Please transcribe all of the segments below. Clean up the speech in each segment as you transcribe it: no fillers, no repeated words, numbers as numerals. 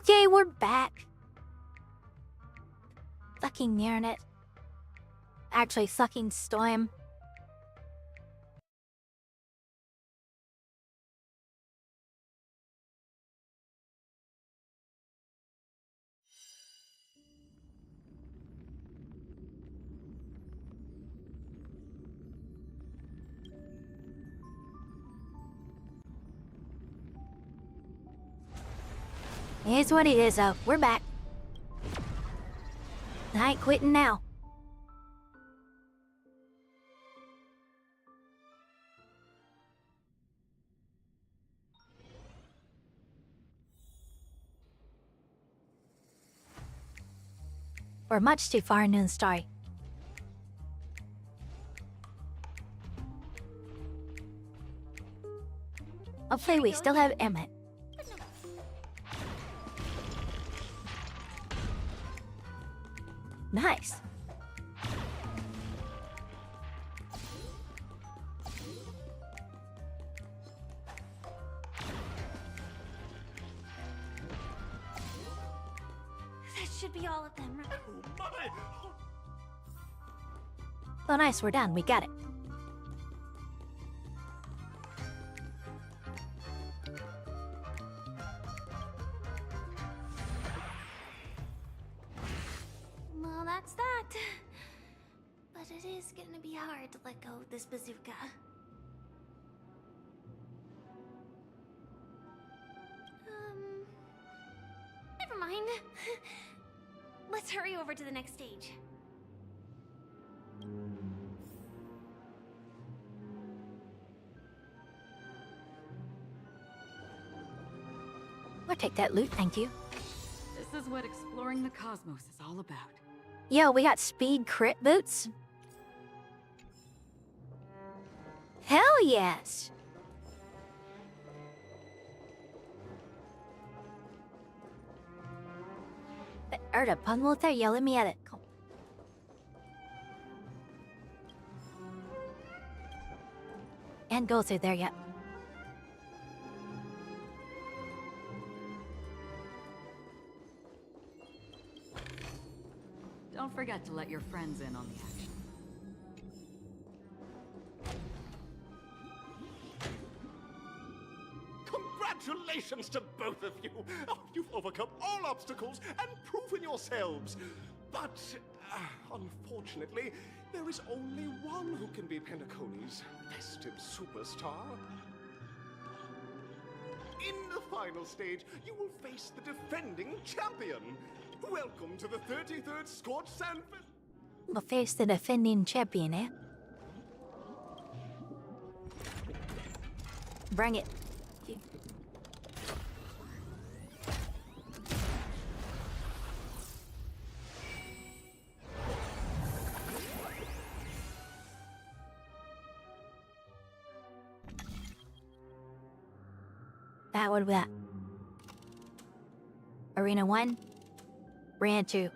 Okay, we're back. Fucking internet. Actually, fucking storm. Here's what it is, though. We're back. I ain't quitting now. We're much too far into the story. Hopefully we still have Emmett. Nice. That should be all of them, right? Oh my! Oh nice, we're done. We got it. Well, that's that. But it is gonna be hard to let go of this bazooka. Never mind. Let's hurry over to the next stage. I'll take that loot, thank you. This is what exploring the cosmos is all about. Yo, we got speed crit boots? Hell yes! Är det pannlåtar? Yell me at it. Kom. And go through there, yep. Don't forget to let your friends in on the action. Congratulations to both of you! Oh, you've overcome all obstacles and proven yourselves. But, unfortunately, there is only one who can be Pentaconi's festive superstar. In the final stage, you will face the defending champion. Welcome to the 33rd Scorched Sand Festival. We'll face the defending champion, eh? Bring it. What was that? Arena 1? Arena 2.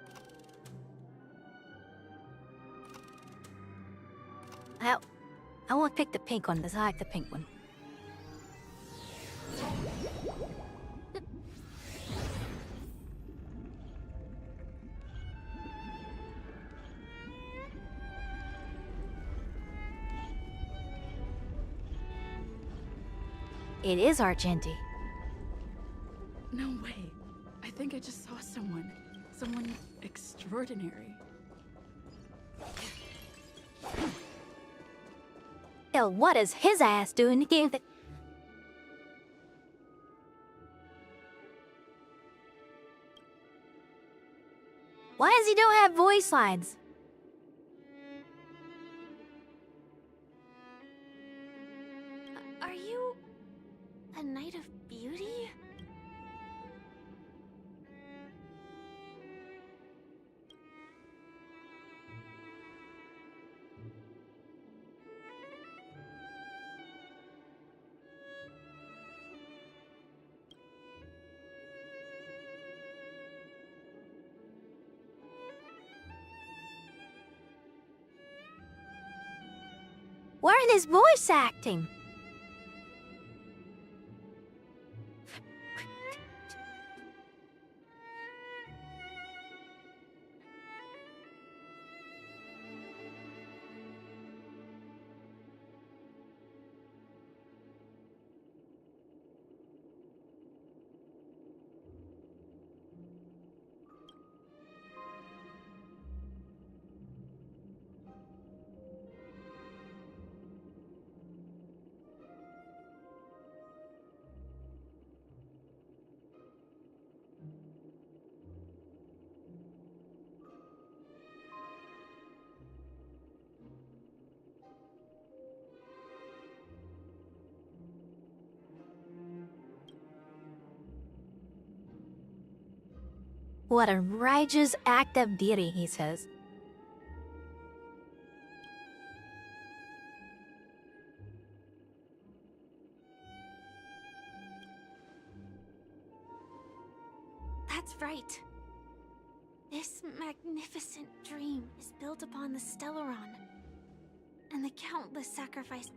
I won't pick the pink one because I like the pink one. It is Argenti. No way. I think I just saw someone. Someone extraordinary. Hell, what is his ass doing to give the... Why does he don't have voice lines? Are you a Knight of Beauty? Where is his voice acting? What a righteous act of beauty, he says. That's right. This magnificent dream is built upon the Stellaron and the countless sacrifices.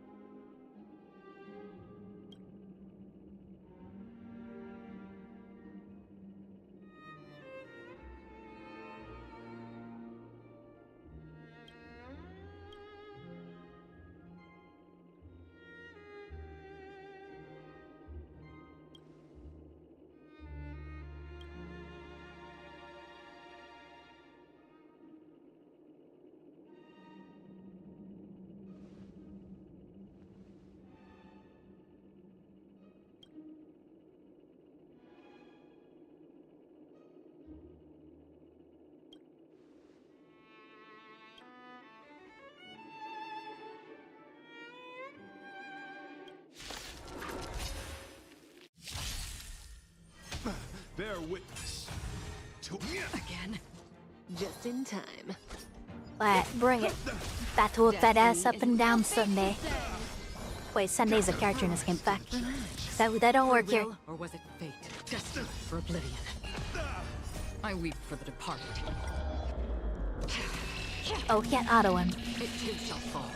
Bear witness to Again. Just in time. Alright, bring it. About to whip that ass up and down Sunday. Wait, Sunday's a character in this game. Fuck. That don't work here. Or was it fate? Destined for oblivion. I weep for the departed. Oh, can't auto him. It too shall fall.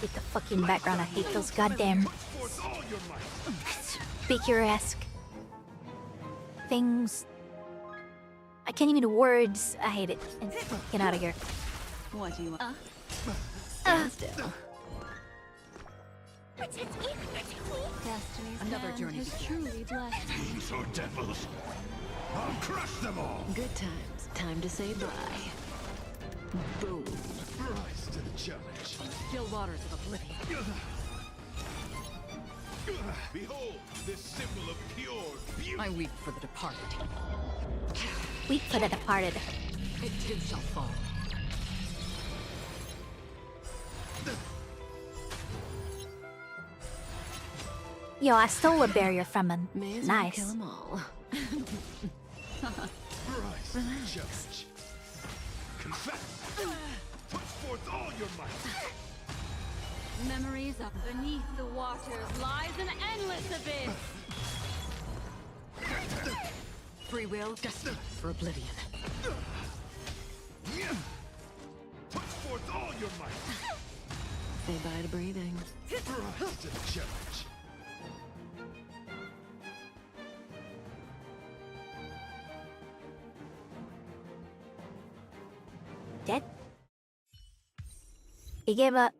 Get the fucking background. I hate those goddamn forth all your might. speaker-esque things. I can't even do words. I hate it. Get out of here. What do you want? Stand still. Destiny's Another hand journey has begins. truly blessed. Demons or devils, I'll crush them all. Good times. Time to say bye. Boom. Rise to the challenge. Still waters of oblivion. Behold, this symbol of pure beauty. I weep for the departed. Weak for the departed. It too shall fall. Yo, I stole a barrier from him. May as well Nice. kill them all. Rise to the challenge. Confess. Put forth all your might. Memories of beneath the waters lies an endless abyss. Free will, destined for oblivion. Put forth all your might. Say bye to breathing. Rise to the challenge. Dead? He gave up.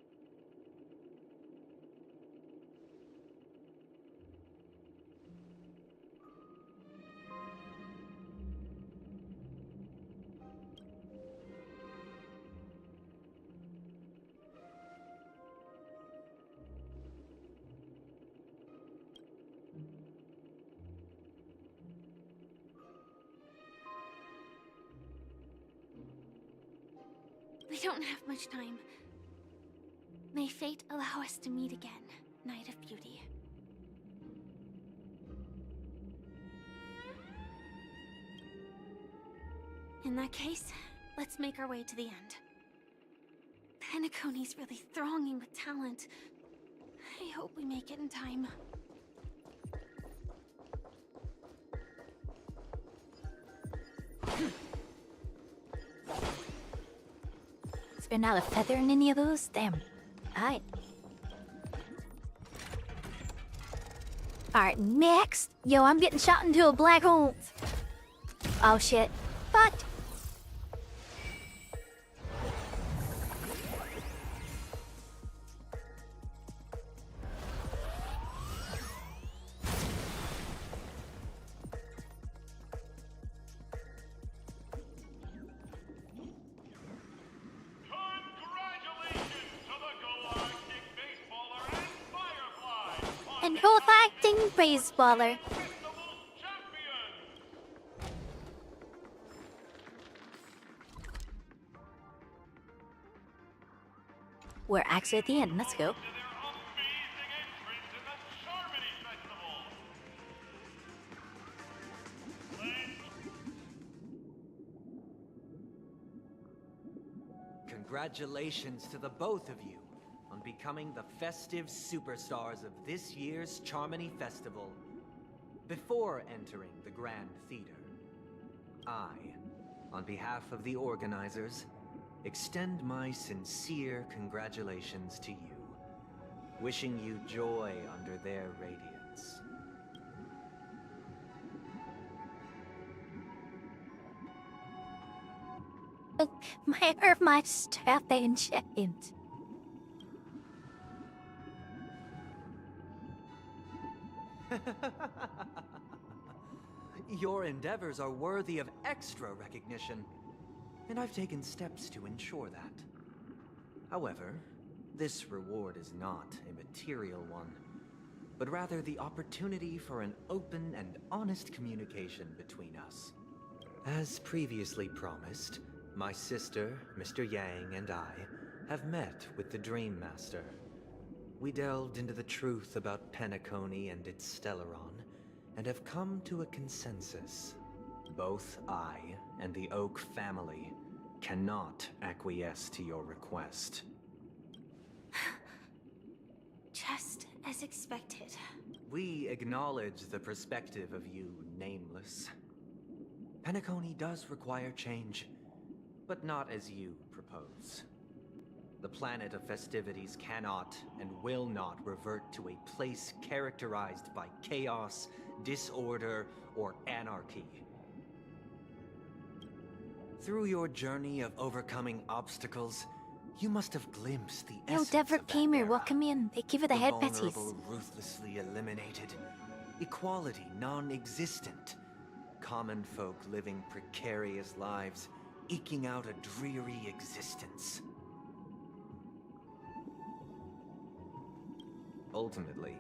We don't have much time. May fate allow us to meet again, Night of Beauty. In that case, let's make our way to the end. Penacony's really thronging with talent. I hope we make it in time. Is there not a feather in any of those? Damn. Alright. Alright, next! Yo, I'm getting shot into a black hole! Oh shit. Fuck! And both acting baseballer. We're actually at the end. Let's go. congratulations to the both of you on becoming the festive superstars of this year's Charmony Festival. Before entering the Grand Theater, I, on behalf of the organizers, extend my sincere congratulations to you, wishing you joy under their radiance. Mayor, my staff ain't changed. Your endeavors are worthy of extra recognition, and I've taken steps to ensure that. However, this reward is not a material one, but rather the opportunity for an open and honest communication between us. As previously promised, my sister, Mr. Yang, and I have met with the Dream Master. We delved into the truth about Penacony and its Stellaron, and have come to a consensus. Both I and the Oak family cannot acquiesce to your request. Just as expected. We acknowledge the perspective of you, Nameless. Penacony does require change, but not as you propose. The planet of festivities cannot and will not revert to a place characterized by chaos, disorder, or anarchy. Through your journey of overcoming obstacles, you must have glimpsed the Yo, essence Deborah of that came here, era. welcome in. They give her the head patties. Vulnerable ruthlessly eliminated. Equality non-existent. Common folk living precarious lives, eking out a dreary existence. Ultimately,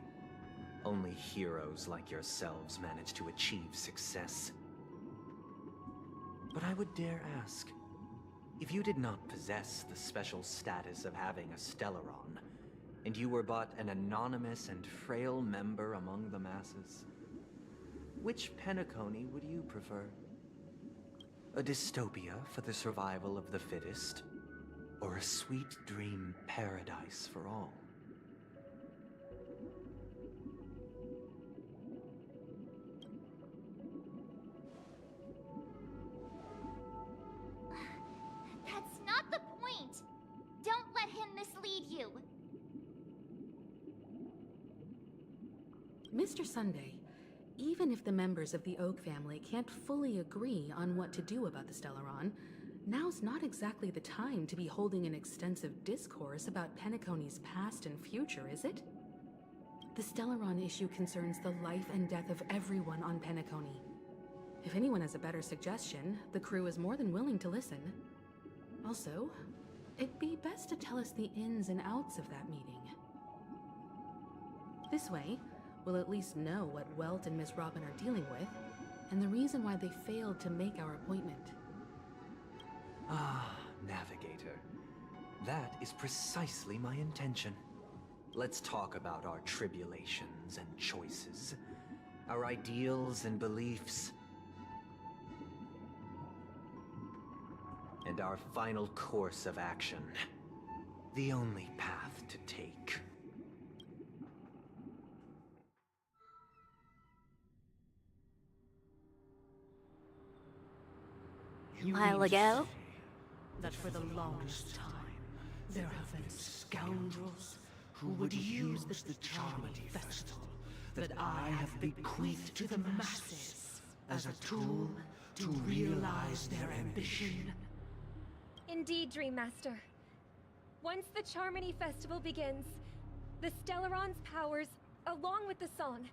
only heroes like yourselves manage to achieve success. But I would dare ask, if you did not possess the special status of having a Stellaron, and you were but an anonymous and frail member among the masses, which Penacony would you prefer? A dystopia for the survival of the fittest, or a sweet dream paradise for all? That's not the point! Don't let him mislead you! Mr. Sunday, even if the members of the Oak family can't fully agree on what to do about the Stellaron, now's not exactly the time to be holding an extensive discourse about Penacony's past and future, is it? The Stellaron issue concerns the life and death of everyone on Penacony. If anyone has a better suggestion, the crew is more than willing to listen. Also, it'd be best to tell us the ins and outs of that meeting. This way, we'll at least know what Welt and Miss Robin are dealing with, and the reason why they failed to make our appointment. Ah, Navigator. That is precisely my intention. Let's talk about our tribulations and choices, our ideals and beliefs, and our final course of action. The only path to take. A while ago. That for the longest time, there have been scoundrels who would use the Charmony Festival that I have bequeathed to the masses as a tool to realize their ambition. Indeed, Dream Master. Once the Charmony Festival begins, the Stellaron's powers, along with the song,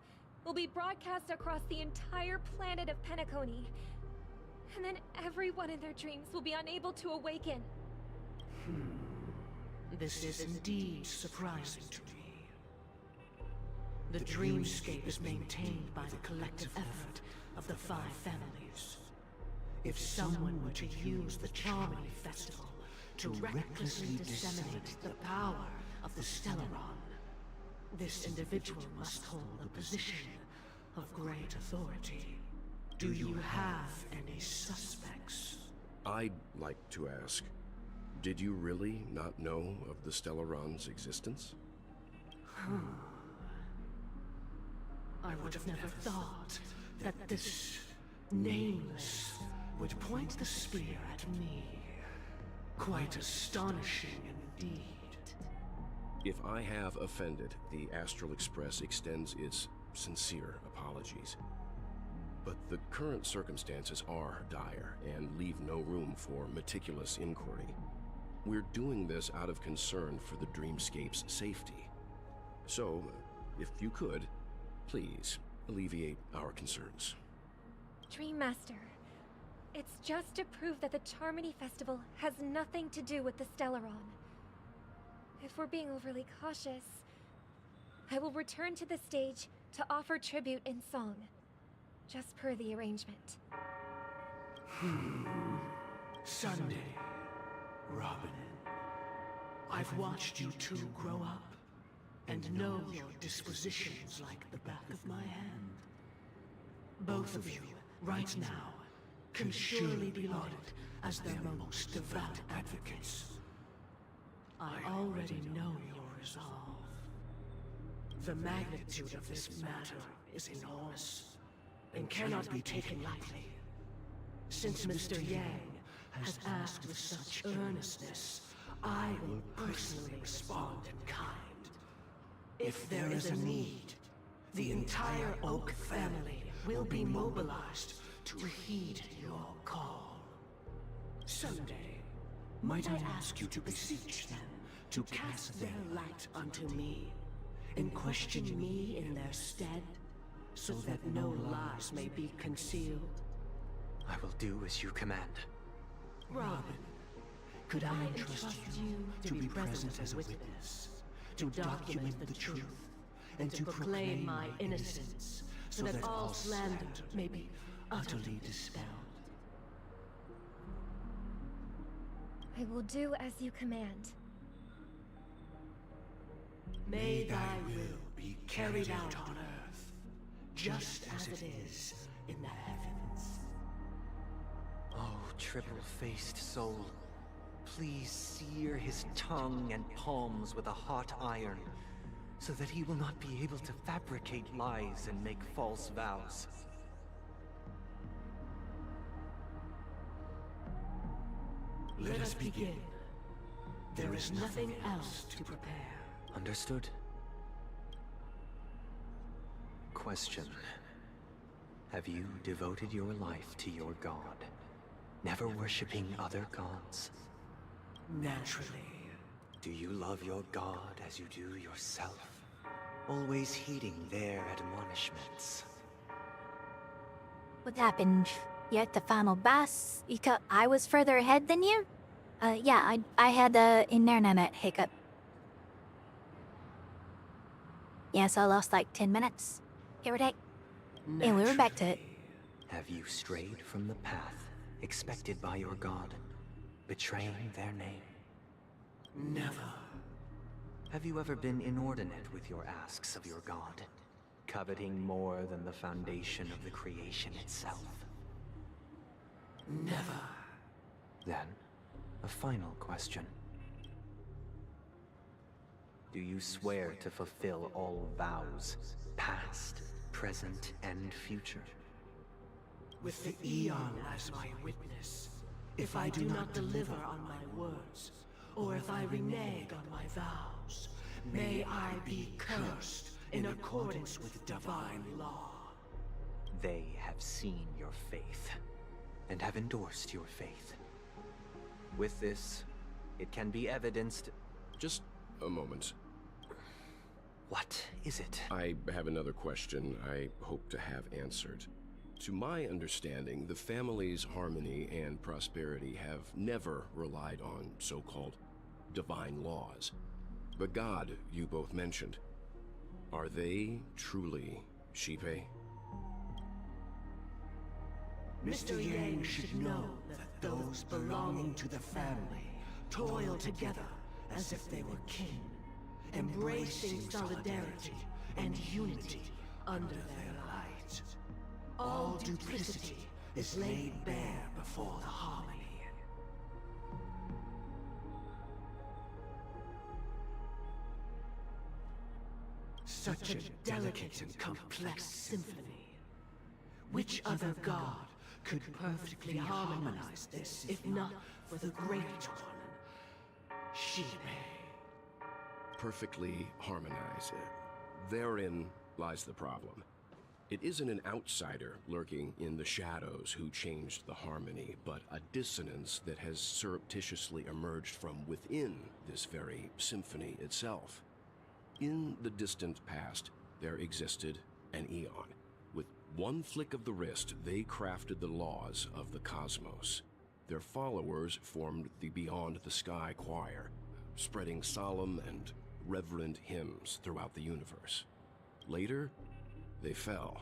will be broadcast across the entire planet of Penacony. And then everyone in their dreams will be unable to awaken. This is indeed surprising to me. The dreamscape is maintained by the collective effort of the 5 families. If someone were to use the Charmony Festival to recklessly disseminate the power of the Stellaron, this individual must hold a position of great authority. Do you have any suspects? I'd like to ask, Did you really not know of the Stellaron's existence? I would have never thought that this nameless would point the spear at me. Quite astonishing indeed. If I have offended, the Astral Express extends its sincere apologies. But the current circumstances are dire and leave no room for meticulous inquiry. We're doing this out of concern for the Dreamscape's safety. So, if you could, please alleviate our concerns. Dream Master, it's just to prove that the Charmony Festival has nothing to do with the Stellaron. If we're being overly cautious, I will return to the stage to offer tribute in song, just per the arrangement. Sunday, Robin. I've watched you two grow up, and know your dispositions like the back of my hand. Both of you, right now, can surely be lauded as their most devout advocates. I already know your resolve. The magnitude of this matter is enormous, and cannot be taken lightly. Since Mr. Yang has asked with such earnestness, I will personally respond in kind. If there is a need, the entire Oak family will be mobilized to heed your call. Someday, might I ask you to beseech them to cast their light unto me, and question me in their stead, so that no lies may be concealed? I will do as you command. Robin, could I entrust you to be present as a witness, to document the truth, and to proclaim my innocence, so that all slander may be utterly dispelled? I will do as you command. May thy will be carried out on earth, just as it is in the heavens. Oh, triple-faced soul, please sear his tongue and palms with a hot iron, so that he will not be able to fabricate lies and make false vows. Let us begin. There is nothing else to prepare. Understood. Question. Have you devoted your life to your god, never worshipping other gods? Naturally. Do you love your god as you do yourself, always heeding their admonishments? What happened? You at the final boss? I was further ahead than you? Yeah, I had a internet hiccup. Yes, I lost like 10 minutes. Give or take. And we were back to it. Have you strayed from the path expected by your god, betraying their name? Never. Have you ever been inordinate with your asks of your god, coveting more than the foundation of the creation itself? Never. Then, a final question. Do you swear to fulfill all vows, past, present, and future? With the Eon as my witness, if I do not deliver on my words, or if I renege on my vows, may I be cursed in accordance with divine law. They have seen your faith, and have endorsed your faith. With this, it can be evidenced... Just a moment. What is it? I have another question I hope to have answered. To my understanding, the family's harmony and prosperity have never relied on so-called divine laws. The god you both mentioned, are they truly Xipe? Mr. Yang should know that those belonging to the family toil together as if they were kin, embracing solidarity and unity under their light. All duplicity is laid bare before the harmony. such a delicate and complex symphony. Which other god could perfectly harmonize this, if not for the Great One? Sheepei. Perfectly harmonize. Therein lies the problem. It isn't an outsider lurking in the shadows who changed the harmony, but a dissonance that has surreptitiously emerged from within this very symphony itself. In the distant past, there existed an Eon. With one flick of the wrist, they crafted the laws of the cosmos. Their followers formed the Beyond the Sky Choir, spreading solemn and reverent hymns throughout the universe. Later, they fell.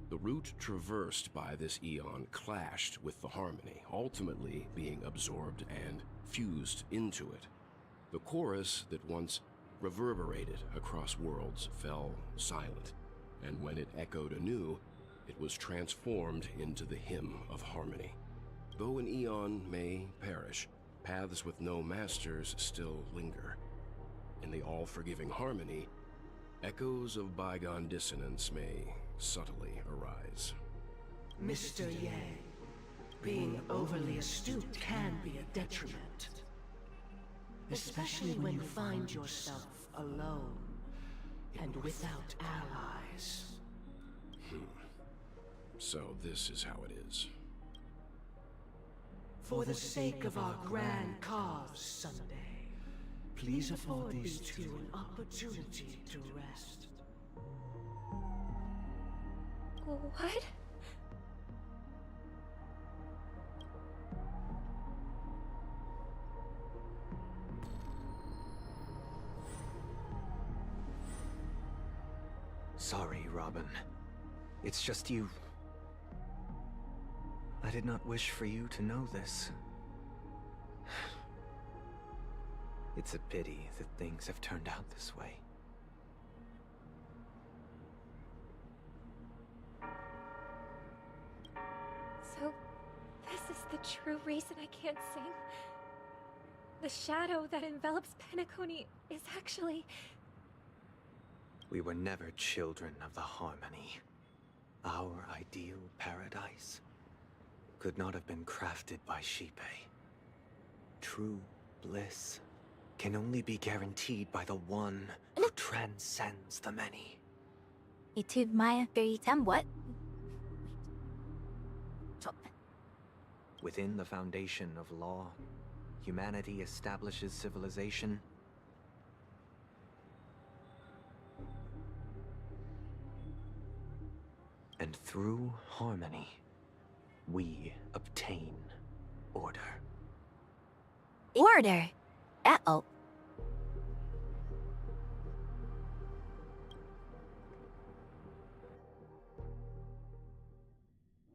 The route traversed by this Eon clashed with the harmony, ultimately being absorbed and fused into it. The chorus that once reverberated across worlds fell silent, and when it echoed anew, it was transformed into the hymn of harmony. Though an Eon may perish, paths with no masters still linger. In the all-forgiving harmony, echoes of bygone dissonance may subtly arise. Mr. Yang, being overly astute can be a detriment. Especially when you find yourself alone and without allies. So this is how it is. For the sake of our grand cause someday, please afford these two an opportunity to rest. What? Sorry, Robin. It's just you. I did not wish for you to know this. It's a pity that things have turned out this way. So, this is the true reason I can't sing? The shadow that envelops Penacony is actually... We were never children of the harmony. Our ideal paradise could not have been crafted by Sheepei. True bliss can only be guaranteed by the one who transcends the many. Etude Maya Veritam, what? Within the foundation of law, humanity establishes civilization. And through harmony, we obtain order. Order? Uh-oh.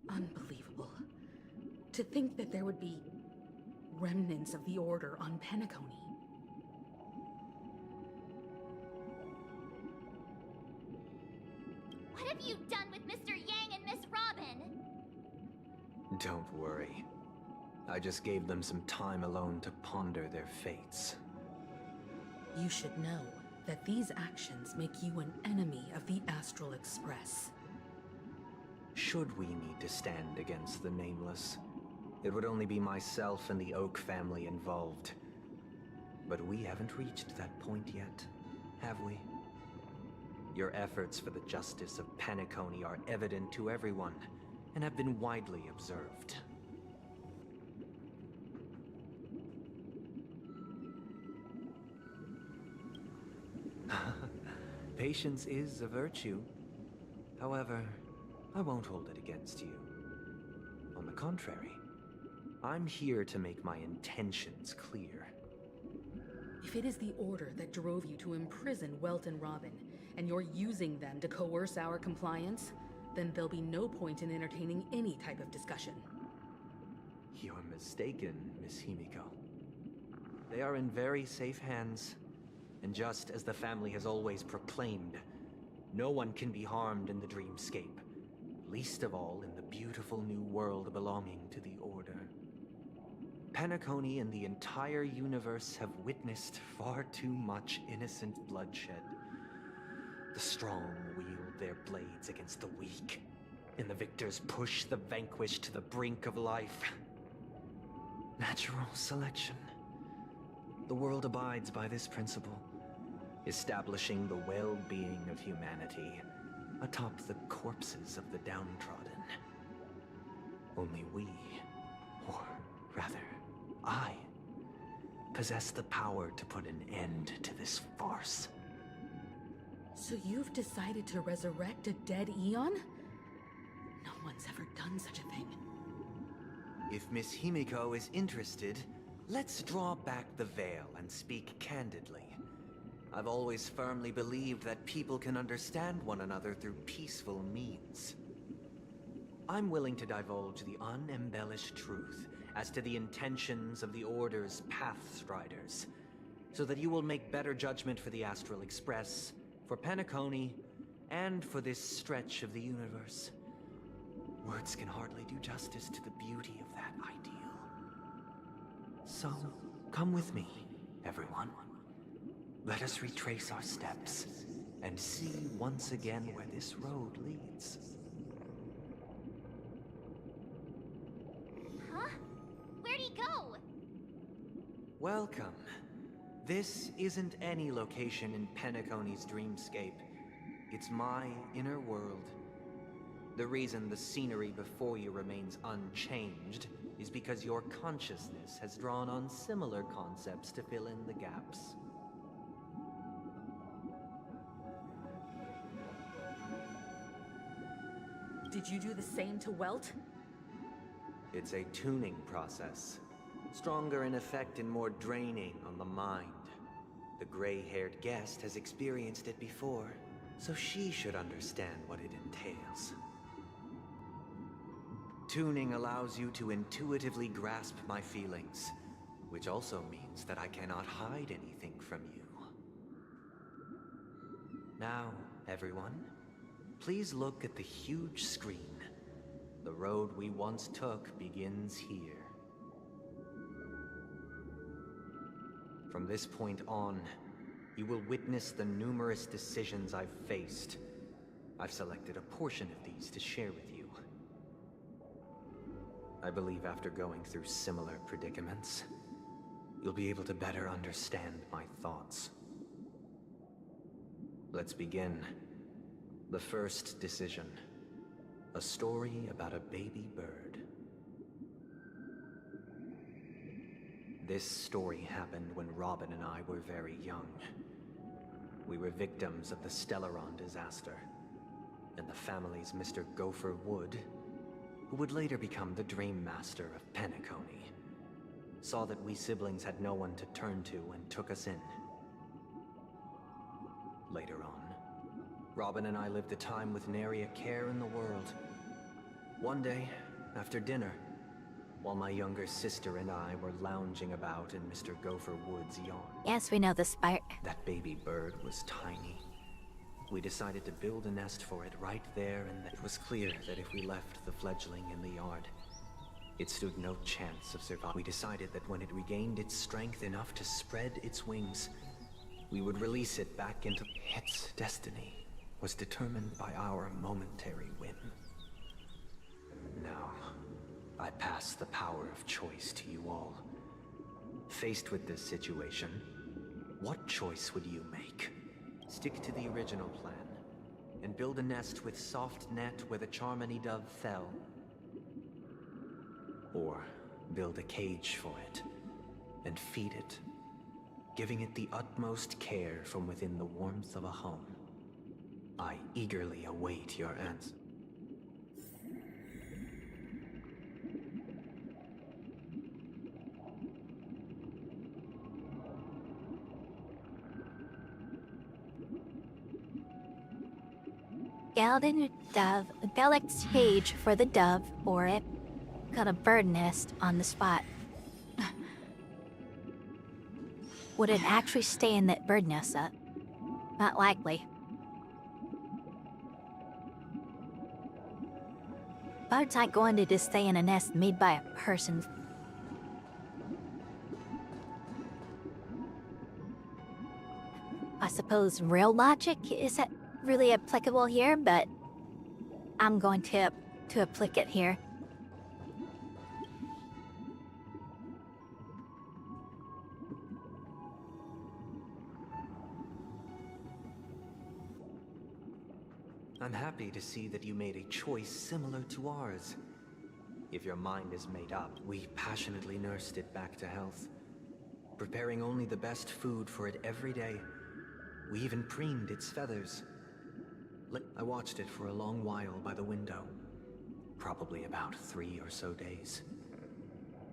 Unbelievable. To think that there would be remnants of the Order on Penacony. What have you done with Mr. Yang and Miss Robin? Don't worry. I just gave them some time alone to ponder their fates. You should know that these actions make you an enemy of the Astral Express. Should we need to stand against the Nameless, it would only be myself and the Oak family involved. But we haven't reached that point yet, have we? Your efforts for the justice of Penacony are evident to everyone, and have been widely observed. Patience is a virtue. However, I won't hold it against you. On the contrary, I'm here to make my intentions clear. If it is the Order that drove you to imprison Welt and Robin, and you're using them to coerce our compliance, then there'll be no point in entertaining any type of discussion. You're mistaken, Miss Himiko. They are in very safe hands, and just as the family has always proclaimed, no one can be harmed in the dreamscape, least of all in the beautiful new world belonging to the Order. Penacony and the entire universe have witnessed far too much innocent bloodshed. The strong wield their blades against the weak, and the victors push the vanquished to the brink of life. Natural selection. The world abides by this principle, establishing the well-being of humanity atop the corpses of the downtrodden. Only we, or rather, I, possess the power to put an end to this farce. So you've decided to resurrect a dead Eon? No one's ever done such a thing. If Miss Himiko is interested, let's draw back the veil and speak candidly. I've always firmly believed that people can understand one another through peaceful means. I'm willing to divulge the unembellished truth as to the intentions of the Order's Pathstriders, so that you will make better judgment for the Astral Express, for Penacony, and for this stretch of the universe. Words can hardly do justice to the beauty of that ideal. So, come with me, everyone. Let us retrace our steps, and see once again where this road leads. Huh? Where'd he go? Welcome. This isn't any location in Penacony's dreamscape. It's my inner world. The reason the scenery before you remains unchanged is because your consciousness has drawn on similar concepts to fill in the gaps. Did you do the same to Welt? It's a tuning process. Stronger in effect and more draining on the mind. The gray-haired guest has experienced it before, so she should understand what it entails. Tuning allows you to intuitively grasp my feelings, which also means that I cannot hide anything from you. Now, everyone, please look at the huge screen. The road we once took begins here. From this point on, you will witness the numerous decisions I've faced. I've selected a portion of these to share with you. I believe after going through similar predicaments, you'll be able to better understand my thoughts. Let's begin. The first decision. A story about a baby bird. This story happened when Robin and I were very young. We were victims of the Stellaron disaster, and the family's Mr. Gopher Wood, who would later become the Dream Master of Penacony, saw that we siblings had no one to turn to and took us in. Later on, Robin and I lived a time with nary a care in the world. One day, after dinner, while my younger sister and I were lounging about in Mr. Gopher Wood's yard. Yes, we know this part. That baby bird was tiny. We decided to build a nest for it right there, and it was clear that if we left the fledgling in the yard, it stood no chance of survival. We decided that when it regained its strength enough to spread its wings, we would release it back into its destiny. Was determined by our momentary whim. Now, I pass the power of choice to you all. Faced with this situation, what choice would you make? Stick to the original plan, and build a nest with soft net where the Charmony dove fell? Or build a cage for it, and feed it, giving it the utmost care from within the warmth of a home? I eagerly await your answer. Geldin dove, build a cage for the dove, or it got a bird nest on the spot. Would it actually stay in that bird nest? Not likely. Birds aren't going to just stay in a nest made by a person. I suppose real logic is that really applicable here, but I'm going to apply it here. I'm happy to see that you made a choice similar to ours. If your mind is made up, we passionately nursed it back to health, preparing only the best food for it every day. We even preened its feathers. I watched it for a long while by the window, probably about 3 or so days.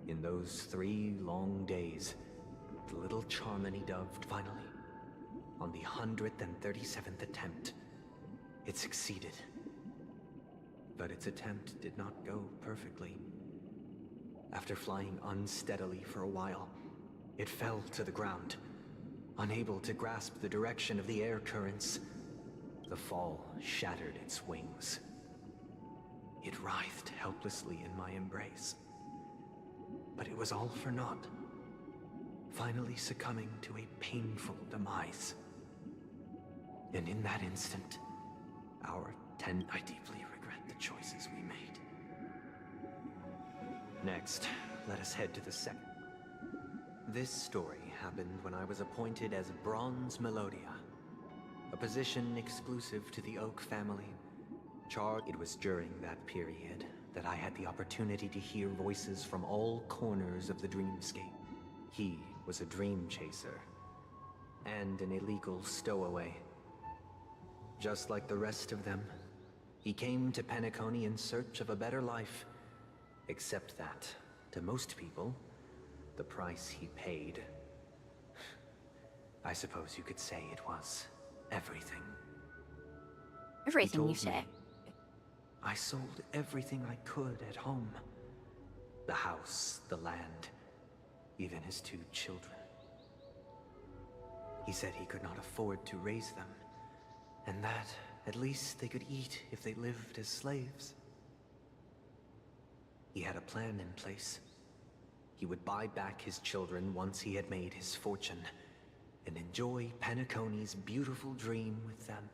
In those 3 long days, the little Charmony doved finally, on the 137th attempt. It succeeded. But its attempt did not go perfectly. After flying unsteadily for a while, it fell to the ground, unable to grasp the direction of the air currents. The fall shattered its wings. It writhed helplessly in my embrace. But it was all for naught, finally succumbing to a painful demise. And in that instant, I deeply regret the choices we made. Next, let us head to the second. This story happened when I was appointed as Bronze Melodia, a position exclusive to the Oak family. It was during that period that I had the opportunity to hear voices from all corners of the dreamscape. He was a dream chaser and an illegal stowaway. Just like the rest of them, he came to Penacony in search of a better life, except that, to most people, the price he paid, I suppose you could say it was everything. Everything you say. I sold everything I could at home. The house, the land, even his 2 children. He said he could not afford to raise them, and that at least they could eat if they lived as slaves. He had a plan in place. He would buy back his children once he had made his fortune, and enjoy Penacony's beautiful dream with them.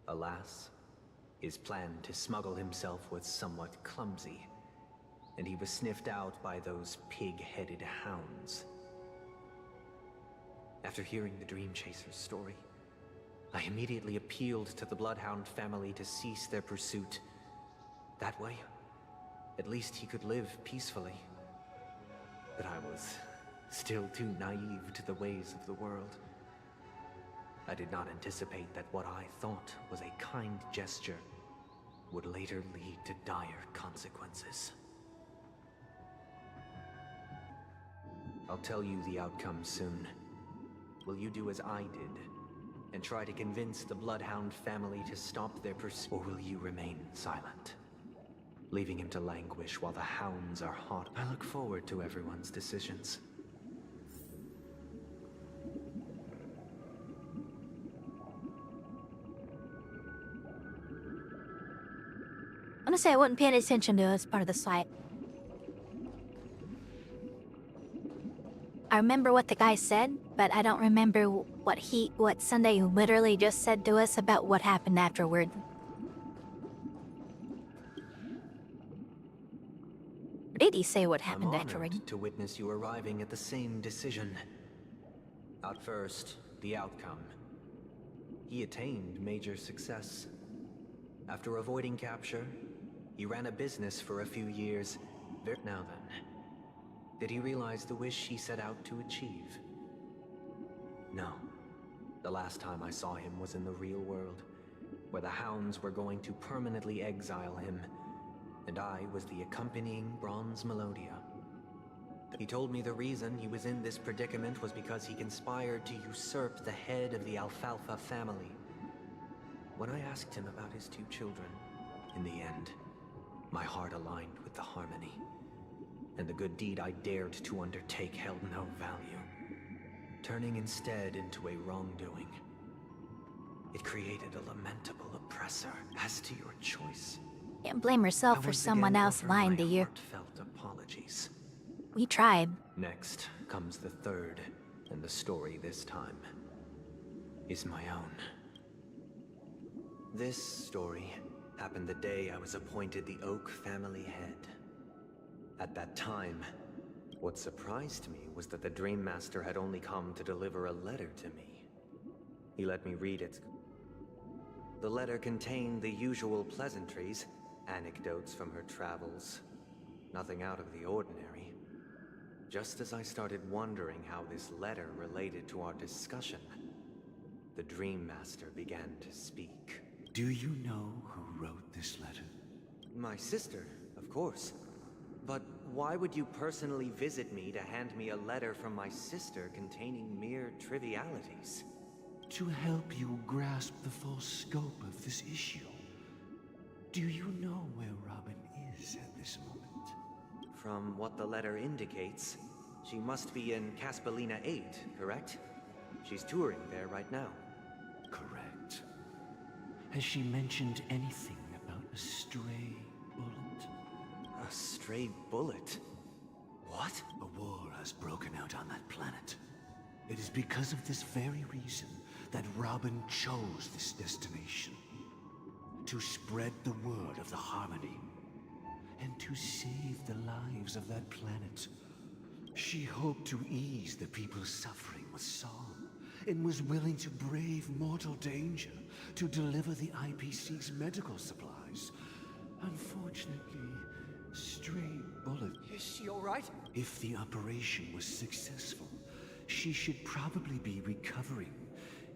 Alas, his plan to smuggle himself was somewhat clumsy, and he was sniffed out by those pig-headed hounds. After hearing the Dream Chaser's story, I immediately appealed to the Bloodhound family to cease their pursuit. That way, at least he could live peacefully. But I was still too naive to the ways of the world. I did not anticipate that what I thought was a kind gesture would later lead to dire consequences. I'll tell you the outcome soon. Will you do as I did and try to convince the Bloodhound family to stop their pursuit, or will you remain silent, leaving him to languish while the hounds are hot? I look forward to everyone's decisions. Honestly, I wasn't paying attention to it as part of the site. I remember what the guy said, but I don't remember what Sunday literally just said to us about what happened afterward. Or did he say what happened afterward? I'm honored to witness you arriving at the same decision. At first, the outcome. He attained major success. After avoiding capture, he ran a business for a few years. Now then, did he realize the wish he set out to achieve? No. The last time I saw him was in the real world, where the hounds were going to permanently exile him, and I was the accompanying Bronze Melodia. He told me the reason he was in this predicament was because he conspired to usurp the head of the Alfalfa family. When I asked him about his 2 children, in the end, my heart aligned with the harmony, and the good deed I dared to undertake held no value, turning instead into a wrongdoing. It created a lamentable oppressor. As to your choice, Can't blame yourself for someone else lying to you. Heartfelt apologies. We tried. Next comes the third, and the story this time is my own. This story happened the day I was appointed the Oak family head. At that time, what surprised me was that the Dream Master had only come to deliver a letter to me. He let me read it. The letter contained the usual pleasantries, anecdotes from her travels. Nothing out of the ordinary. Just as I started wondering how this letter related to our discussion, the Dream Master began to speak. Do you know who wrote this letter? My sister, of course. But why would you personally visit me to hand me a letter from my sister containing mere trivialities? To help you grasp the full scope of this issue. Do you know where Robin is at this moment? From what the letter indicates, she must be in Caspelina 8, correct? She's touring there right now. Correct. Has she mentioned anything about a stray bullet? A stray bullet? What? A war has broken out on that planet. It is because of this very reason that Robin chose this destination. To spread the word of the Harmony. And to save the lives of that planet. She hoped to ease the people's suffering with song, and was willing to brave mortal danger to deliver the IPC's medical supplies. Unfortunately, stray bullet. Is she alright? If the operation was successful, she should probably be recovering.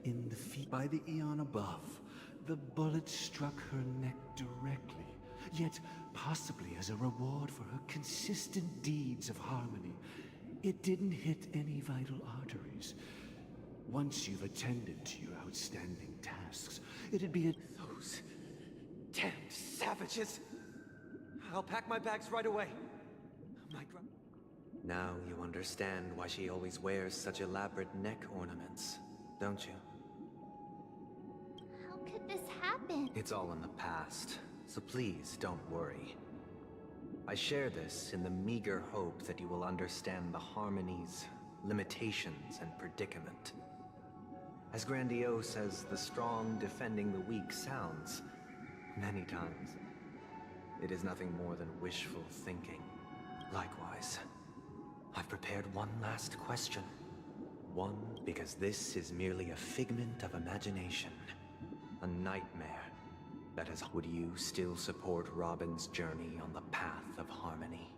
In the feet by the eon above, the bullet struck her neck directly, yet possibly as a reward for her consistent deeds of harmony. It didn't hit any vital arteries. Once you've attended to your outstanding tasks, it'd be a... Those damned savages! I'll pack my bags right away. Now you understand why she always wears such elaborate neck ornaments, don't you? How could this happen? It's all in the past, so please don't worry. I share this in the meager hope that you will understand the Harmony's limitations and predicament. As grandiose as the strong defending the weak sounds, many times, it is nothing more than wishful thinking. Likewise, I've prepared one last question. One, because this is merely a figment of imagination. A nightmare that is, would you still support Robin's journey on the path of harmony?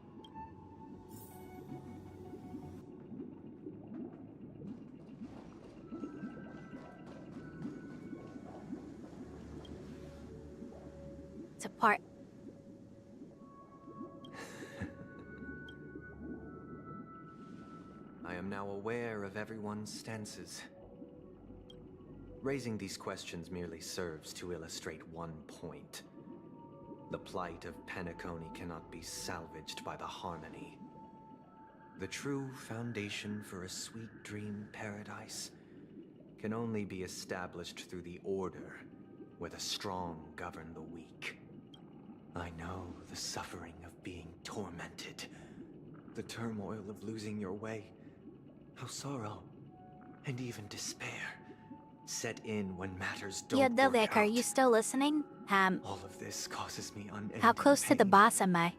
It's a part. I am now aware of everyone's stances. Raising these questions merely serves to illustrate one point. The plight of Penacony cannot be salvaged by the Harmony. The true foundation for a sweet dream paradise can only be established through the Order, where the strong govern the weak. I know the suffering of being tormented, the turmoil of losing your way, how sorrow, and even despair set in when matters don't Yeah, work Devik, out. are you still listening? All of this causes me unending How close to the pain, boss am I?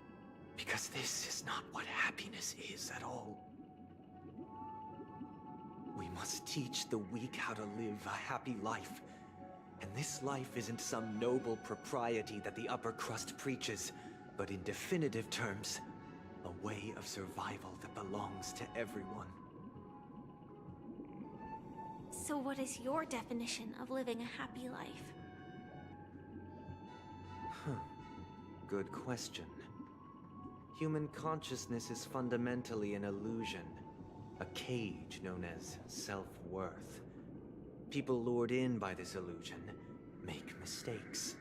because this is not what happiness is at all. We must teach the weak how to live a happy life. And this life isn't some noble propriety that the upper crust preaches, but in definitive terms, a way of survival that belongs to everyone. So what is your definition of living a happy life? Good question. Human consciousness is fundamentally an illusion, a cage known as self-worth. People lured in by this illusion make mistakes,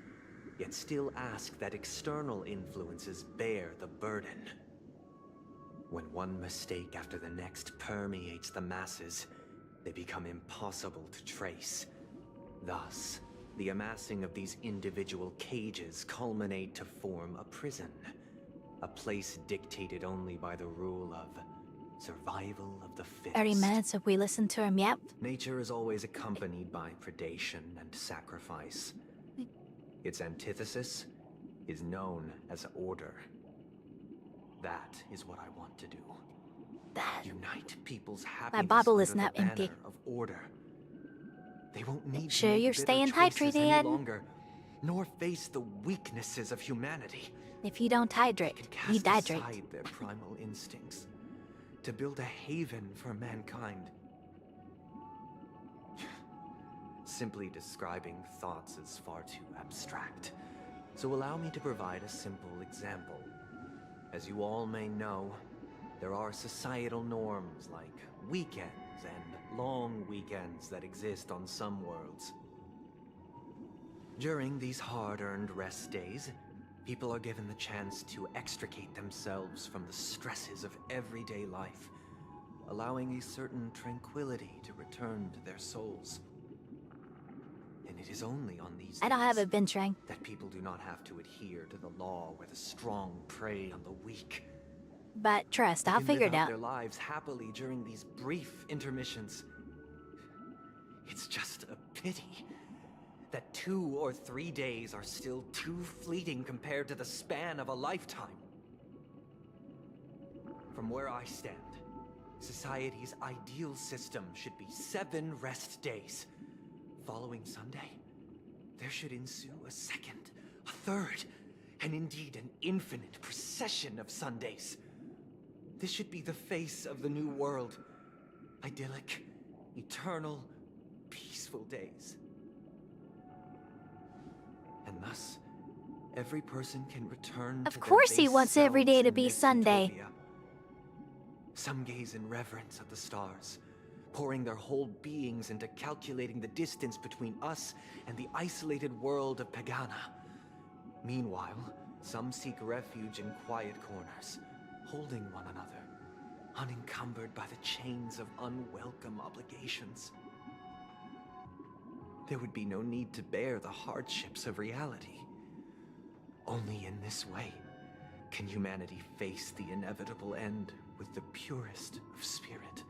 yet still ask that external influences bear the burden. When one mistake after the next permeates the masses, they become impossible to trace. Thus, the amassing of these individual cages culminate to form a prison. A place dictated only by the rule of survival of the fittest. 30 minutes if we listen to him, yep. Nature is always accompanied by predation and sacrifice. Its antithesis is known as order. That is what I want to do. Unite people's happiness bottle is under now the banner empty. of order. They won't need Sure to make you're bitter staying choices hydrated? any longer, nor face the weaknesses of humanity. If you don't hydrate, you Cast dehydrate. aside their primal instincts to build a haven for mankind. Simply describing thoughts is far too abstract, so allow me to provide a simple example. As you all may know, there are societal norms like weekends and long weekends that exist on some worlds. During these hard-earned rest days, people are given the chance to extricate themselves from the stresses of everyday life, allowing a certain tranquility to return to their souls. And it is only on these I don't have days a bench ring. that people do not have to adhere to the law where the strong prey on the weak. But trust, They I'll can figure live it out out. their lives happily during these brief intermissions. It's just a pity that 2 or 3 days are still too fleeting compared to the span of a lifetime. From where I stand, society's ideal system should be 7 rest days. Following Sunday, there should ensue a second, a third, and indeed an infinite procession of Sundays. This should be the face of the new world. Idyllic, eternal, peaceful days. And thus, every person can return Of to their course he base wants every day selves to in be this Sunday. utopia. Some gaze in reverence at the stars, pouring their whole beings into calculating the distance between us and the isolated world of Pagana. Meanwhile, some seek refuge in quiet corners, holding one another, unencumbered by the chains of unwelcome obligations. There would be no need to bear the hardships of reality. Only in this way can humanity face the inevitable end with the purest of spirit,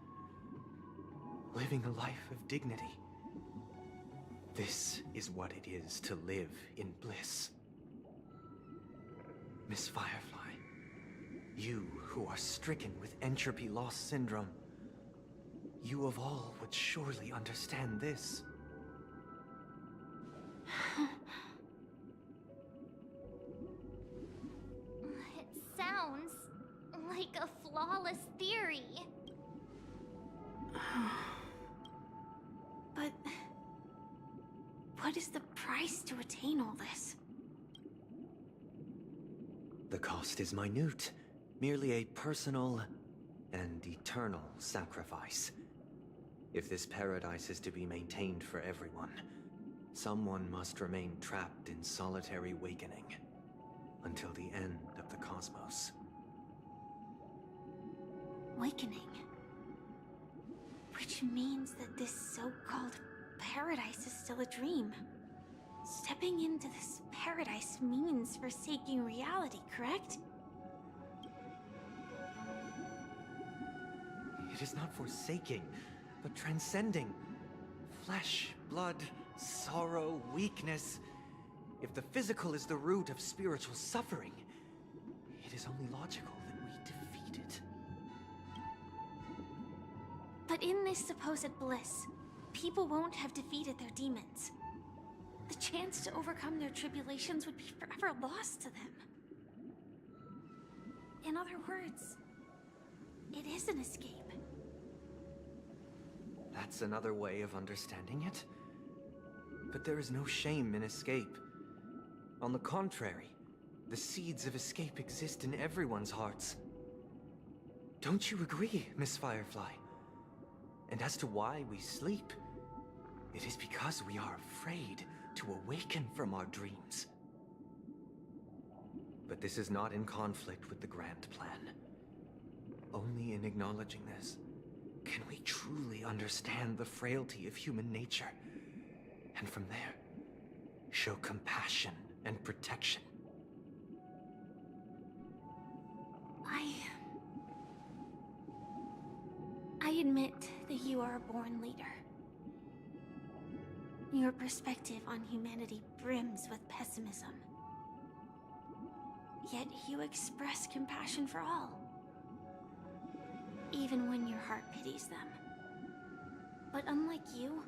living a life of dignity. This is what it is to live in bliss. Miss Firefly, you who are stricken with entropy loss syndrome, you of all would surely understand this. It sounds like a flawless theory. But what is the price to attain all this? The cost is minute, merely a personal and eternal sacrifice. If this paradise is to be maintained for everyone, someone must remain trapped in solitary awakening until the end of the cosmos. Awakening. Which means that this so-called paradise is still a dream. Stepping into this paradise means forsaking reality, correct? It is not forsaking, but transcending. Flesh, blood, sorrow, weakness. If the physical is the root of spiritual suffering, it is only logical that we defeat it. But in this supposed bliss, people won't have defeated their demons. The chance to overcome their tribulations would be forever lost to them. In other words, it is an escape. That's another way of understanding it. But there is no shame in escape. On the contrary, the seeds of escape exist in everyone's hearts. Don't you agree, Miss Firefly? And as to why we sleep, it is because we are afraid to awaken from our dreams. But this is not in conflict with the grand plan. Only in acknowledging this can we truly understand the frailty of human nature, and from there, show compassion and protection. I admit that you are a born leader. Your perspective on humanity brims with pessimism. Yet you express compassion for all, even when your heart pities them. But unlike you,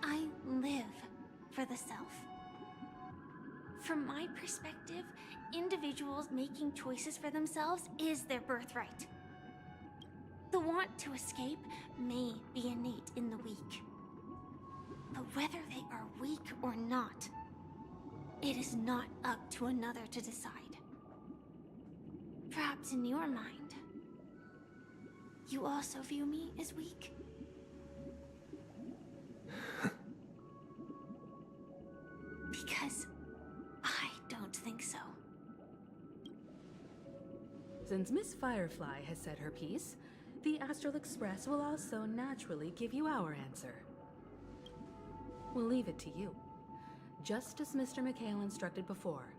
I live for the self. From my perspective, individuals making choices for themselves is their birthright. The want to escape may be innate in the weak. But whether they are weak or not, it is not up to another to decide. Perhaps in your mind, you also view me as weak? Because I don't think so. Since Miss Firefly has said her piece, the Astral Express will also naturally give you our answer. We'll leave it to you. Just as Mr. McHale instructed before.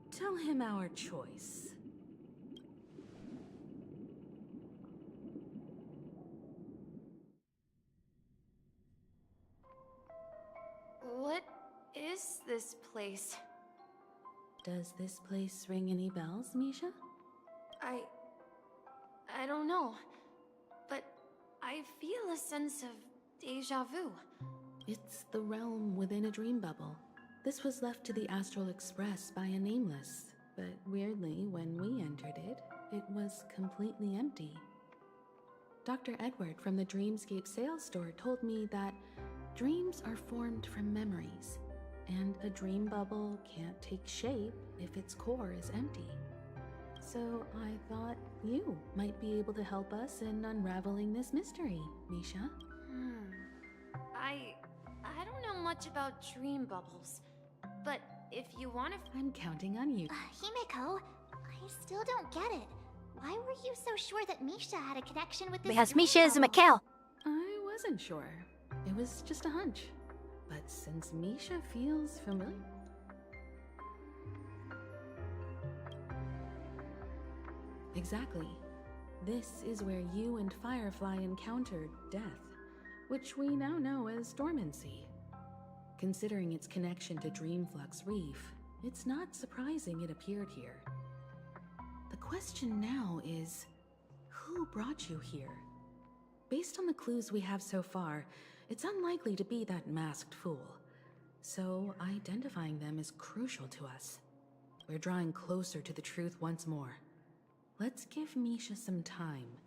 Tell him our choice. What is this place? Does this place ring any bells, Misha? I don't know, but I feel a sense of déjà vu. It's the realm within a dream bubble. This was left to the Astral Express by a nameless, but weirdly, when we entered it, it was completely empty. Dr. Edward from the Dreamscape sales store told me that dreams are formed from memories, and a dream bubble can't take shape if its core is empty. So I thought you might be able to help us in unraveling this mystery, Misha. I don't know much about dream bubbles, but if you want to... I'm counting on you. Himeko, I still don't get it. Why were you so sure that Misha had a connection with this Because dream Misha is a bubble? McHale. I wasn't sure. It was just a hunch. But since Misha feels familiar... Exactly. This is where you and Firefly encountered death, which we now know as dormancy. Considering its connection to Dreamflux Reef, it's not surprising it appeared here. The question now is, who brought you here? Based on the clues we have so far, it's unlikely to be that masked fool. So identifying them is crucial to us. We're drawing closer to the truth once more. Let's give Misha some time,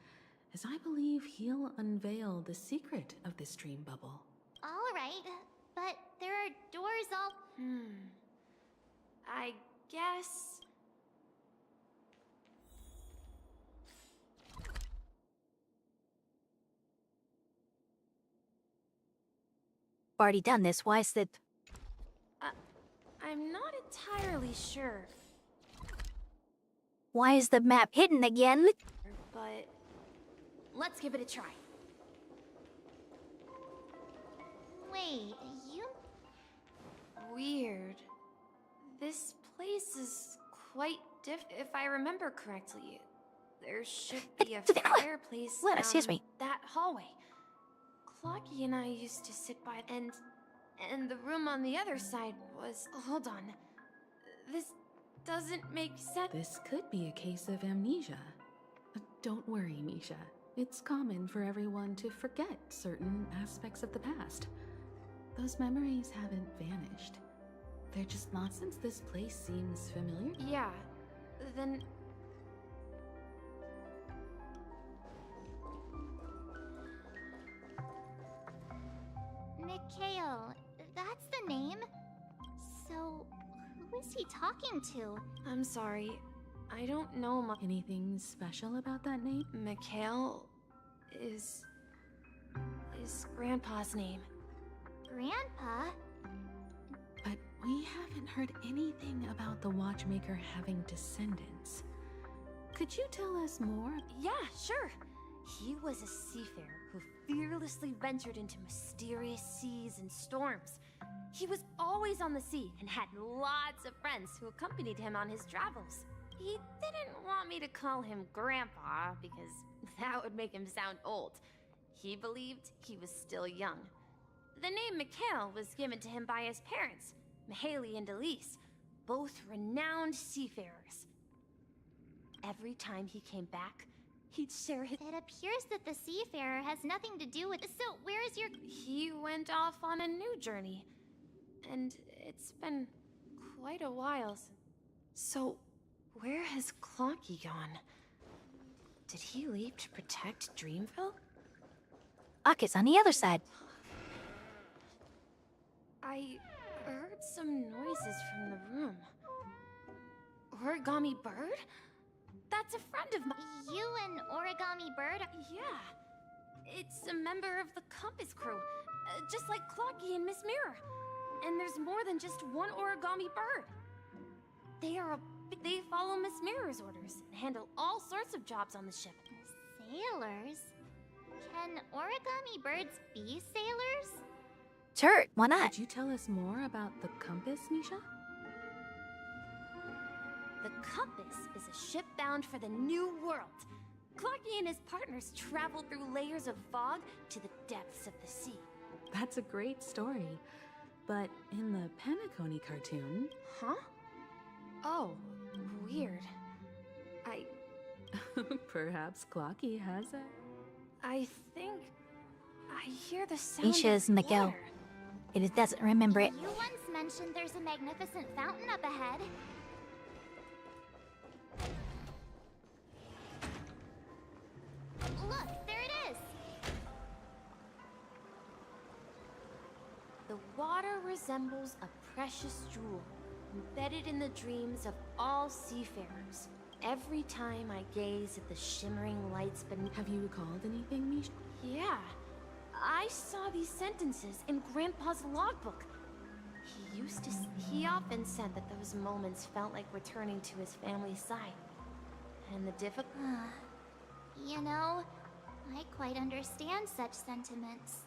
as I believe he'll unveil the secret of this dream bubble. All right, but there are doors all... I guess... Already done this, why is it? I'm not entirely sure, Why is the map hidden again? but let's give it a try. Wait, you... Weird. This place is quite if I remember correctly, there should be a fireplace Excuse me. that hallway. Clocky and I used to sit by, and the room on the other side was... Hold on. This doesn't make sense. This could be a case of amnesia. Don't worry, Misha. It's common for everyone to forget certain aspects of the past. Those memories haven't vanished. They're just not since this place seems familiar. Yeah, then... Mikhail, that's the name? So, who is he talking to? I'm sorry. I don't know much. Anything special about that name? Mikhail is Grandpa's name. Grandpa? But we haven't heard anything about the watchmaker having descendants. Could you tell us more? Yeah, sure. He was a seafarer who fearlessly ventured into mysterious seas and storms. He was always on the sea and had lots of friends who accompanied him on his travels. He didn't want me to call him Grandpa because that would make him sound old. He believed he was still young. The name Mikhail was given to him by his parents, Mahaley and Elysia, both renowned seafarers. Every time he came back, he'd share his— It appears that the seafarer has nothing to do with— So, where is your— He went off on a new journey, and it's been quite a while. So, where has Clocky gone? Did he leave to protect Dreamville? Bucket's on the other side. I heard some noises from the room. Origami Bird? That's a friend of mine. You and Origami Bird? Yeah. It's a member of the Compass crew, just like Clocky and Miss Mirror. And there's more than just one Origami Bird. They follow Miss Mirror's orders and handle all sorts of jobs on the ship. Sailors? Can Origami Birds be sailors? Sure, why not? Could you tell us more about the Compass, Misha? The Compass is a ship bound for the New World. Clocky and his partners travel through layers of fog to the depths of the sea. That's a great story. But in the Penacony cartoon... Huh? Oh, weird. Perhaps Clocky has it? I think... I hear the sound Misha's of Miguel. water. It doesn't remember it. You once mentioned there's a magnificent fountain up ahead. Look, there it is! The water resembles a precious jewel, embedded in the dreams of all seafarers. Every time I gaze at the shimmering lights beneath... Have you recalled anything, Misha? Yeah. I saw these sentences in Grandpa's logbook. He often said that those moments felt like returning to his family's side. And the You know, I quite understand such sentiments.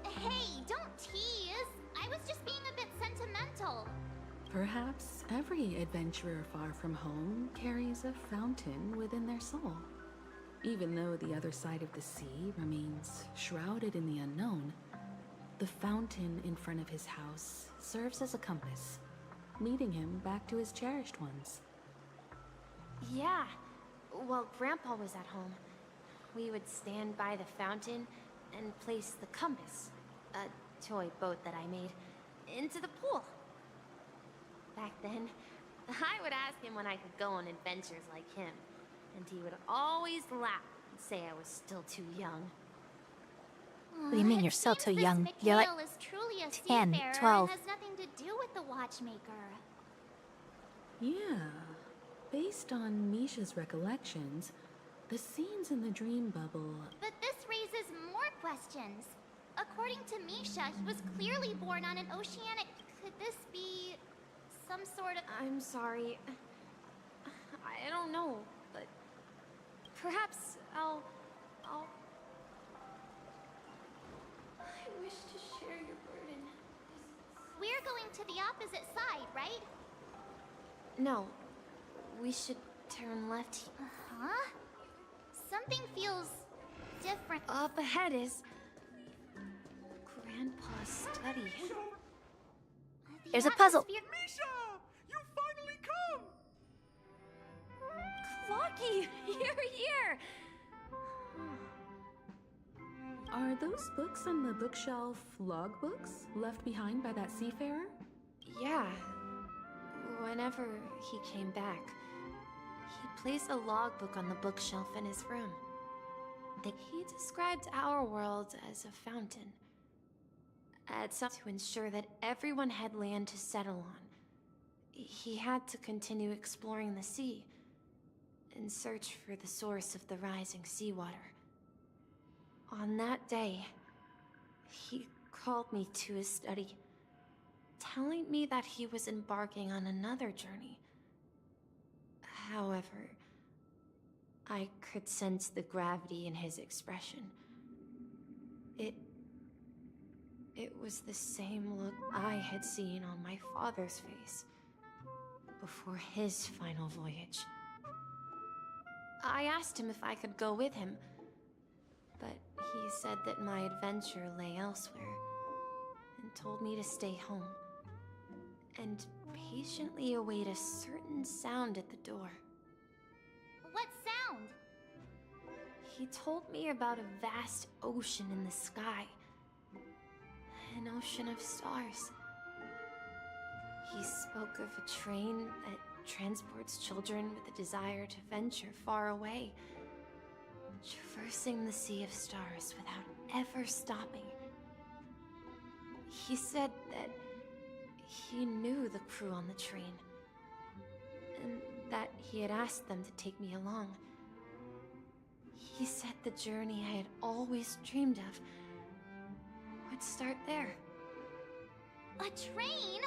Hey, don't tease! I was just being a bit sentimental. Perhaps every adventurer far from home carries a fountain within their soul. Even though the other side of the sea remains shrouded in the unknown, the fountain in front of his house serves as a compass, leading him back to his cherished ones. Yeah. While Grandpa was at home, we would stand by the fountain and place the compass, a toy boat that I made, into the pool. Back then, I would ask him when I could go on adventures like him, and he would always laugh and say I was still too young. What do you mean you're still too young? You're like 10, 12. Has nothing to do with the watchmaker. Yeah. Based on Misha's recollections, the scenes in the dream bubble... But this raises more questions. According to Misha, he was clearly born on an oceanic... Could this be some sort of... I'm sorry. I don't know, but perhaps I'll... I wish to share your burden. We're going to the opposite side, right? No. We should turn left here. Huh? Something feels different. Up ahead is... Grandpa's study. There's a puzzle. Misha! You finally come! Clocky! You're here! Are those books on the bookshelf logbooks left behind by that seafarer? Yeah. Whenever he came back, he placed a logbook on the bookshelf in his room. He described our world as a fountain. To ensure that everyone had land to settle on, he had to continue exploring the sea and search for the source of the rising seawater. On that day, he called me to his study, telling me that he was embarking on another journey. However, I could sense the gravity in his expression. It was the same look I had seen on my father's face before his final voyage. I asked him if I could go with him, but he said that my adventure lay elsewhere, and told me to stay home, and patiently await a certain sound at the door. What sound? He told me about a vast ocean in the sky. An ocean of stars. He spoke of a train that transports children with a desire to venture far away, traversing the sea of stars without ever stopping. He said that he knew the crew on the train, and that he had asked them to take me along. He said the journey I had always dreamed of would start there. A train?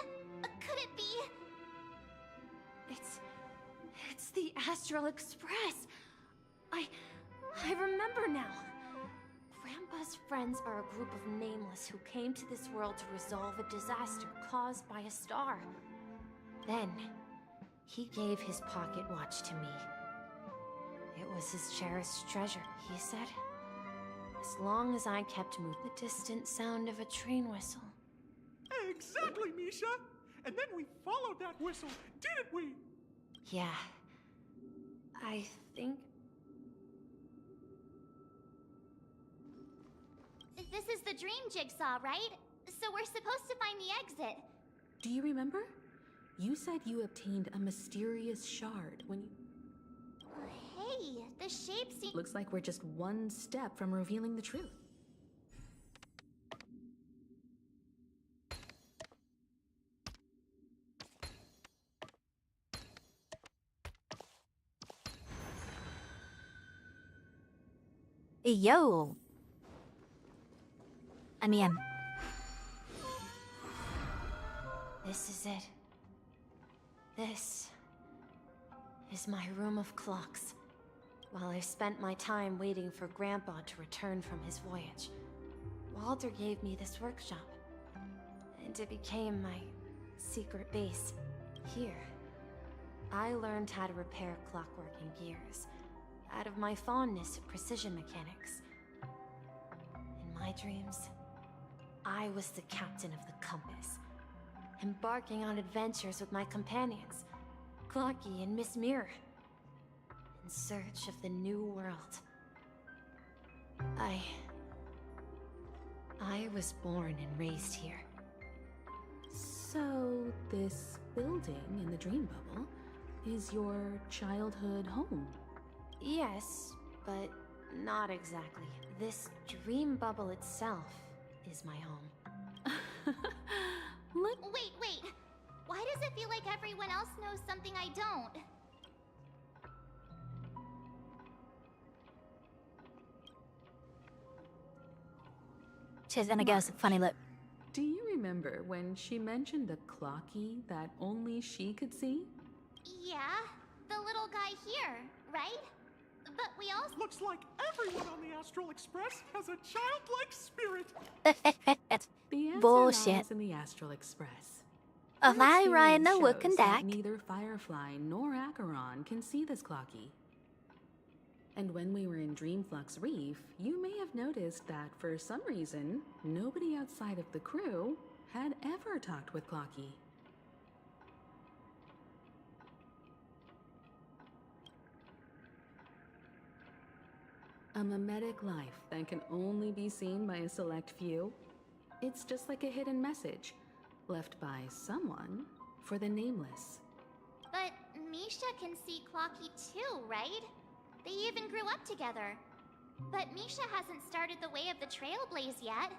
Could it be? It's the Astral Express. I remember now. Grandpa's friends are a group of nameless who came to this world to resolve a disaster caused by a star. Then, he gave his pocket watch to me. It was his cherished treasure, he said. As long as I kept moving, the distant sound of a train whistle. Exactly, Misha! And then we followed that whistle, didn't we? Yeah. I think... This is the dream jigsaw, right? So we're supposed to find the exit. Do you remember? You said you obtained a mysterious shard when you... Hey, the shape seems... Looks like we're just one step from revealing the truth. Yo. This is it. This is my room of clocks. While I spent my time waiting for Grandpa to return from his voyage, Walter gave me this workshop, and it became my secret base. Here, I learned how to repair clockwork and gears, out of my fondness of precision mechanics. In my dreams, I was the captain of the compass, embarking on adventures with my companions, Clocky and Miss Mirror, in search of the new world. I was born and raised here. So, this building in the dream bubble is your childhood home? Yes, but not exactly. This dream bubble itself is my home. Wait. Why does it feel like everyone else knows something I don't? She's gonna give us a funny look. Do you remember when she mentioned the clocky that only she could see? Yeah, the little guy here, right? But we also... Looks like everyone on the Astral Express has a childlike spirit. The answer Bullshit. lies in the Astral Express. If Our I Ryan experience no work shows and that that. neither Firefly nor Acheron can see this clocky. And when we were in Dreamflux Reef, you may have noticed that for some reason, nobody outside of the crew had ever talked with Clocky. A mimetic life that can only be seen by a select few. It's just like a hidden message, left by someone for the nameless. But Misha can see Clocky too, right? They even grew up together. But Misha hasn't started the way of the Trailblaze yet.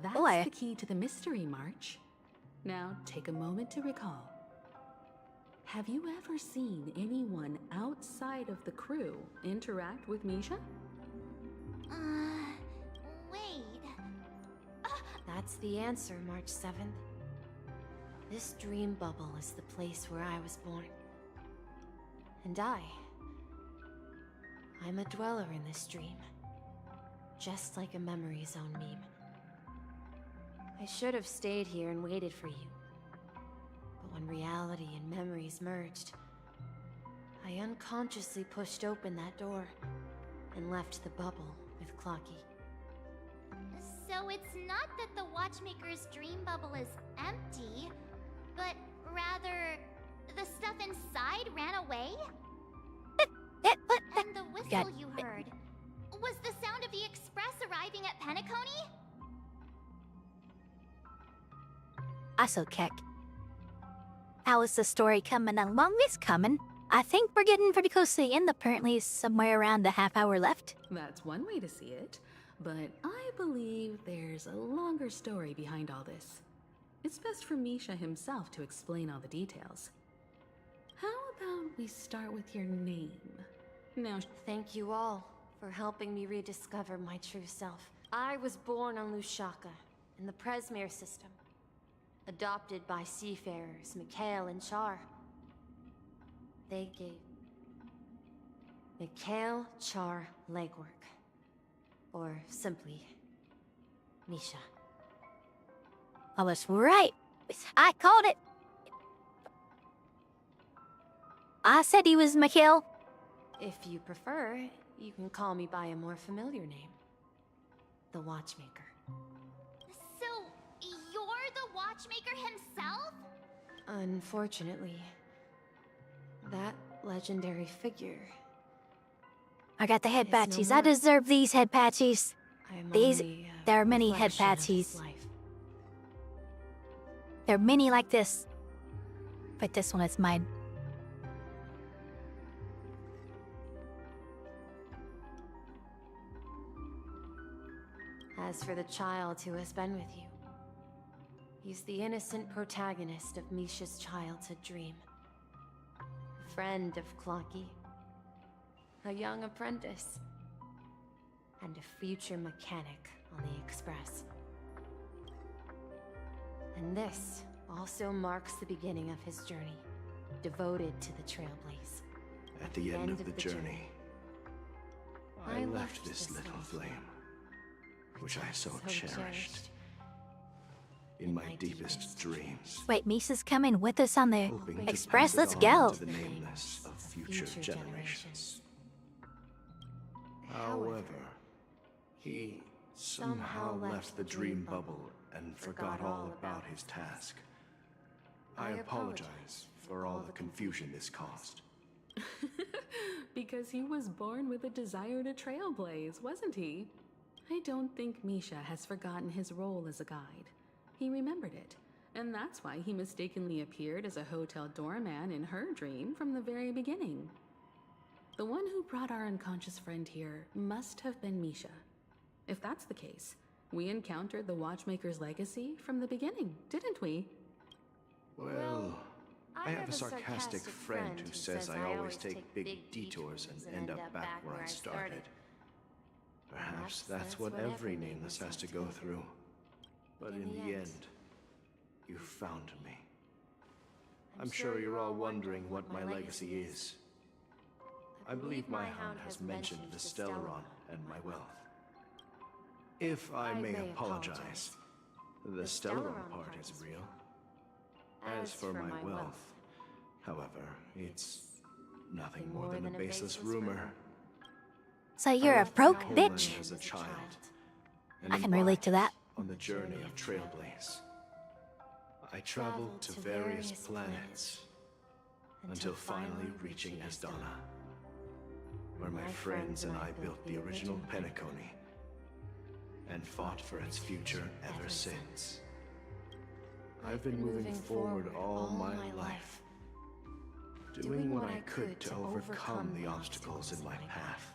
That's the key to the mystery, March. Now, take a moment to recall. Have you ever seen anyone outside of the crew interact with Misha? Wait. That's the answer, March 7th. This dream bubble is the place where I was born. And I'm a dweller in this dream. Just like a Memory Zone meme. I should have stayed here and waited for you. But when reality and memories merged, I unconsciously pushed open that door and left the bubble with Clocky. So it's not that the Watchmaker's dream bubble is empty, but rather the stuff inside ran away? And the whistle you heard was the sound of the express arriving at Penacony? Also, Keck. How is the story coming along? It's coming. I think we're getting pretty close to the end. Apparently, somewhere around a half hour left. That's one way to see it, but I believe there's a longer story behind all this. It's best for Misha himself to explain all the details. How about we start with your name? Now, thank you all for helping me rediscover my true self. I was born on Lushaka, in the Presmere system. Adopted by seafarers Mikhail and Char. They gave Mikhail Char legwork. Or simply, Misha. I was right. I called it. I said he was Mikhail. If you prefer, you can call me by a more familiar name. The Watchmaker. So, you're the Watchmaker himself? Unfortunately, that legendary figure... I got the head patches. I deserve these head patches. There are many head patches. There are many like this. But this one is mine. As for the child who has been with you, he's the innocent protagonist of Misha's childhood dream. Friend of Clocky, a young apprentice, and a future mechanic on the Express. And this also marks the beginning of his journey, devoted to the Trailblaze. At the end of the journey, I left this little flame, which I so cherished, in my deepest dreams. Wait, Misa's coming with us on the Express? Let's To go. the nameless of future generations. However, he somehow left the dream bubble and forgot all about his task. I apologize for all the confusion this caused. because he was born with a desire to trailblaze, wasn't he? I don't think Misha has forgotten his role as a guide. He remembered it, and that's why he mistakenly appeared as a hotel doorman in her dream from the very beginning. The one who brought our unconscious friend here must have been Misha. If that's the case, we encountered the Watchmaker's legacy from the beginning, didn't we? Well, I have a sarcastic friend who says I always take big detours and end up back where I started. Perhaps that's what every nameless has to go through. But in the end, you found me. I'm sure you're all wondering what my legacy is. I believe my hound has mentioned the Stellaron and my wealth. If I may apologize, the Stellaron part is real. As for my wealth, however, it's nothing more than a baseless rumor. So you're a broke bitch? As a child, I can relate to that. On the journey of Trailblaze, I traveled to various planets until finally reaching Asdana, where my friends and I built the original Penacony and fought for its future ever since. I've been moving forward all my life, doing what I could to overcome the obstacles in my path.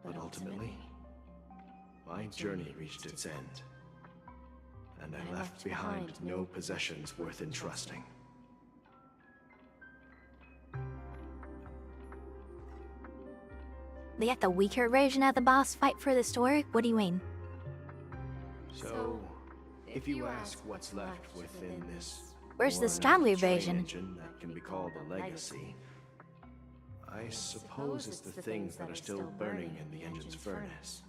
But ultimately, my journey reached its end, and I left behind no possessions worth entrusting. They got the weaker version of the boss fight for the story? What do you mean? So, if you ask what's left within this... Where's the stronger version? Engine that can be called a legacy, I suppose it's the things that are still burning in the engine's furnace.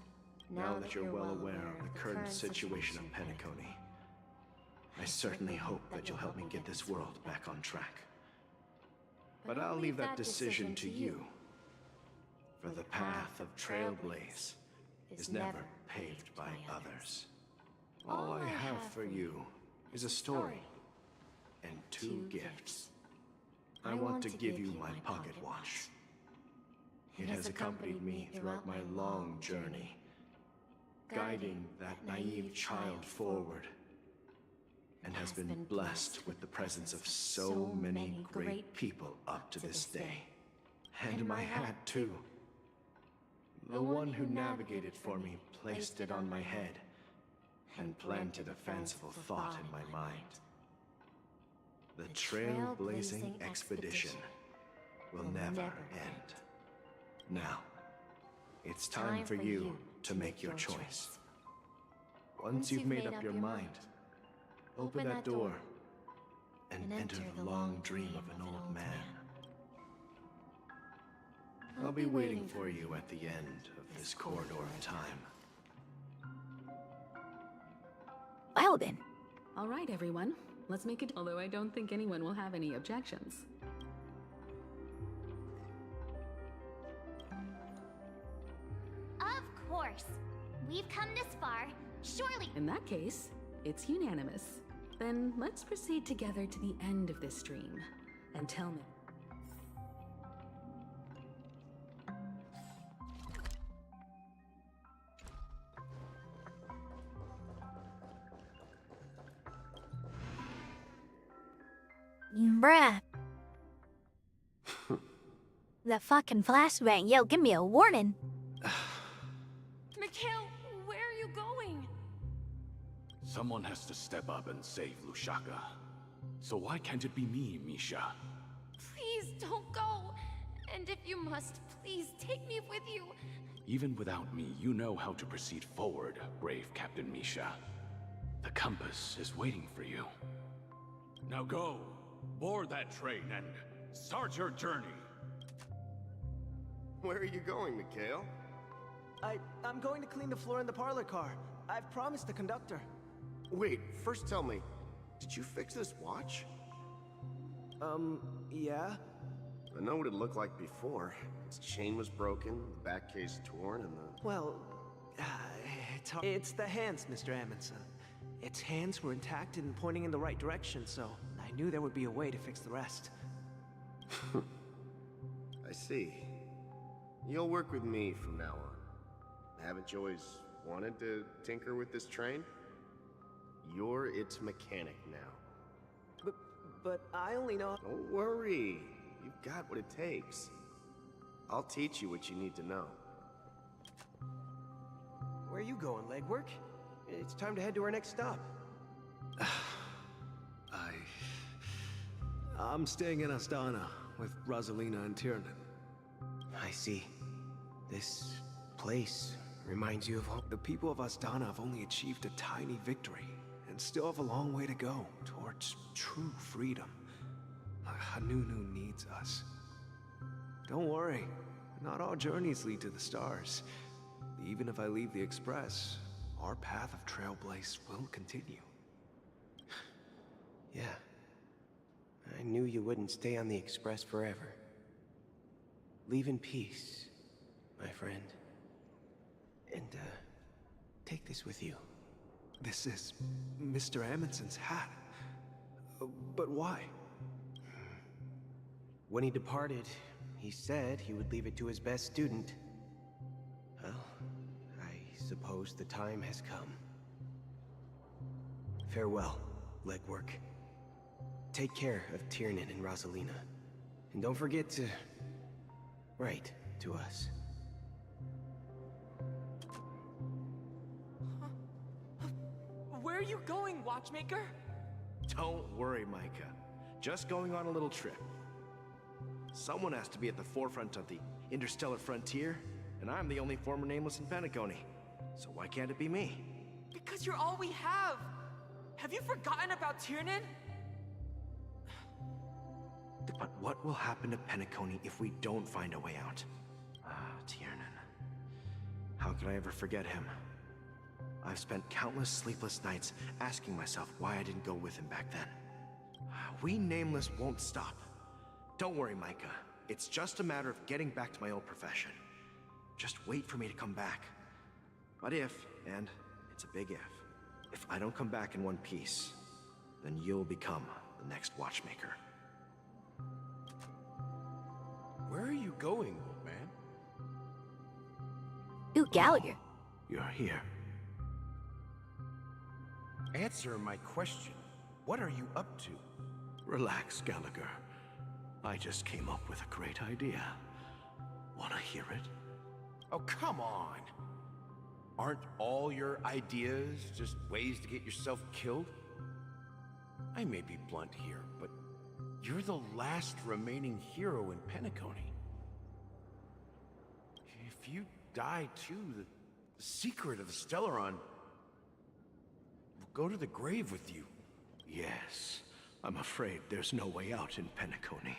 Now that you're well aware of the current situation of Penacony, I certainly hope that you'll help me get this world back on track. But I'll leave that decision to you. For the path of Trailblaze is never paved by others. All I have for you is a story and 2 gifts. I want to give you my pocket watch. It has accompanied me throughout my long journey, guiding that naive child forward, and has been blessed with the presence of so many great people up to this day. And my hat, too. The one who navigated for me placed it on my head and planted a fanciful thought in my mind. The trailblazing expedition will never end. Now, it's time for you to make your choice. Once you've made up your mind, open that door and enter the long dream of an old man. I'll be waiting for you at the end of this corridor of time. Well then. All right, everyone. Let's make it. Although I don't think anyone will have any objections. Of course. We've come this far. Surely. In that case, it's unanimous. Then let's proceed together to the end of this stream. And tell me. Bruh. The fucking flashbang. Yo, give me a warning. Mikhail, where are you going? Someone has to step up and save Lushaka. So why can't it be me, Misha? Please don't go. And if you must, please take me with you. Even without me, you know how to proceed forward, brave Captain Misha. The compass is waiting for you. Now go, board that train and start your journey. Where are you going, Mikhail? I'm going to clean the floor in the parlor car. I've promised the conductor. Wait, first tell me, did you fix this watch? Yeah? I know what it looked like before. Its chain was broken, the back case torn, and the... Well, it's the hands, Mr. Amundsen. Its hands were intact and pointing in the right direction, so I knew there would be a way to fix the rest. I see. You'll work with me from now on. Haven't you always wanted to tinker with this train? You're its mechanic now. But I only know... Don't worry. You've got what it takes. I'll teach you what you need to know. Where are you going, legwork? It's time to head to our next stop. I'm staying in Astana with Rosalina and Tiernan. I see. This place reminds you of home. The people of Astana have only achieved a tiny victory and still have a long way to go towards true freedom. Hanunu needs us. Don't worry, not all journeys lead to the stars. Even if I leave the Express, our path of Trailblaze will continue. Yeah. I knew you wouldn't stay on the Express forever. Leave in peace, my friend. And, take this with you. This is Mr. Amundsen's hat. But why? When he departed, he said he would leave it to his best student. Well, I suppose the time has come. Farewell, legwork. Take care of Tiernan and Rosalina. And don't forget to write to us. Where are you going, watchmaker? Don't worry, Micah. Just going on a little trip. Someone has to be at the forefront of the interstellar frontier, and I'm the only former nameless in Penacony. So why can't it be me? Because you're all we have! Have you forgotten about Tiernan? But what will happen to Penacony if we don't find a way out? Tiernan. How could I ever forget him? I've spent countless sleepless nights asking myself why I didn't go with him back then. We Nameless won't stop. Don't worry, Micah. It's just a matter of getting back to my old profession. Just wait for me to come back. But if, and it's a big if I don't come back in one piece, then you'll become the next watchmaker. Where are you going, old man? Ooh, Gallagher. You're here. Answer my question. What are you up to? Relax, Gallagher. I just came up with a great idea. Wanna hear it? Oh, come on. Aren't all your ideas just ways to get yourself killed? I may be blunt here, but you're the last remaining hero in Penacony. If you die too, the secret of the Stellaron will go to the grave with you. Yes. I'm afraid there's no way out in Penacony,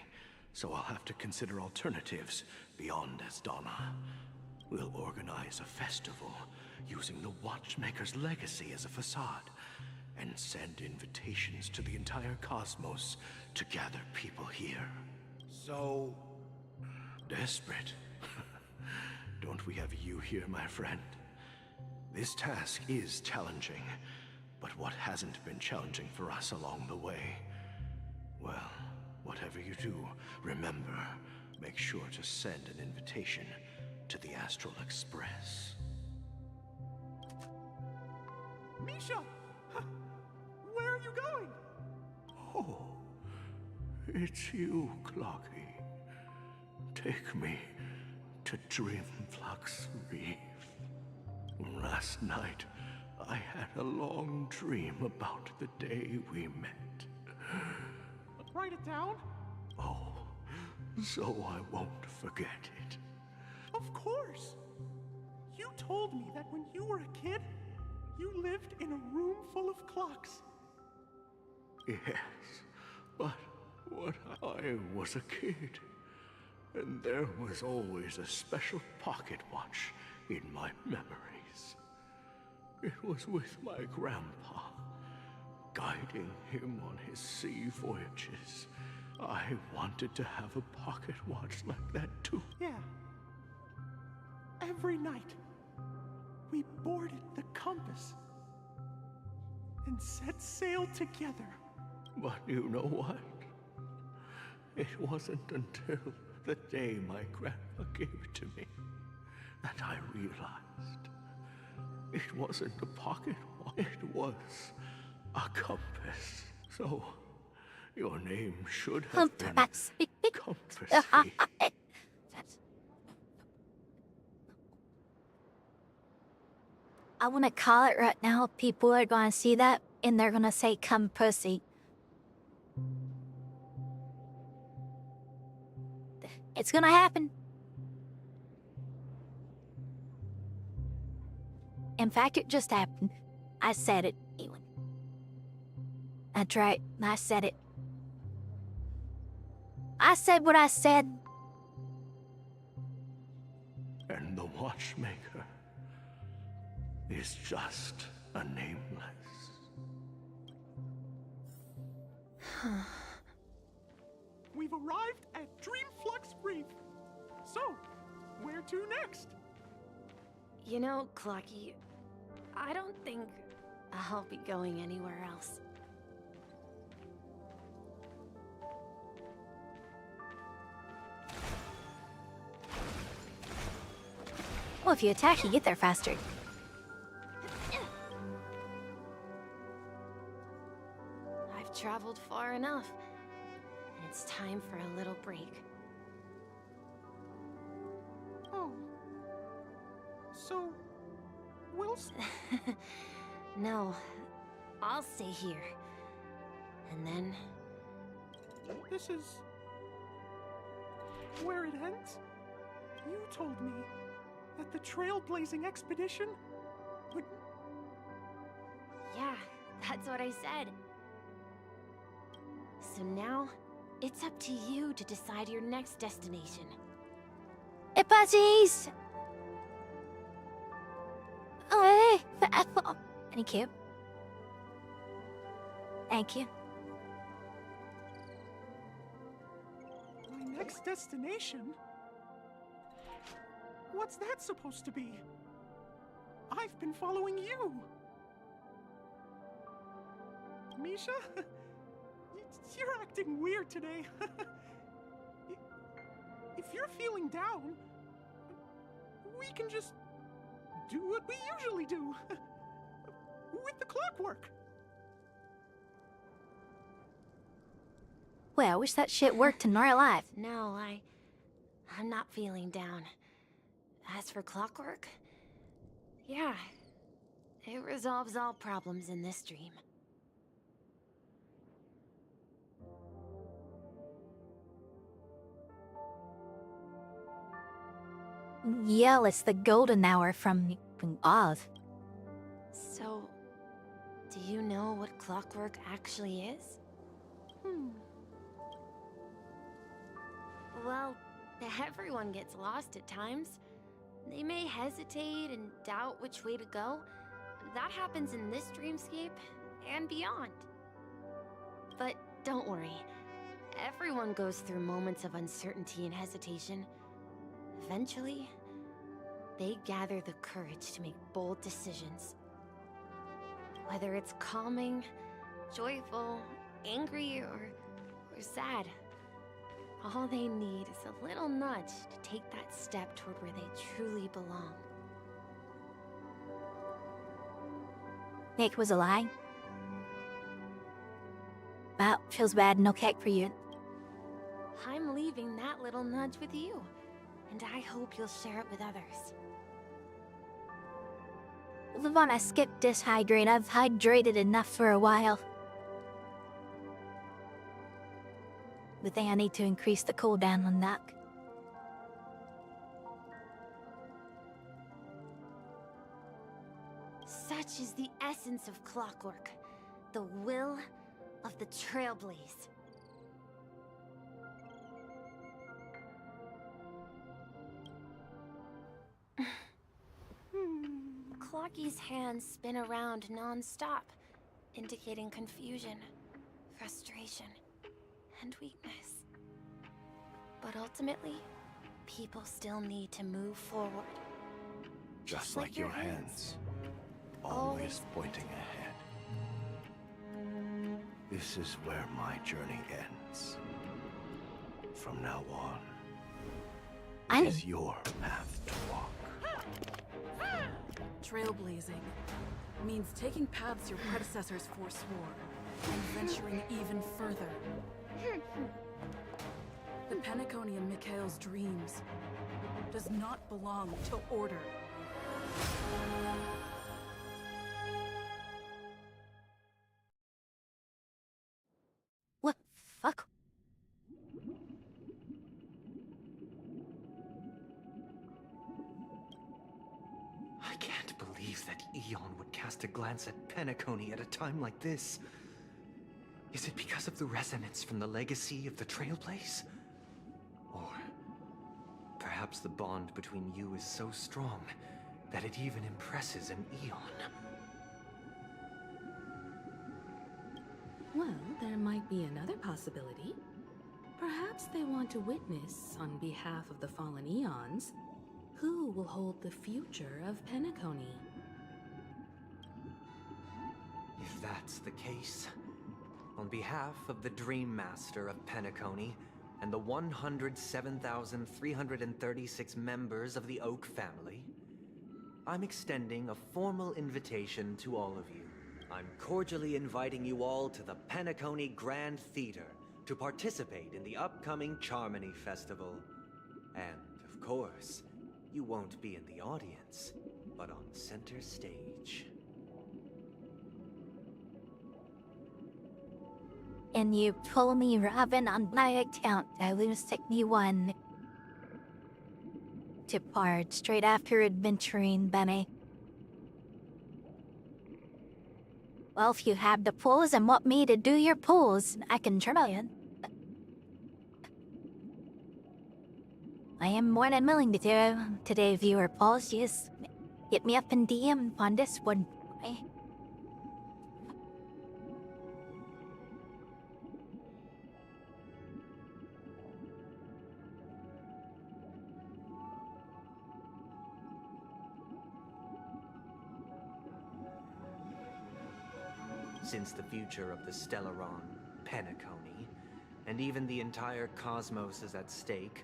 so I'll have to consider alternatives beyond Asdana. We'll organize a festival using the Watchmaker's legacy as a facade, and send invitations to the entire cosmos to gather people here. So... desperate. Don't we have you here, my friend? This task is challenging, but what hasn't been challenging for us along the way? Well, whatever you do, remember, make sure to send an invitation to the Astral Express. Misha! Where are you going? Oh, it's you, Clocky. Take me to Dreamflux Reef. Last night, I had a long dream about the day we met. Write it down? Oh, so I won't forget it. Of course! You told me that when you were a kid, you lived in a room full of clocks. Yes, but when I was a kid, and there was always a special pocket watch in my memories. It was with my grandpa, guiding him on his sea voyages. I wanted to have a pocket watch like that too. Yeah. Every night, we boarded the compass and set sail together. But you know what? It wasn't until the day my grandpa gave it to me that I realized it wasn't a pocket watch, it was a compass. So your name should have been Compass. I want to call it right now. People are going to see that and they're going to say, come pussy. It's going to happen. In fact, it just happened. I said it, Ewan. That's right. I said it. I said what I said. And the Watchmaker is just a nameless. We've arrived at Dreamflux Reef. So, where to next? You know, Clocky, I don't think I'll be going anywhere else. Well, if you attack, you get there faster. I've traveled far enough. And it's time for a little break. Oh. So, we'll... No, I'll stay here. And then... This is... where it ends? You told me that the trailblazing expedition would... Yeah, that's what I said. So now, it's up to you to decide your next destination. Hey, pussies! Oh, hey! Thank you. Thank you. My Next destination? What's that supposed to be? I've been following you! Misha? You're acting weird today. If you're feeling down, we can just do what we usually do. With the clockwork. Well, I wish that shit worked in real life. No, I'm not feeling down. As for clockwork, yeah, it resolves all problems in this dream. Yeah, it's the golden hour from Oz. So, do you know what clockwork actually is? Well, everyone gets lost at times. They may hesitate and doubt which way to go. That happens in this dreamscape and beyond. But don't worry. Everyone goes through moments of uncertainty and hesitation. Eventually, they gather the courage to make bold decisions. Whether it's calming, joyful, angry, or sad, all they need is a little nudge to take that step toward where they truly belong. Nick was a lie. Well, feels bad, no cake for you. I'm leaving that little nudge with you, and I hope you'll share it with others. Lavana, skip dehydrate. I've hydrated enough for a while. But then I need to increase the cooldown on that. Such is the essence of clockwork, the will of the Trailblaze. Clocky's hands spin around non-stop, indicating confusion, frustration, and weakness. But ultimately, people still need to move forward. Just like your hands, always pointing ahead. This is where my journey ends. From now on, it is your path to walk. Trailblazing means taking paths your predecessors forswore and venturing even further. The Penacony in Mikhail's dreams does not belong to Order. What the fuck? I can't believe that Eon would cast a glance at Penacony at a time like this. Is it because of the resonance from the legacy of the Trailblaze? Or perhaps the bond between you is so strong that it even impresses an Eon? Well, there might be another possibility. Perhaps they want to witness, on behalf of the fallen Eons, who will hold the future of Penacony. If that's the case, on behalf of the Dream Master of Penacony and the 107,336 members of the Oak family, I'm extending a formal invitation to all of you. I'm cordially inviting you all to the Penacony Grand Theater to participate in the upcoming Charmony Festival. And, of course, you won't be in the audience, but on center stage. And you pull me Robin on my account. I lose me one. Depart straight after adventuring, Benny. Well, if you have the pulls and want me to do your pulls, I can try it. I am more than willing to do today, viewer pulls. Just hit me up in DM on this one. Since the future of the Stellaron, Penacony, and even the entire cosmos is at stake,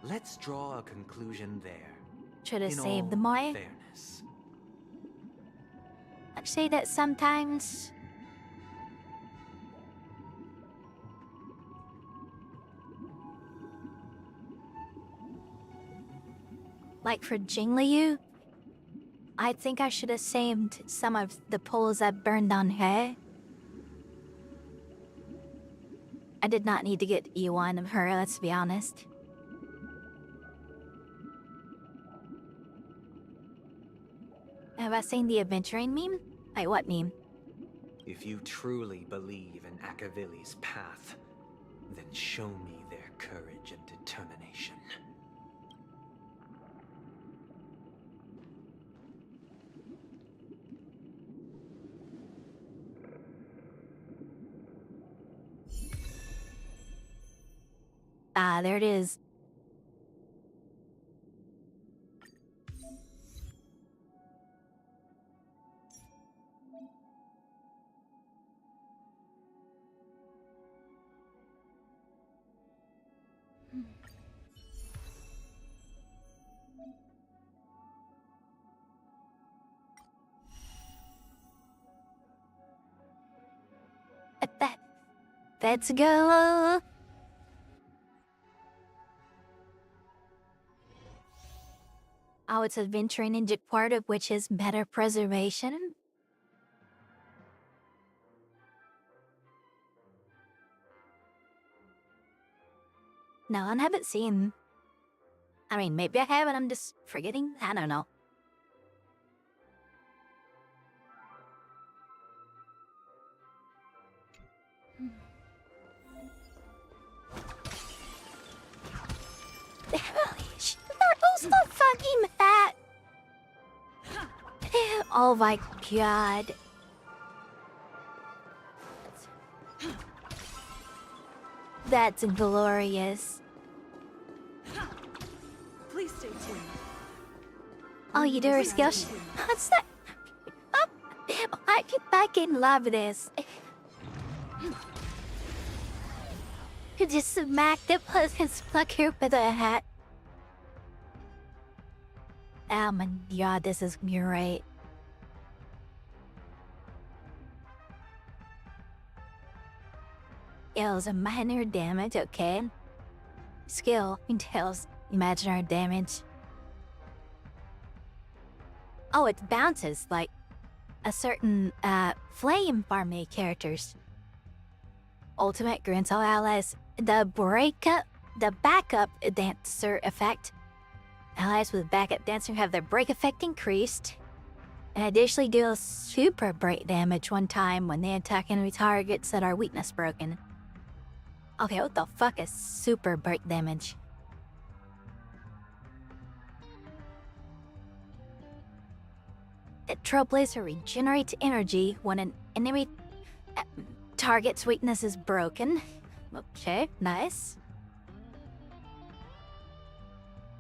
let's draw a conclusion there. Should have In saved the all Maya. fairness. I'd say that sometimes. Like for Jingliu, I think I should have saved some of the poles that burned on her. I did not need to get E1 of her, let's be honest. Have I seen the adventuring meme? Wait, what meme? If you truly believe in Akavili's path, then show me their courage and determination. Ah, there it is. Let's go. Oh, it's adventuring ninja part of which is better preservation. No, I haven't seen. I mean, maybe I have and I'm just forgetting. I don't know. Who's the fucking fat? Oh my god. That's glorious. Please stay tuned. Oh, you do her skill. What's that? Oh, I can fucking love this. You just smack the person's fucker with a hat. Oh my god, this is great. It was a minor damage, okay. Skill entails imaginary damage. Oh, it bounces like a certain flame farming characters. Ultimate grants all allies the backup dancer effect. Allies with backup dancer have their break effect increased. And additionally deals super break damage one time when they attack enemy targets that are weakness broken. Okay, what the fuck is super break damage? The Trailblazer regenerates energy when an enemy target's weakness is broken. Okay, nice.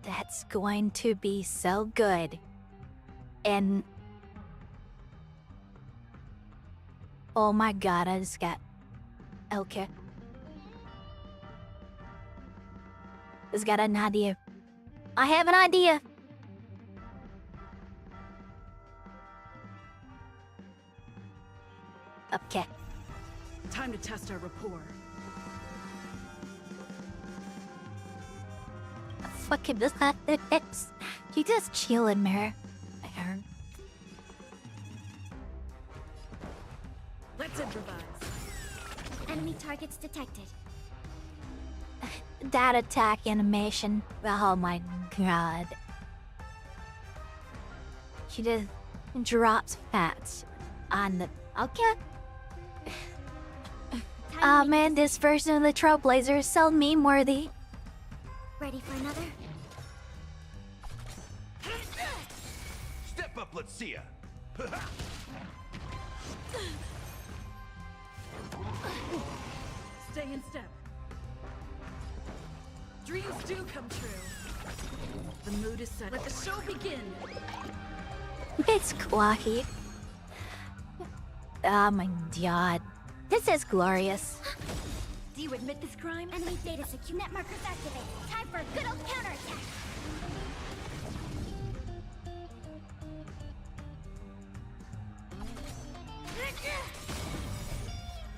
That's going to be so good. And oh my god, I just got... Okay. Just got an idea. I have an idea. Okay. Time to test our rapport. Fucking just got this. You just chillin', Mare. Let's improvise. Enemy targets detected. That attack animation. Oh my god. She just drops fats on the... Okay. Oh man, this version of the Trailblazer is so meme-worthy. Ready for another? Step up, Elysia. Stay in step. Dreams do come true. The mood is set. Let the show begin. It's quacky. Oh my god. This is glorious. Do you admit this crime? Enemy data QNet markers activated. Time for a good old counterattack.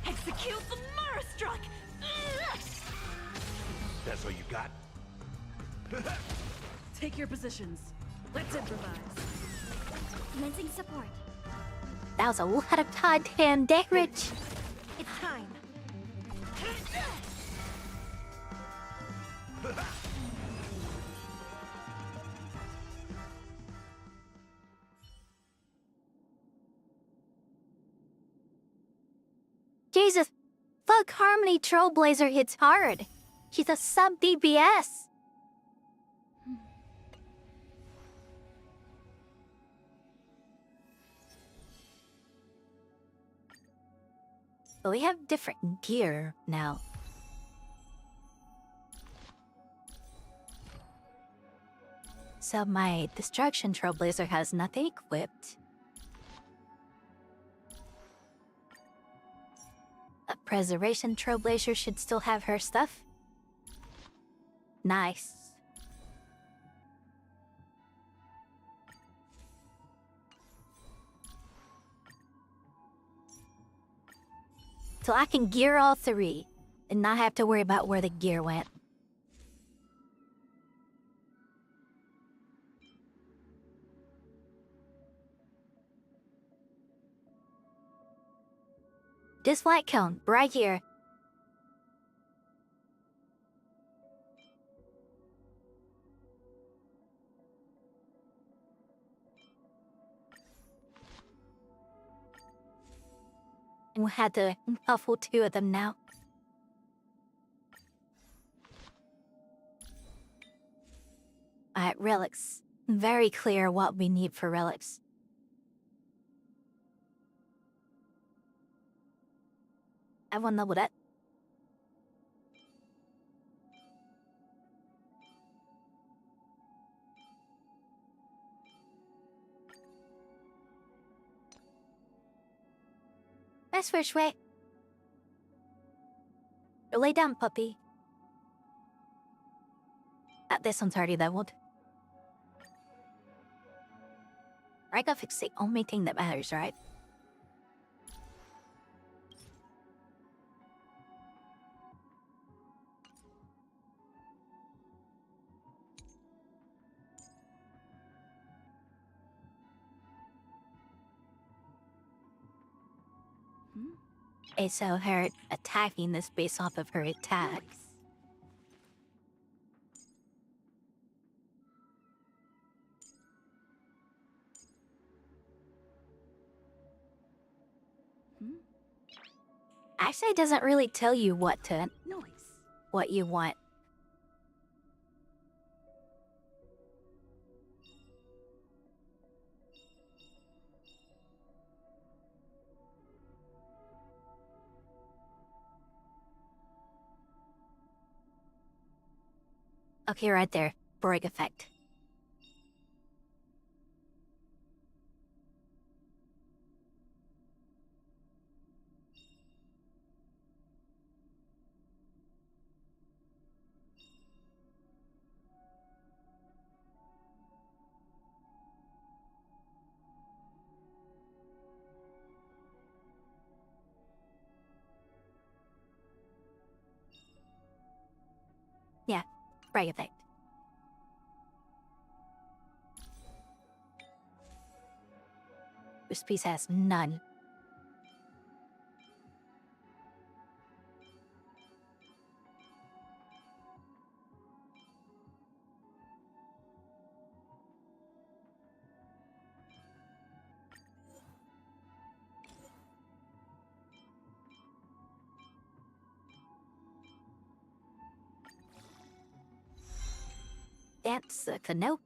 Execute the Mara Struck! That's all you got? Take your positions. Let's improvise. Commencing support. That was a lot of goddamn damage. It's time. Jesus, fuck Harmony Trailblazer hits hard. She's a sub DPS. But we have different gear now. So my Destruction Trailblazer has nothing equipped. A Preservation Trailblazer should still have her stuff. Nice. So I can gear all three and not have to worry about where the gear went. This flight cone, right here. And we had to muffle 2 of them now. Alright, relics. Very clear what we need for relics. Everyone leveled up. Best first way. Lay down, puppy. This one's already leveled. I gotta fix the only thing that matters, right? So her attacking is based off of her attack. Actually, it doesn't really tell you what you want. Okay, right there. Break effect. Yeah, break effect. This piece has none. That's the canoe.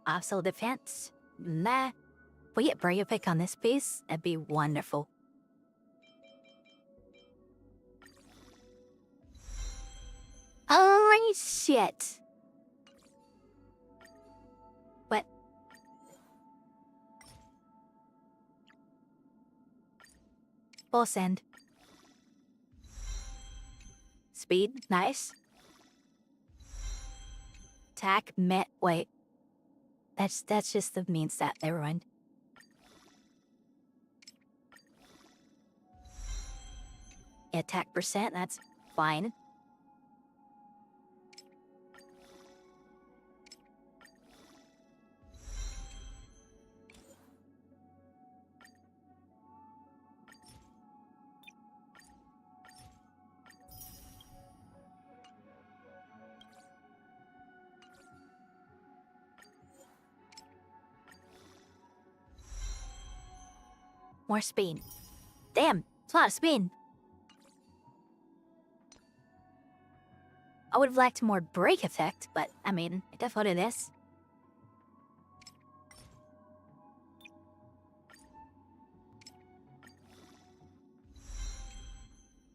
Also defense. Nah. If we get Brave Pick on this piece, that'd be wonderful. Alright, Shit. What? Full send. Speed, nice. Attack, met, wait. That's just the mean stat, never mind. Attack percent, that's fine. More spin. Damn, it's a lot of spin. I would have liked more break effect, but I mean, it definitely this.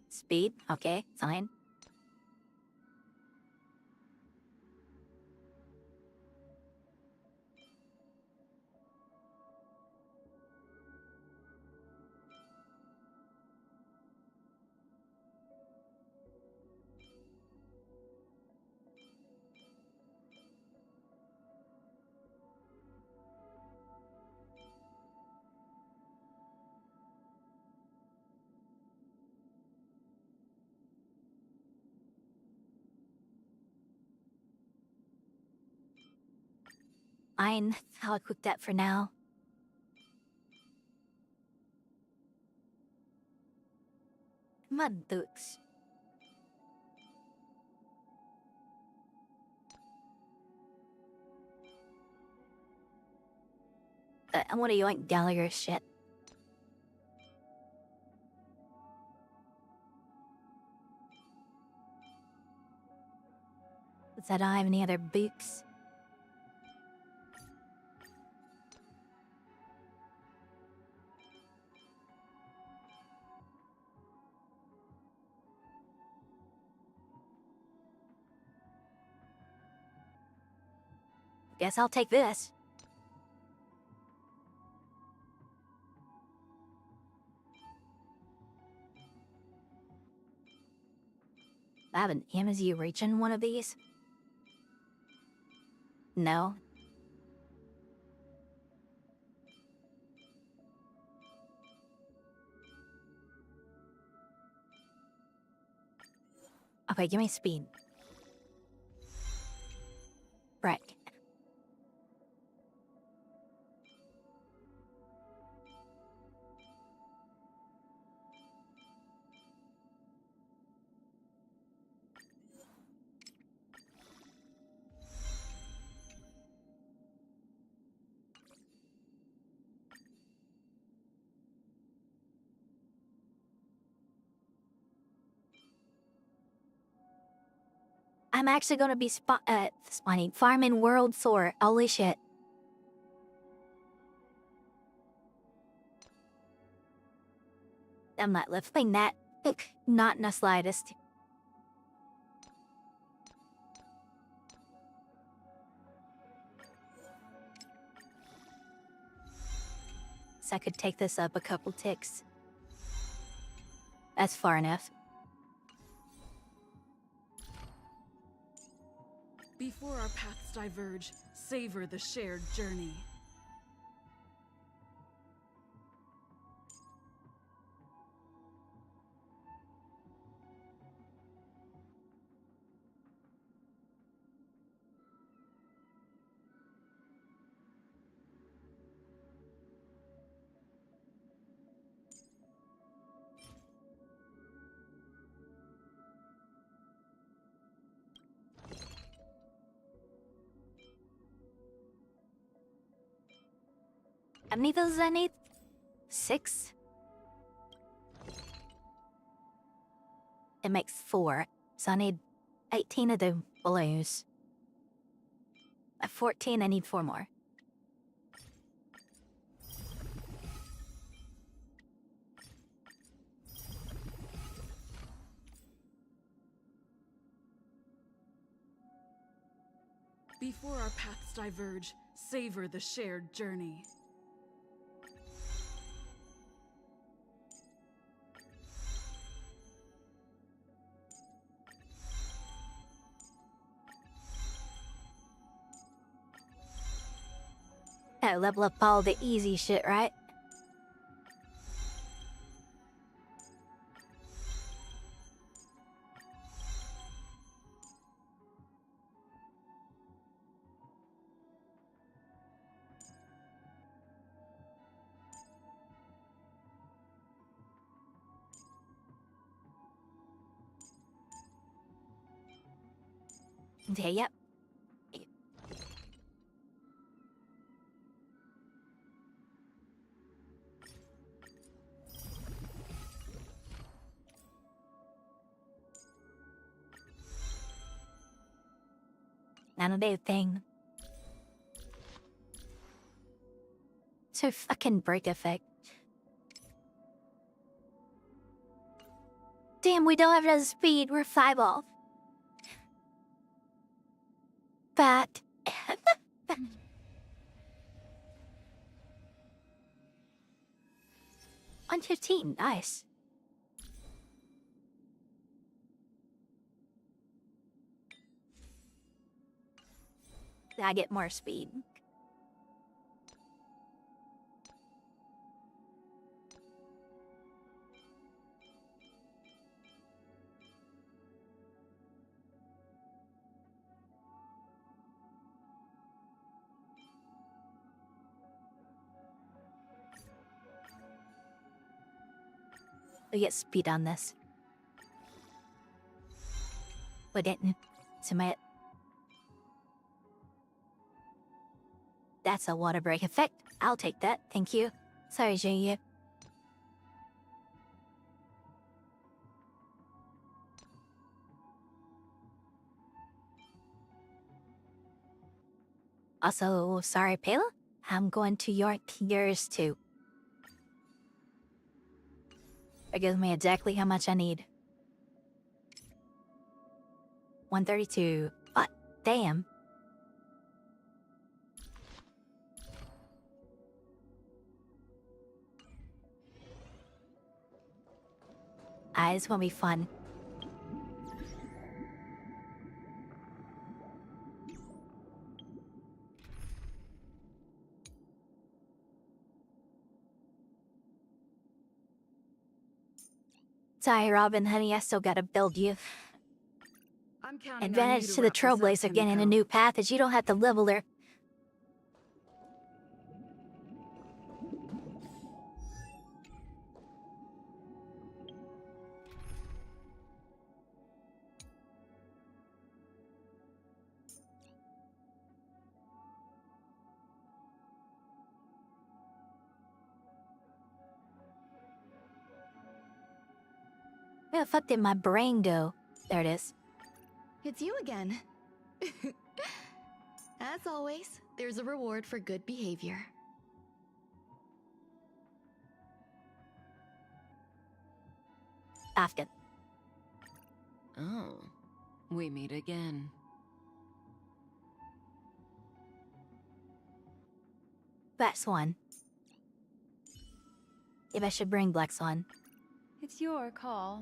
Speed, okay, fine. Fine, I'll equip that for now. Mud boots. I want to yoink Gallagher's shit. Does that I have any other boots? Guess I'll take this. I have an Amazee region one of these? No. Okay, give me speed. Right. I'm actually gonna be farming world for holy shit. I'm not lifting that. Not in the slightest. So I could take this up a couple ticks. That's far enough. Before our paths diverge, savor the shared journey. How many of those I need? 6? It makes 4, so I need 18 of the blues. At 14, I need 4 more. Before our paths diverge, savor the shared journey. Gotta level up all the easy shit, right? Okay, yep. Not a big thing. So fucking break effect. Damn, we don't have enough speed. We're 5 off. But 115, nice. I get more speed. We get speed on this. We didn't. Submit. That's a water break effect. I'll take that. Thank you. Sorry, Junior. Also, sorry, Pela. I'm going to your yours too. It gives me exactly how much I need. 132. Oh, damn. This won't be fun. Sorry, Robin, honey, I still gotta build you. I'm counting Advantage on you to the represent Trailblazer getting a Kimiko. new path is you don't have to level her. Where the fuck did my brain go? There it is. It's you again. As always, there's a reward for good behavior. Afghan. Oh, we meet again. Black Swan. Maybe I should bring Black Swan. It's your call.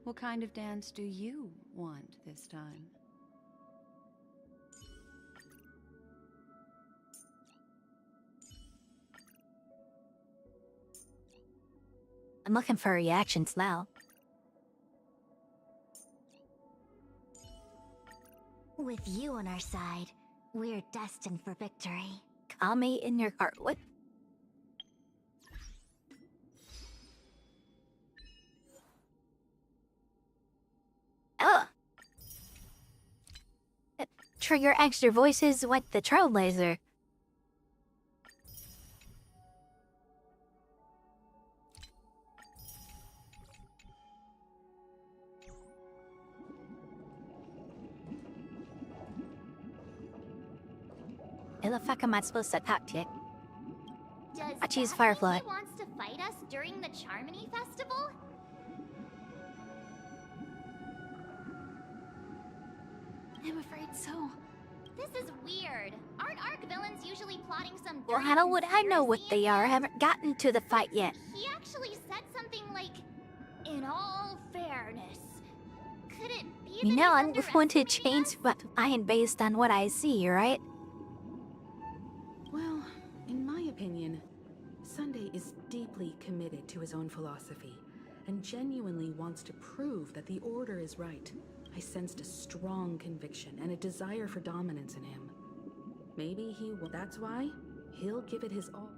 What kind of dance do you want this time? I'm looking for reactions now. With you on our side, we're destined for victory. Call me in your car. What? Oh! Trigger extra voices with the Trailblazer. Who the fuck am I supposed to talk to? Does I choose that Firefly. mean he wants to fight us during the Charmony Festival? I'm afraid so. This is weird. Aren't Arc villains usually plotting some Well, dirty how would I know what conspiracy they in are? I the end? haven't gotten to the fight yet. He actually said something like, "In all fairness." Could it be You that know, he's I'm going to change what I am based on what I see, right? Well, in my opinion, Sunday is deeply committed to his own philosophy and genuinely wants to prove that the Order is right. I sensed a strong conviction and a desire for dominance in him. Maybe he will. That's why he'll give it his all.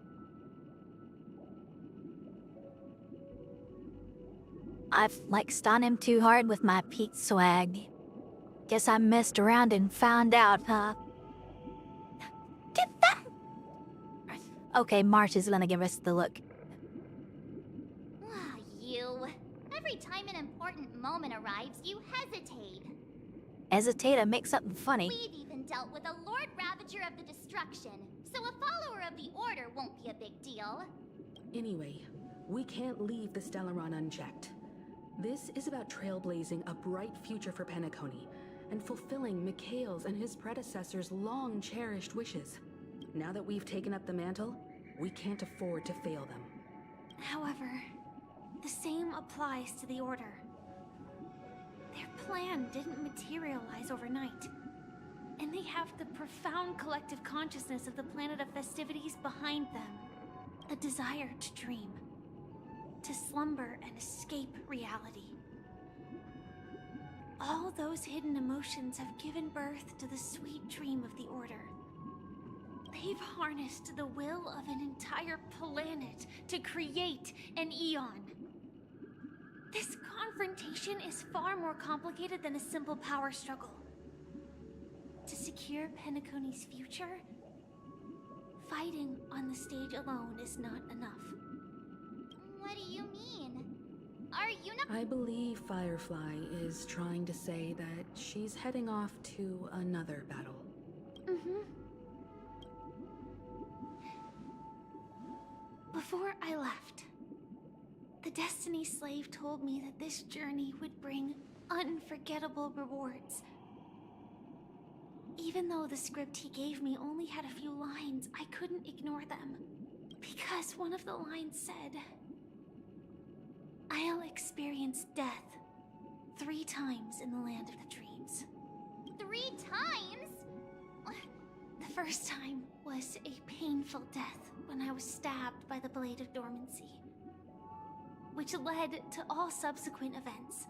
I've flexed on him too hard with my peak swag. Guess I messed around and found out, huh? Get that! Okay, March is gonna give us the look. Ah, you. Every time an important moment arrives, you hesitate. Hesitate to make something funny. We've even dealt with a Lord Ravager of the Destruction, so a follower of the Order won't be a big deal. Anyway, we can't leave the Stellaron unchecked. This is about trailblazing a bright future for Penacony and fulfilling Mikhail's and his predecessors' long-cherished wishes. Now that we've taken up the mantle, we can't afford to fail them. However, the same applies to the Order. Their plan didn't materialize overnight, and they have the profound collective consciousness of the planet of festivities behind them. A desire to dream, to slumber and escape reality. All those hidden emotions have given birth to the sweet dream of the Order. They've harnessed the will of an entire planet to create an Eon. This confrontation is far more complicated than a simple power struggle. To secure Penacony's future, fighting on the stage alone is not enough. What do you mean? Are you not— I believe Firefly is trying to say that she's heading off to another battle. Before I left, the Destiny Slave told me that this journey would bring unforgettable rewards. Even though the script he gave me only had a few lines, I couldn't ignore them. Because one of the lines said, "I'll experience death 3 times in the land of the dreams." 3 times? The first time was a painful death when I was stabbed by the Blade of Dormancy, which led to all subsequent events.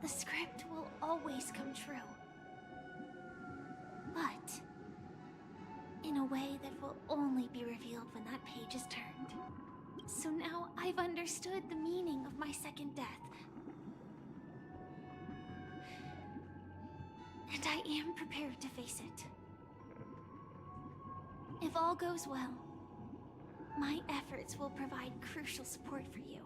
The script will always come true, but in a way that will only be revealed when that page is turned. So now I've understood the meaning of my second death. And I am prepared to face it. If all goes well, my efforts will provide crucial support for you.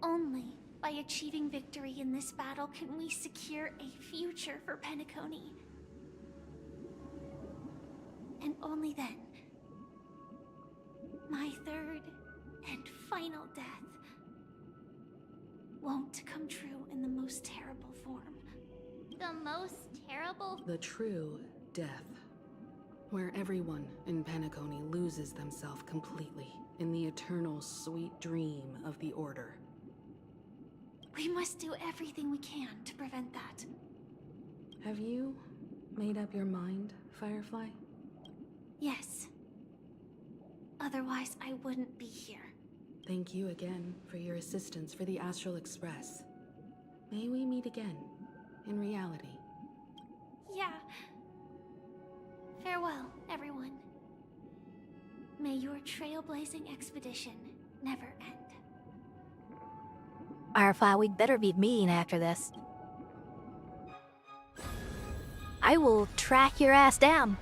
Only by achieving victory in this battle can we secure a future for Penacony. And only then, my third and final death won't come true in the most terrible form. The most terrible? The true death. Where everyone in Penacony loses themselves completely in the eternal sweet dream of the Order. We must do everything we can to prevent that. Have you made up your mind, Firefly? Yes. Otherwise, I wouldn't be here. Thank you again for your assistance for the Astral Express. May we meet again, in reality. Yeah. Farewell, everyone. May your trailblazing expedition never end. Firefly, we'd better be meeting after this. I will track your ass down.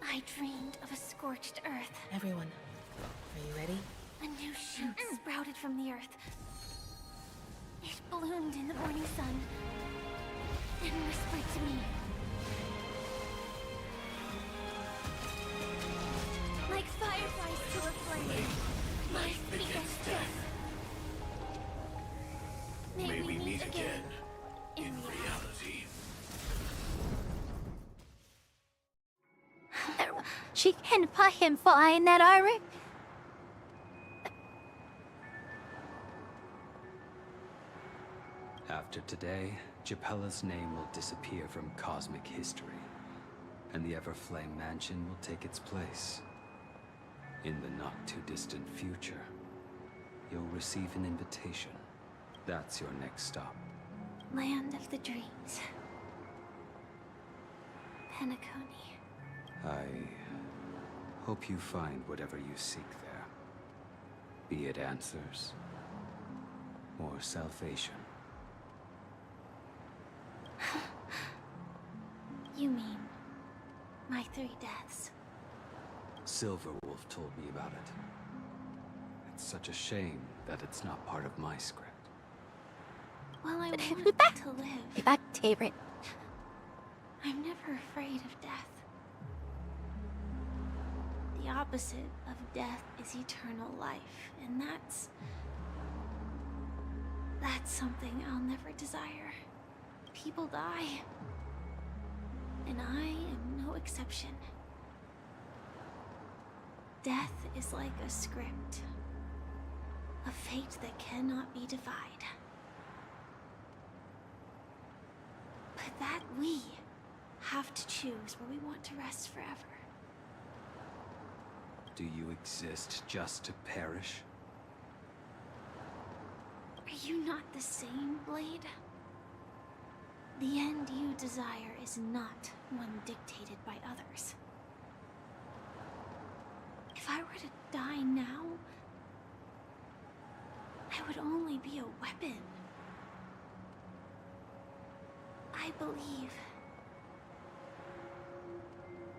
I dreamed of a scorched earth. Everyone, are you ready? A new shoot sprouted from the earth. It bloomed in the morning sun and whispered to me. Like fireflies to a flame, life begets death. May meet again in reality. She can put him flying that armor. After today, Japella's name will disappear from cosmic history, and the Everflame Mansion will take its place. In the not-too-distant future, you'll receive an invitation. That's your next stop. Land of the Dreams. Penacony. I hope you find whatever you seek there. Be it answers or salvation. You mean my 3 deaths? Silverwolf told me about it. It's such a shame that it's not part of my script. Well, I wanted to live. Back, favorite. I'm never afraid of death. The opposite of death is eternal life, and that's something I'll never desire. People die, and I am no exception. Death is like a script, a fate that cannot be defied. But that we have to choose where we want to rest forever. Do you exist just to perish? Are you not the same, Blade? The end you desire is not one dictated by others. If I were to die now, I would only be a weapon. I believe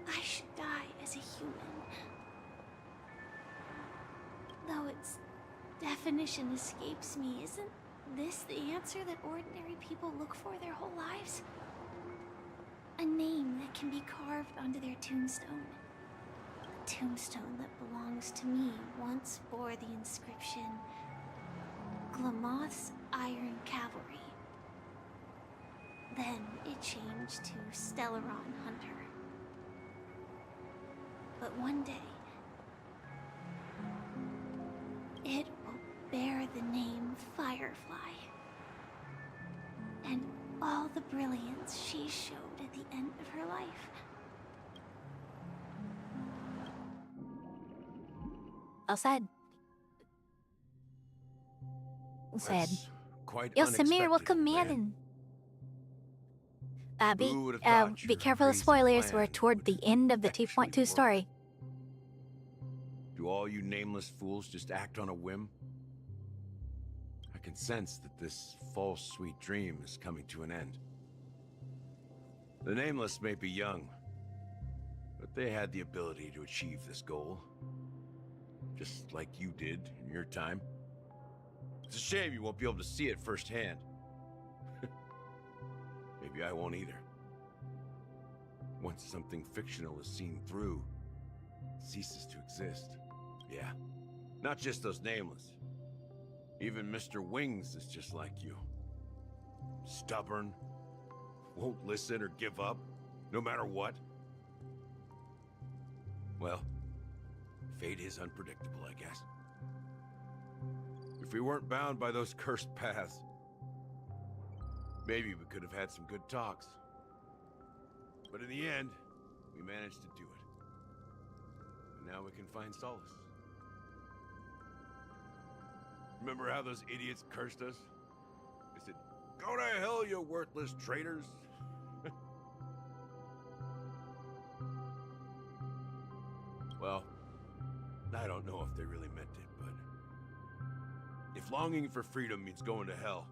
I should die as a human. Though its definition escapes me, isn't this the answer that ordinary people look for their whole lives? A name that can be carved onto their tombstone. A tombstone that belongs to me once bore the inscription, Glamoth's Iron Cavalry. Then it changed to Stellaron Hunter. But one day, it will bear the name Firefly. And all the brilliance she showed at the end of her life. Well said. Said. Quite Yosemir will unexpected, command man. and Who would've thought be your careful of crazy spoilers. plan We're toward the end of the 2.2 story. Do all you nameless fools just act on a whim? I can sense that this false sweet dream is coming to an end. The nameless may be young, but they had the ability to achieve this goal. Just like you did in your time. It's a shame you won't be able to see it firsthand. Maybe I won't either. Once something fictional is seen through, it ceases to exist. Yeah, not just those nameless. Even Mr. Wings is just like you. Stubborn, won't listen or give up, no matter what. Well, fate is unpredictable, I guess. If we weren't bound by those cursed paths, maybe we could have had some good talks. But in the end, we managed to do it. And now we can find solace. Remember how those idiots cursed us? They said, "Go to hell, you worthless traitors." Well, I don't know if they really meant it, but if longing for freedom means going to hell,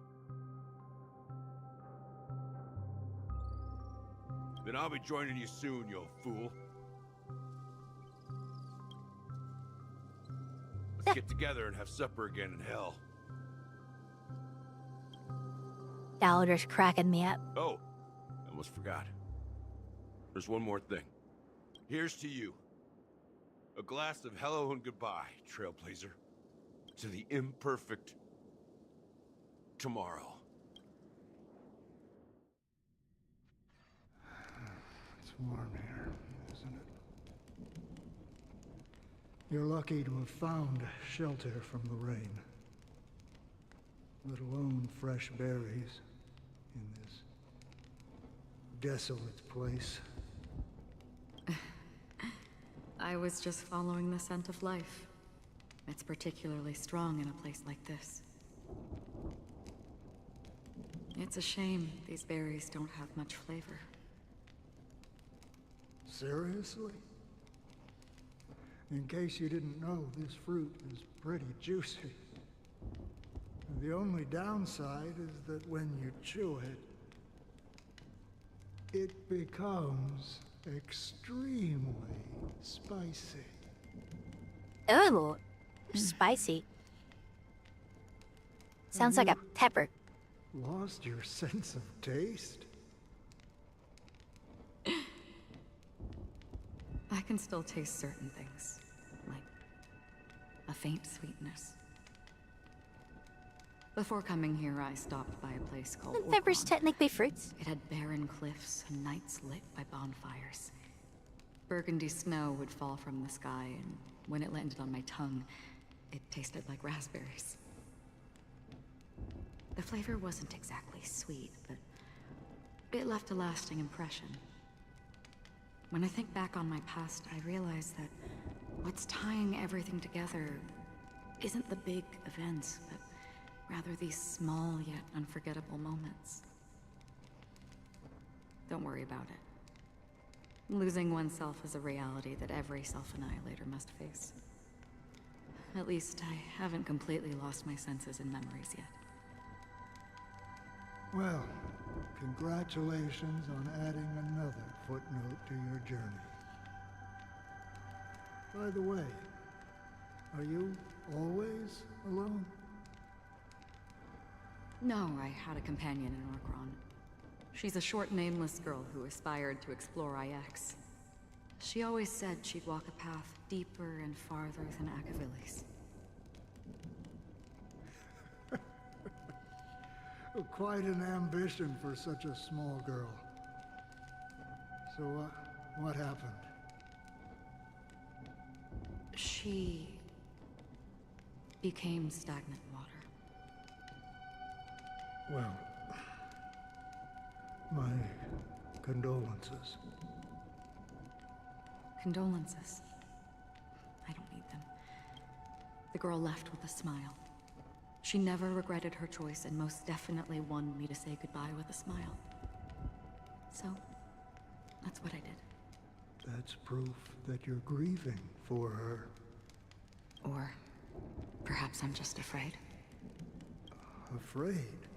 then I'll be joining you soon, you fool. Let's get together and have supper again in hell. Gallagher's cracking me up. Oh, I almost forgot. There's one more thing. Here's to you. A glass of hello and goodbye, Trailblazer. To the imperfect tomorrow. warm here, isn't it? You're lucky to have found shelter from the rain. Let alone fresh berries in this desolate place. I was just following the scent of life. It's particularly strong in a place like this. It's a shame these berries don't have much flavor. Seriously? In case you didn't know, this fruit is pretty juicy. The only downside is that when you chew it, it becomes extremely spicy. Oh, spicy. Sounds like a pepper. Lost your sense of taste? I can still taste certain things, like a faint sweetness. Before coming here, I stopped by a place called Peppers technically fruits. It had barren cliffs and nights lit by bonfires. Burgundy snow would fall from the sky, and when it landed on my tongue, it tasted like raspberries. The flavor wasn't exactly sweet, but it left a lasting impression. When I think back on my past, I realize that what's tying everything together isn't the big events, but rather these small yet unforgettable moments. Don't worry about it. Losing oneself is a reality that every self-annihilator must face. At least I haven't completely lost my senses and memories yet. Well, congratulations on adding another footnote to your journey. By the way, are you always alone? No, I had a companion in Orkron. She's a short, nameless girl who aspired to explore IX. She always said she'd walk a path deeper and farther than Akavili's. Quite an ambition for such a small girl. So, what happened? She became stagnant water. Well, my condolences. Condolences. I don't need them. The girl left with a smile. She never regretted her choice and most definitely wanted me to say goodbye with a smile. So, that's what I did. That's proof that you're grieving for her. Or perhaps I'm just afraid. Afraid?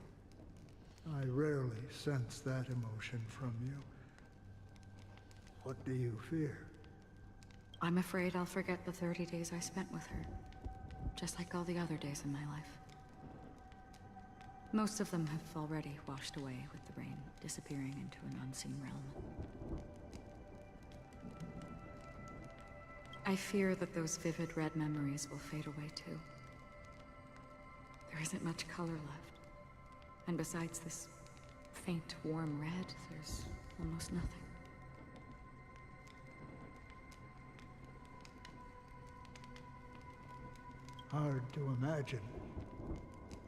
I rarely sense that emotion from you. What do you fear? I'm afraid I'll forget the 30 days I spent with her. Just like all the other days in my life. Most of them have already washed away with the rain, disappearing into an unseen realm. I fear that those vivid red memories will fade away too. There isn't much color left. And besides this faint, warm red, there's almost nothing. Hard to imagine.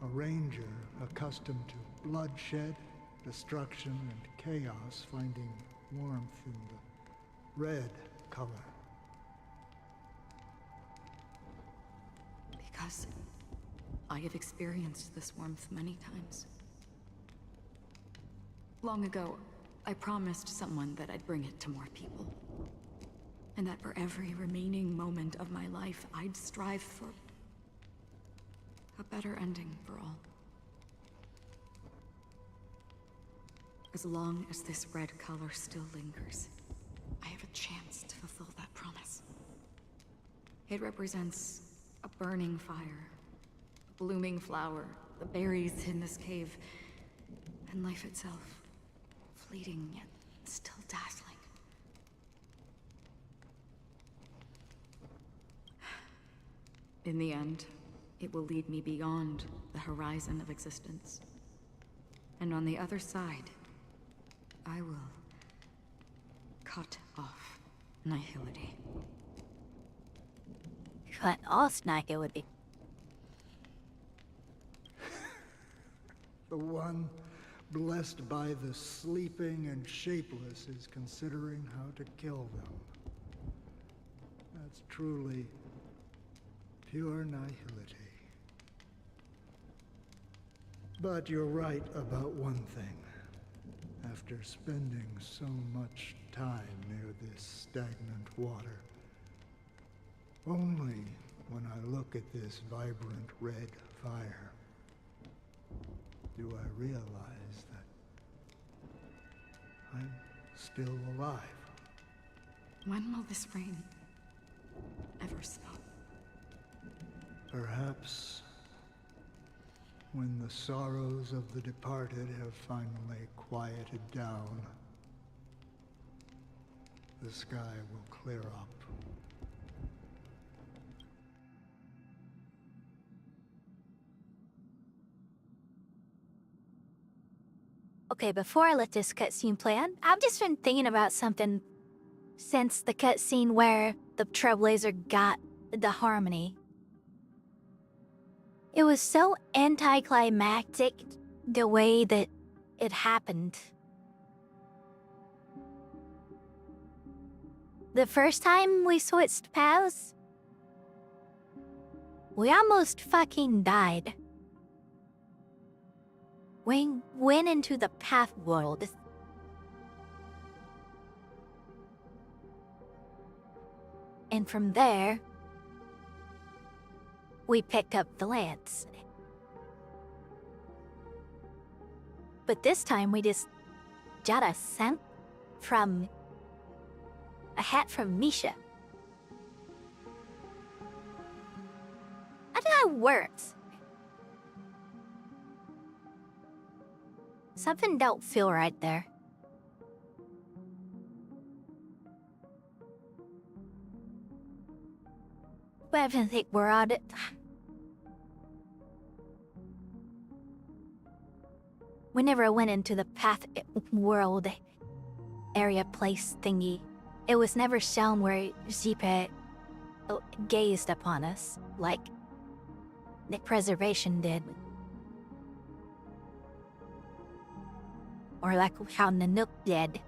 A ranger accustomed to bloodshed, destruction, and chaos finding warmth in the red color. Because I have experienced this warmth many times. Long ago, I promised someone that I'd bring it to more people. And that for every remaining moment of my life, I'd strive for a better ending for all. As long as this red color still lingers, I have a chance to fulfill that promise. It represents a burning fire, a blooming flower, the berries in this cave, and life itself, fleeting yet still dazzling. In the end, it will lead me beyond the horizon of existence. And on the other side, I will cut off nihility. Cut off nihility. The one blessed by the sleeping and shapeless is considering how to kill them. That's truly pure nihility. But you're right about one thing. After spending so much time near this stagnant water, only when I look at this vibrant red fire do I realize that I'm still alive. When will this rain ever stop? Perhaps when the sorrows of the departed have finally quieted down, the sky will clear up. Okay, before I let this cutscene play on, I've just been thinking about something since the cutscene where the Trailblazer got the harmony. It was so anticlimactic the way that it happened. The first time we switched paths, we almost fucking died. We went into the path world. And from there, we picked up the lance. But this time we just got a scent from a hat from Misha. How did that work? Something don't feel right there. But I don't think we're on it. We never went into the path world area place thingy. It was never shown where Zipe gazed upon us, like the preservation did. Or like how Nanook did.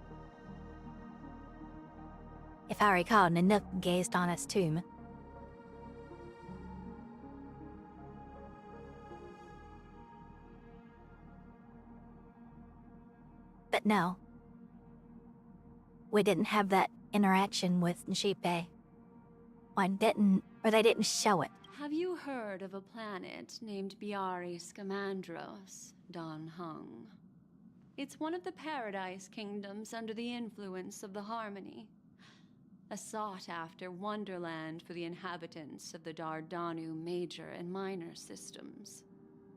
If I recall, Nanook gazed on us too. But no. We didn't have that interaction with Nshipe. They didn't show it. Have you heard of a planet named Biari Scamandros, Don Hung? It's one of the Paradise Kingdoms under the influence of the Harmony. A sought-after wonderland for the inhabitants of the Dardanu major and minor systems.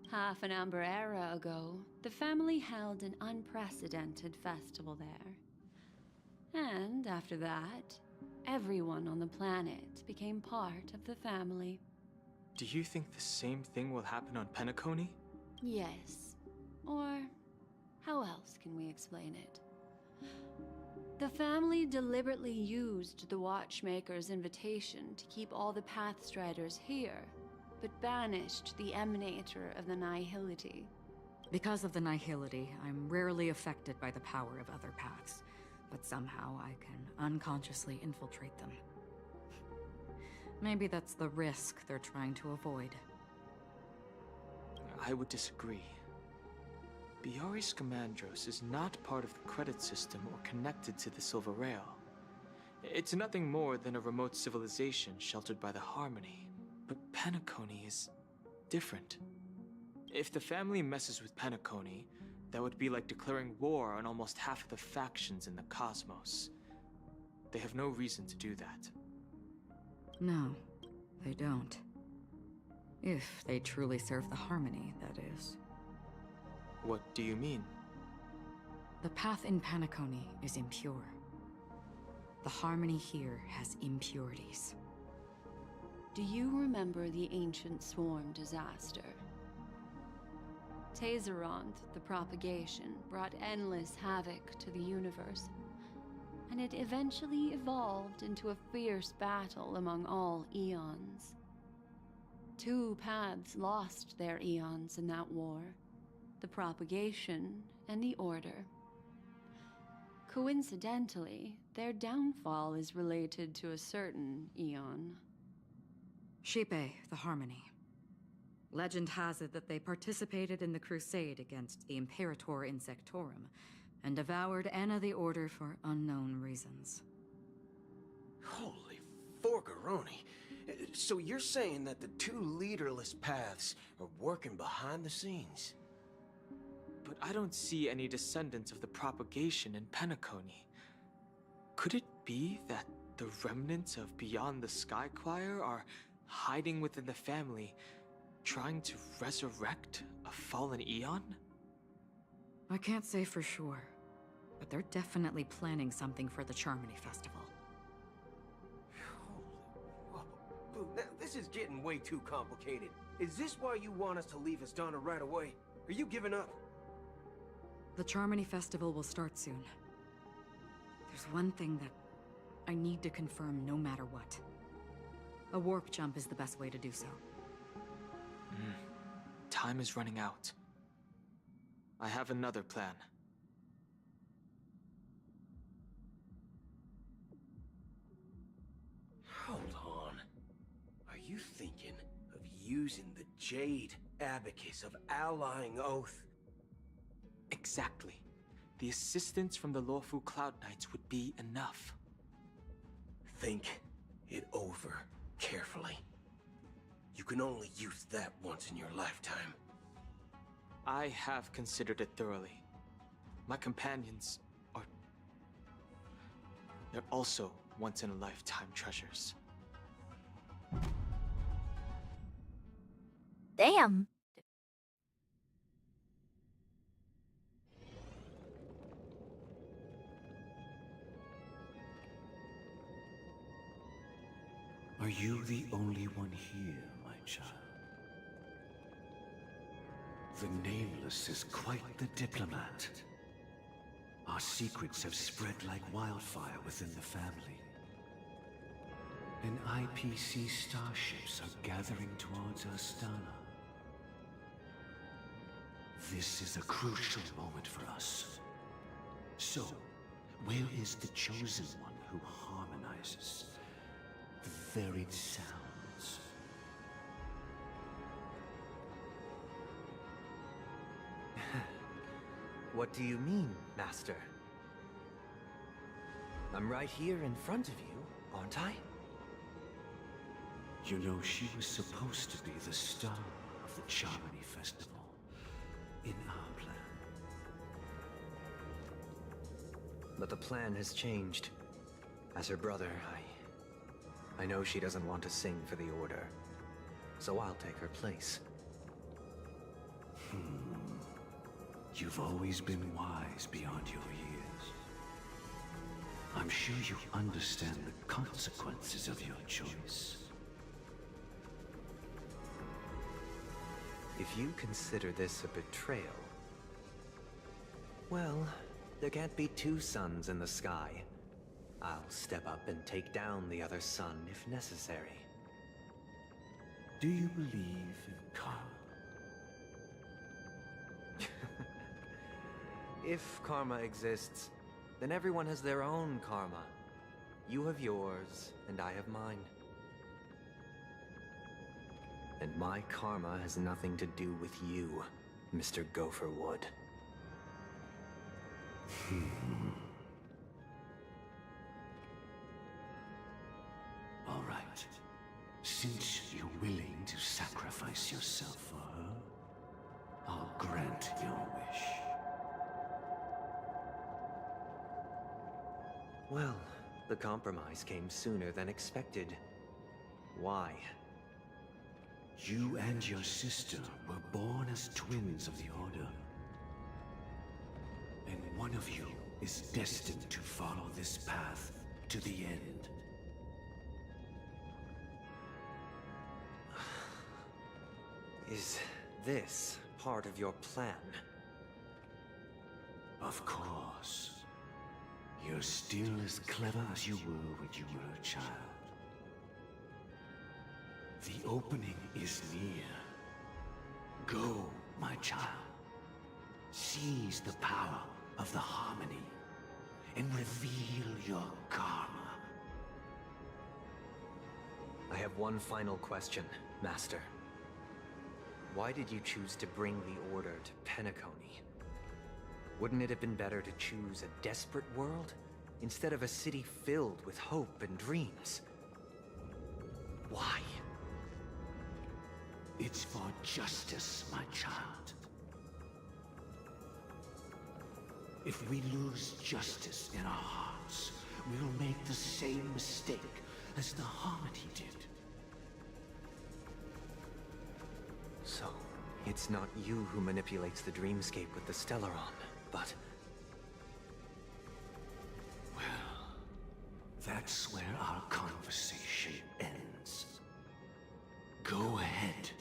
Half an Amber era ago, the family held an unprecedented festival there. And after that, everyone on the planet became part of the family. Do you think the same thing will happen on Penacony? Yes. Or how else can we explain it? The family deliberately used the Watchmaker's invitation to keep all the Pathstriders here, but banished the Emanator of the Nihility. Because of the Nihility, I'm rarely affected by the power of other paths, but somehow I can unconsciously infiltrate them. Maybe that's the risk they're trying to avoid. I would disagree. Biari Scamandros is not part of the credit system or connected to the Silver Rail. It's nothing more than a remote civilization sheltered by the Harmony. But Penacony is different. If the family messes with Penacony, that would be like declaring war on almost half of the factions in the cosmos. They have no reason to do that. No, they don't. If they truly serve the Harmony, that is. What do you mean? The path in Penacony is impure. The Harmony here has impurities. Do you remember the ancient swarm disaster? Tazeront, the propagation, brought endless havoc to the universe. and it eventually evolved into a fierce battle among all eons. 2 paths lost their eons in that war, the propagation and the order. Coincidentally, their downfall is related to a certain eon. Shepe, the Harmony. Legend has it that they participated in the crusade against the Imperator Insectorum, and devoured Anna the Order for unknown reasons. Holy forgaroni. So you're saying that the 2 leaderless paths are working behind the scenes? But I don't see any descendants of the propagation in Penacony. Could it be that the remnants of Beyond the Sky Choir are hiding within the family, trying to resurrect a fallen eon? I can't say for sure, but they're definitely planning something for the Charmony Festival. Boo, now, this is getting way too complicated. Is this why you want us to leave Astana right away? Are you giving up? The Charmony Festival will start soon. There's one thing that I need to confirm no matter what. A warp jump is the best way to do so. Time is running out. I have another plan. Hold on. Are you thinking of using the Jade Abacus of Allying Oath? Exactly. The assistance from the lawful Cloud Knights would be enough. Think it over carefully. You can only use that once in your lifetime. I have considered it thoroughly. My companions are... they're also once-in-a-lifetime treasures. Damn. Are you the only one here, my child? The Nameless is quite the diplomat. Our secrets have spread like wildfire within the family. And IPC starships are gathering towards Astana. This is a crucial moment for us. So, where is the chosen one who harmonizes the varied sounds? What do you mean, Master? I'm right here in front of you, aren't I? You know, she was supposed to be the star of the Charmony Festival. In our plan. But the plan has changed. As her brother, I know she doesn't want to sing for the Order. So I'll take her place. You've always been wise beyond your years. I'm sure you understand the consequences of your choice. If you consider this a betrayal... well, there can't be 2 suns in the sky. I'll step up and take down the other sun if necessary. Do you believe in karma? If karma exists, then everyone has their own karma. You have yours, and I have mine. And my karma has nothing to do with you, Mr. Gopherwood. All right. Since you're willing to sacrifice yourself for her, I'll grant your wish. Well, the compromise came sooner than expected. Why? You and your sister were born as twins of the Order. And one of you is destined to follow this path to the end. Is this part of your plan? Of course. You're still as clever as you were when you were a child. The opening is near. Go, my child. Seize the power of the harmony and reveal your karma. I have one final question, Master. Why did you choose to bring the Order to Penacony? Wouldn't it have been better to choose a desperate world instead of a city filled with hope and dreams? Why? It's for justice, my child. If we lose justice in our hearts, we'll make the same mistake as the Harmony did. So, it's not you who manipulates the dreamscape with the Stellaron, but... Well, that's where our conversation ends. Go ahead.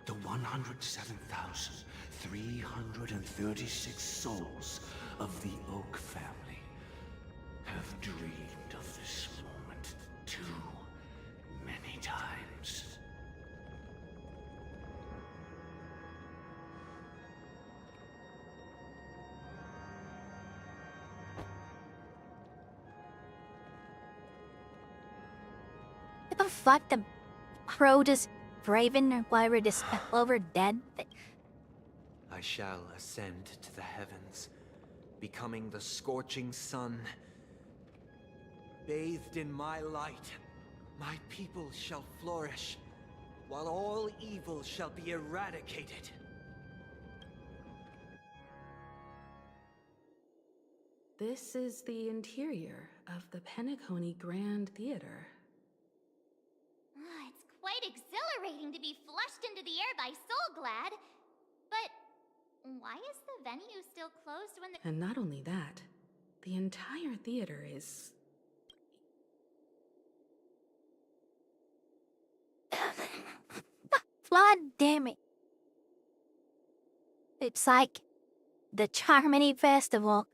The 107,336 souls of the Oak family have dreamed of this moment too many times. What the fuck? The crow just Raven or whatever just fell over dead? I shall ascend to the heavens, becoming the scorching sun. Bathed in my light, my people shall flourish, while all evil shall be eradicated. This is the interior of the Penacony Grand Theater. It's quite exhilarating to be flushed into the air by Soulglad. But why is the venue still closed when the... And not only that, the entire theater is... God damn it. It's like the Charmony Festival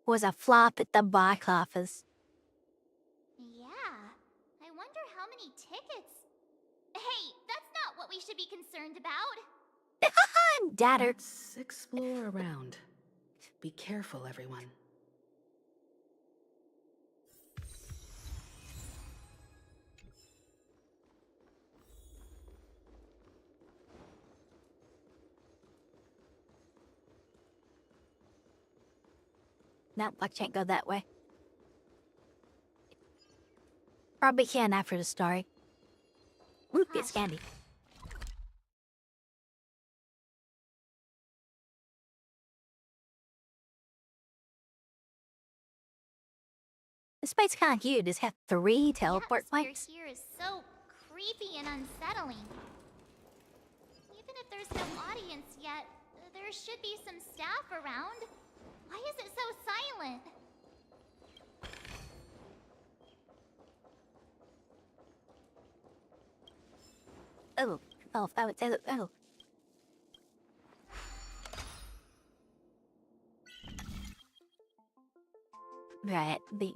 was a flop at the box office. Yeah, I wonder how many tickets... Hey, that's not what we should be concerned about. Datter. Let's explore around. Be careful, everyone. No, I can't go that way. Probably can after the story. Ooh, it's candy. This place kind of cute. It's have 3 teleport points. Here is so creepy and unsettling. Even if there's no audience yet, there should be some staff around. Why is it so silent? Oh, oh. Right, the...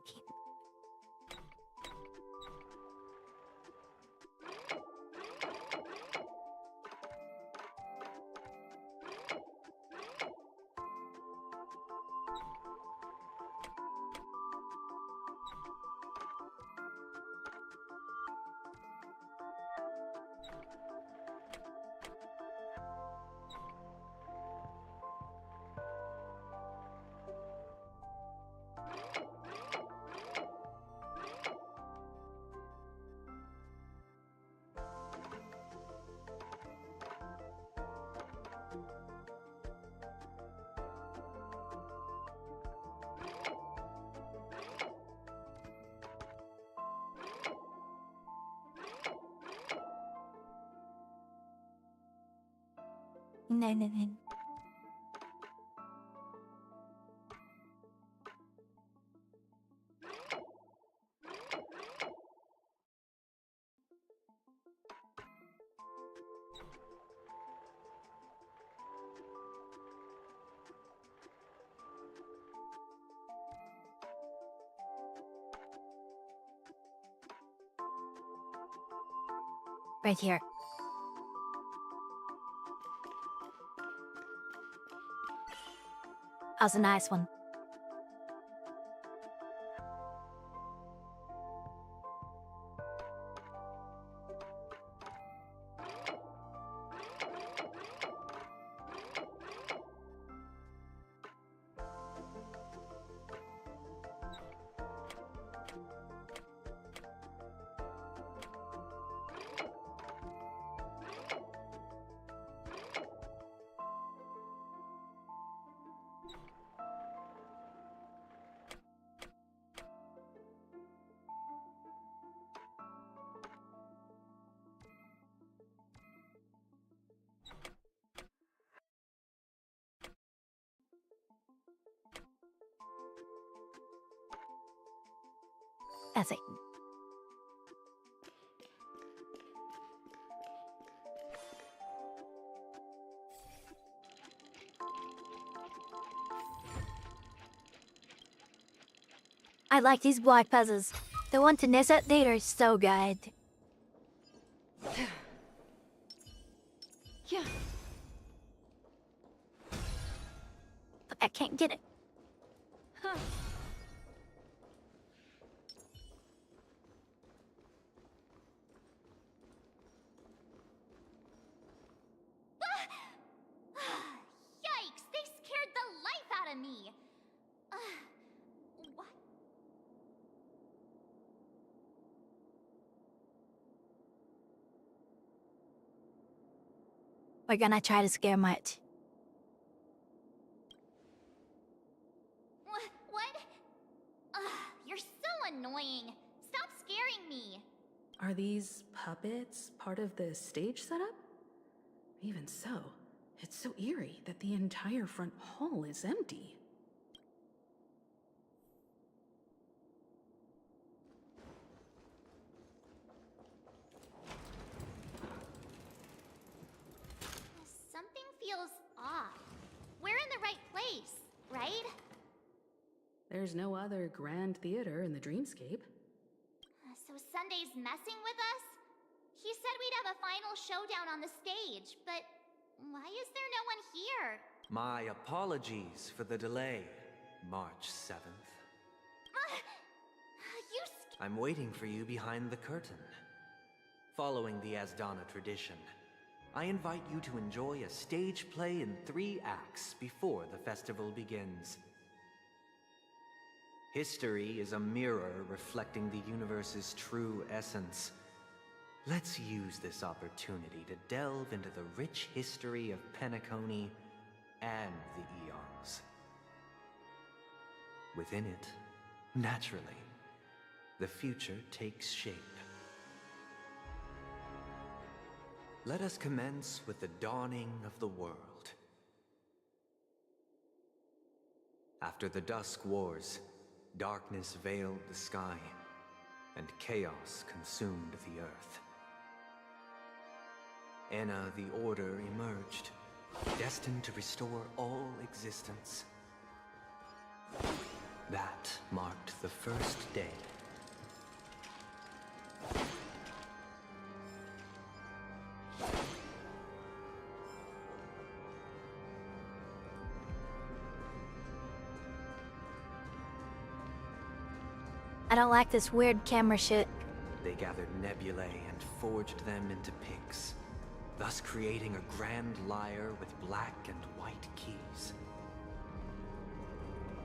No. Right here. That was a nice one. That's it. I like these block puzzles. The one to Nissa Theater is so good. Yeah. But I can't get it. Huh. Yikes! They scared the life out of me! What? We're gonna try to scare much. What? You're so annoying. Stop scaring me. Are these puppets part of the stage setup? Even so, it's so eerie that the entire front hall is empty. Something feels off. We're in the right place, right? There's no other grand theater in the dreamscape. So Sunday's messing with us? He said we'd have a final showdown on the stage, but why is there no one here? My apologies for the delay, March 7th. I'm waiting for you behind the curtain. Following the Asdana tradition, I invite you to enjoy a stage play in 3 acts before the festival begins. History is a mirror reflecting the universe's true essence. Let's use this opportunity to delve into the rich history of Penacony and the eons. Within it, naturally, the future takes shape. Let us commence with the dawning of the world. After the Dusk Wars, darkness veiled the sky, and chaos consumed the earth. Enna the Order emerged, destined to restore all existence. That marked the first day. I don't like this weird camera shit. They gathered nebulae and forged them into picks, thus creating a grand lyre with black and white keys.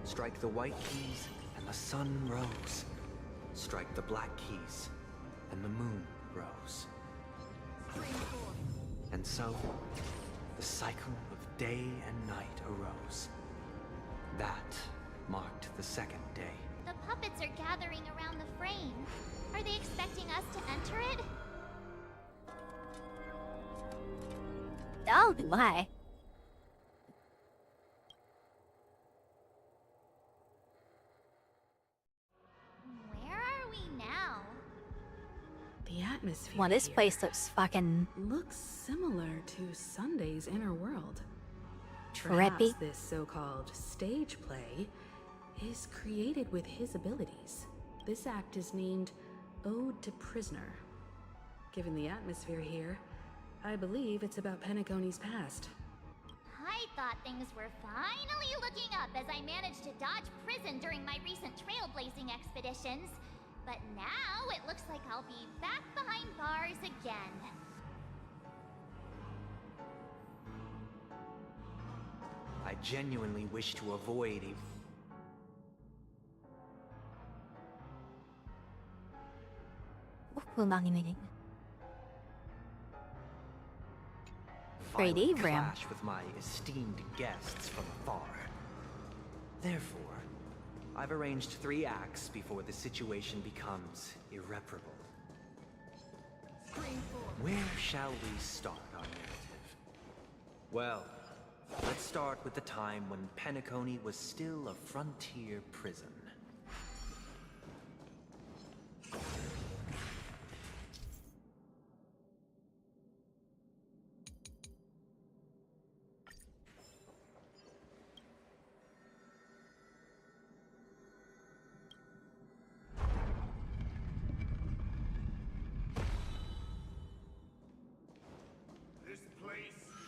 Strike the white keys, and the sun rose. Strike the black keys, and the moon rose. And so, the cycle of day and night arose. That marked the second day. The puppets are gathering around the frame. Are they expecting us to enter it? Oh my. Where are we now? The atmosphere Well, this here place looks fucking looks similar to Sunday's inner world. trippy. Perhaps this so-called stage play is created with his abilities. This act is named Ode to Prisoner. given the atmosphere here. I believe it's about Penacony's past. I thought things were finally looking up as I managed to dodge prison during my recent trailblazing expeditions. But now it looks like I'll be back behind bars again. I genuinely wish to avoid violent clash with my esteemed guests from afar. Therefore, I've arranged 3 acts before the situation becomes irreparable. Where shall we start our narrative? Well, let's start with the time when Penacony was still a frontier prison. This place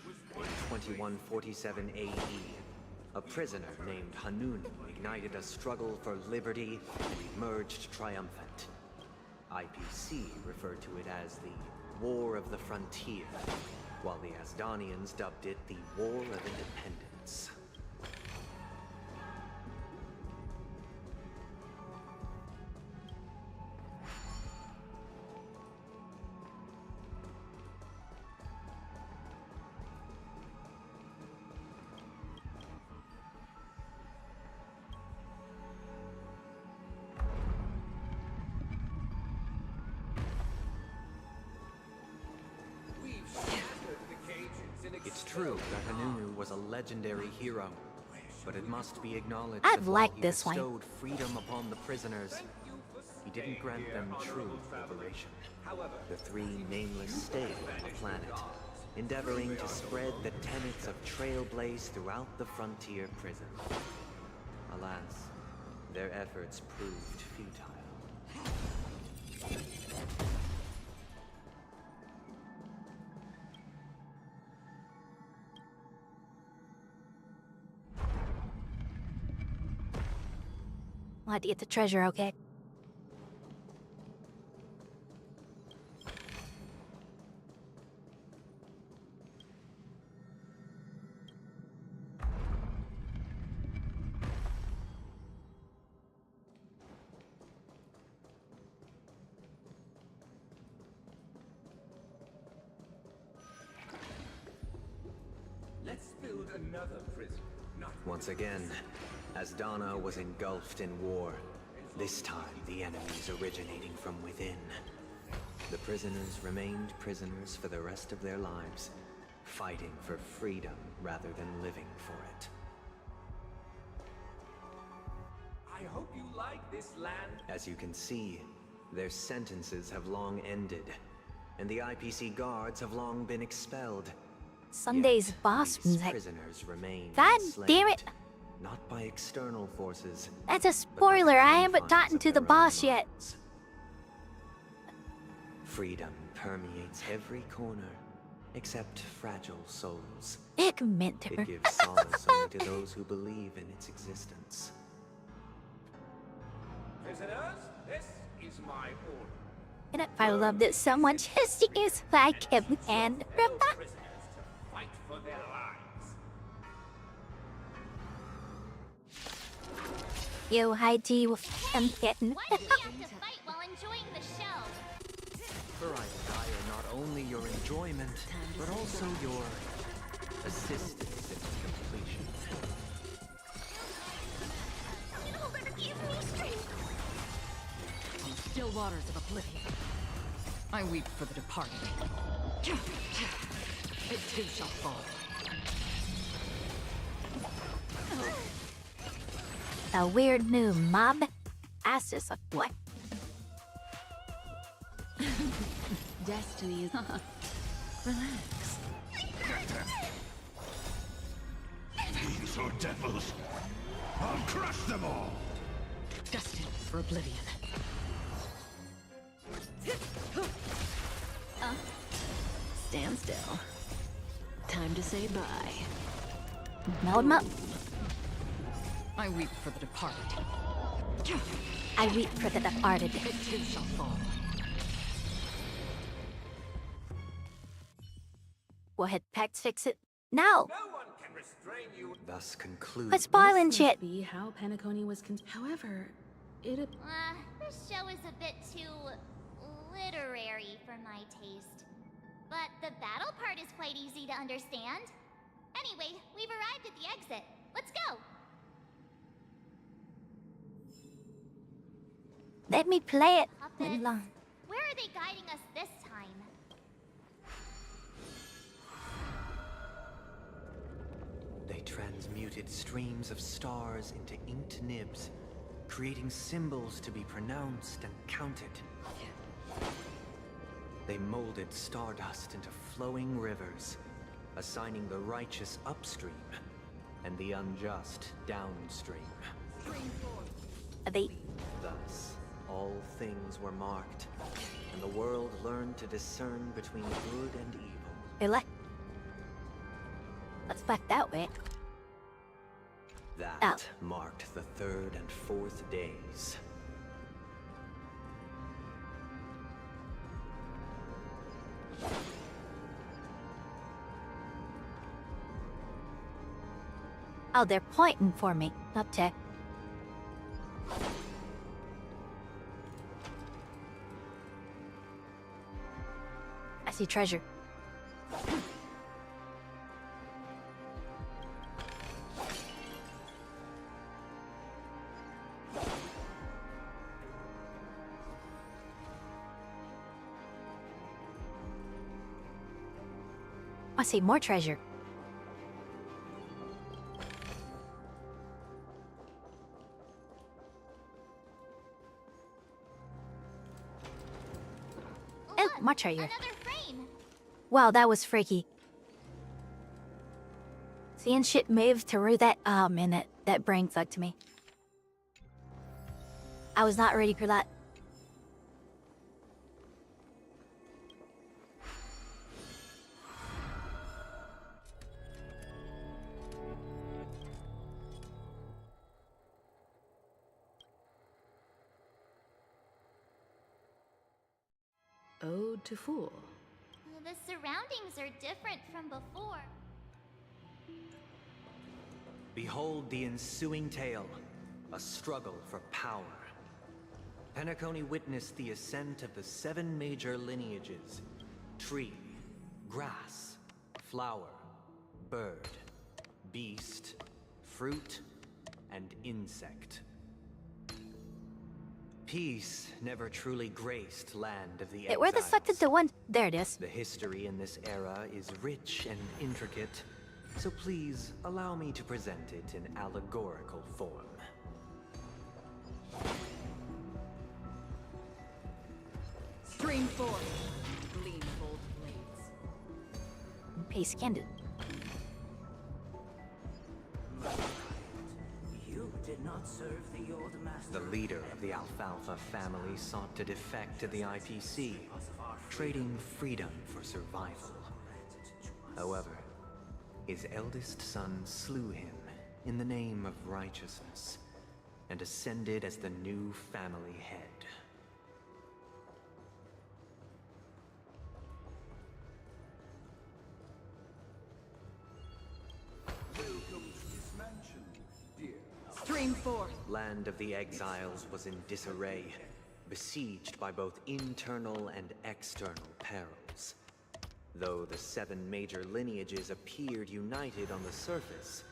was 2147 AE, a prisoner named Hanun ignited a struggle for liberty and emerged triumphant. IPC referred to it as the War of the Frontier, while the Asdanians dubbed it the War of Independence. It's true that Hanunu was a legendary hero, but it must be acknowledged I've that while liked he this one. bestowed freedom upon the prisoners, he didn't grant them true liberation. The 3 nameless stayed on the planet, endeavoring to spread the tenets of Trailblaze throughout the frontier prison. Alas, their efforts proved futile. We'll have to get the treasure, okay? Let's build another prison. Once again, Asdana was engulfed in war. This time, the enemies originating from within. The prisoners remained prisoners for the rest of their lives, fighting for freedom rather than living for it. I hope you like this land. As you can see, their sentences have long ended, and the IPC guards have long been expelled. Sunday's boss These music. prisoners remain God enslaved, damn it! not by external forces. That's a spoiler. I haven't gotten to the boss yet. Freedom permeates every corner, except fragile souls. It meant to. It gives solace only to those who believe in its existence. Prisoners, this is my order. And if I loved it so much, just use my hand. Prisoners to fight for their lives. You hide to you. I'm kidding. Why do we have to fight while enjoying the show? For I desire not only your enjoyment, but also your assistance in completion. It'll give me strength. On still waters of oblivion, I weep for the departed. It too shall fall. A weird new mob. Ass is a what? Destiny is... Relax. Fiends or devils, I'll crush them all! Destined for oblivion. Stand still. Time to say bye. Meld 'em up. I weep for the departed. I weep for the departed. It too shall fall. We'll hit Pact fix it. No! No one can restrain you. Thus concludes. Quit spoiling This shit. must be how Penacony was however, it This show is a bit too literary for my taste. But the battle part is quite easy to understand. Anyway, we've arrived at the exit. Let's go! Let me play it. Puppets. Where are they guiding us this time? They transmuted streams of stars into inked nibs, creating symbols to be pronounced and counted. They molded stardust into flowing rivers, assigning the righteous upstream and the unjust downstream. Thus, all things were marked, and the world learned to discern between good and evil. Let's back that way. That marked the third and fourth days. Oh, they're pointing for me. Up to. I see treasure. I see more treasure. Oh, more treasure. Another frame. Wow, that was freaky. Seeing shit move through that. Oh man, that brain fucked me. I was not ready for that. Ode to Fool. The surroundings are different from before. Behold the ensuing tale, a struggle for power. Penacony witnessed the ascent of the 7 major lineages: tree, grass, flower, bird, beast, fruit, and insect. Peace never truly graced land of the exiles. Where the fuck did the one? There it is. The history in this era is rich and intricate, so please allow me to present it in allegorical form. Stream forth. Gleam bold blades. Pace candid. You did not serve the old master. The leader of the Alfalfa family sought to defect to the IPC, trading freedom for survival. However, his eldest son slew him in the name of righteousness and ascended as the new family head. Stream forth. Land of the Exiles was in disarray, besieged by both internal and external perils. Though the 7 major lineages appeared united on the surface,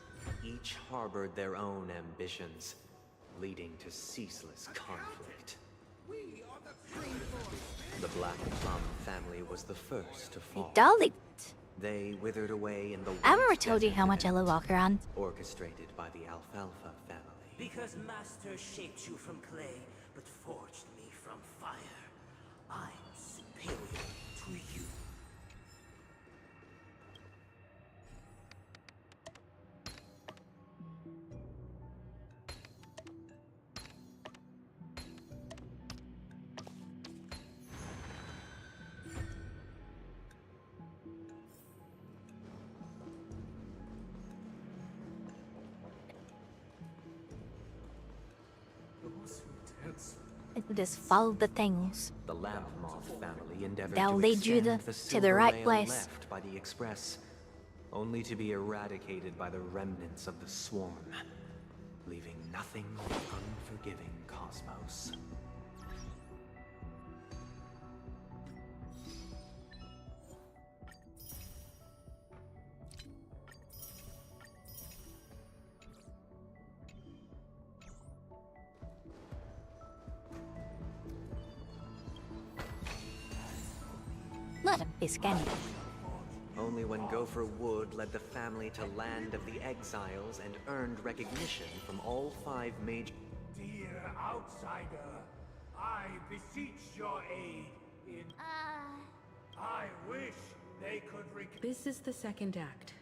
each harbored their own ambitions, leading to ceaseless conflict. The Black Plum family was the first to fall. Dolly. They withered away in the I've never told you how much I love walk around. orchestrated by the Alfalfa family. Because Master shaped you from clay, but forged me from fire. I'm superior to you. Just follow the things. The lamp moth family endeavored They'll to lead you extend the to the silver right rail place. left by the Express, only to be eradicated by the remnants of the swarm, leaving nothing but unforgiving cosmos. Let him be scanning. Only when Gopher Wood led the family to Land of the Exiles and earned recognition from all 5 major... Dear outsider, I beseech your aid in... I wish they could This is the second act.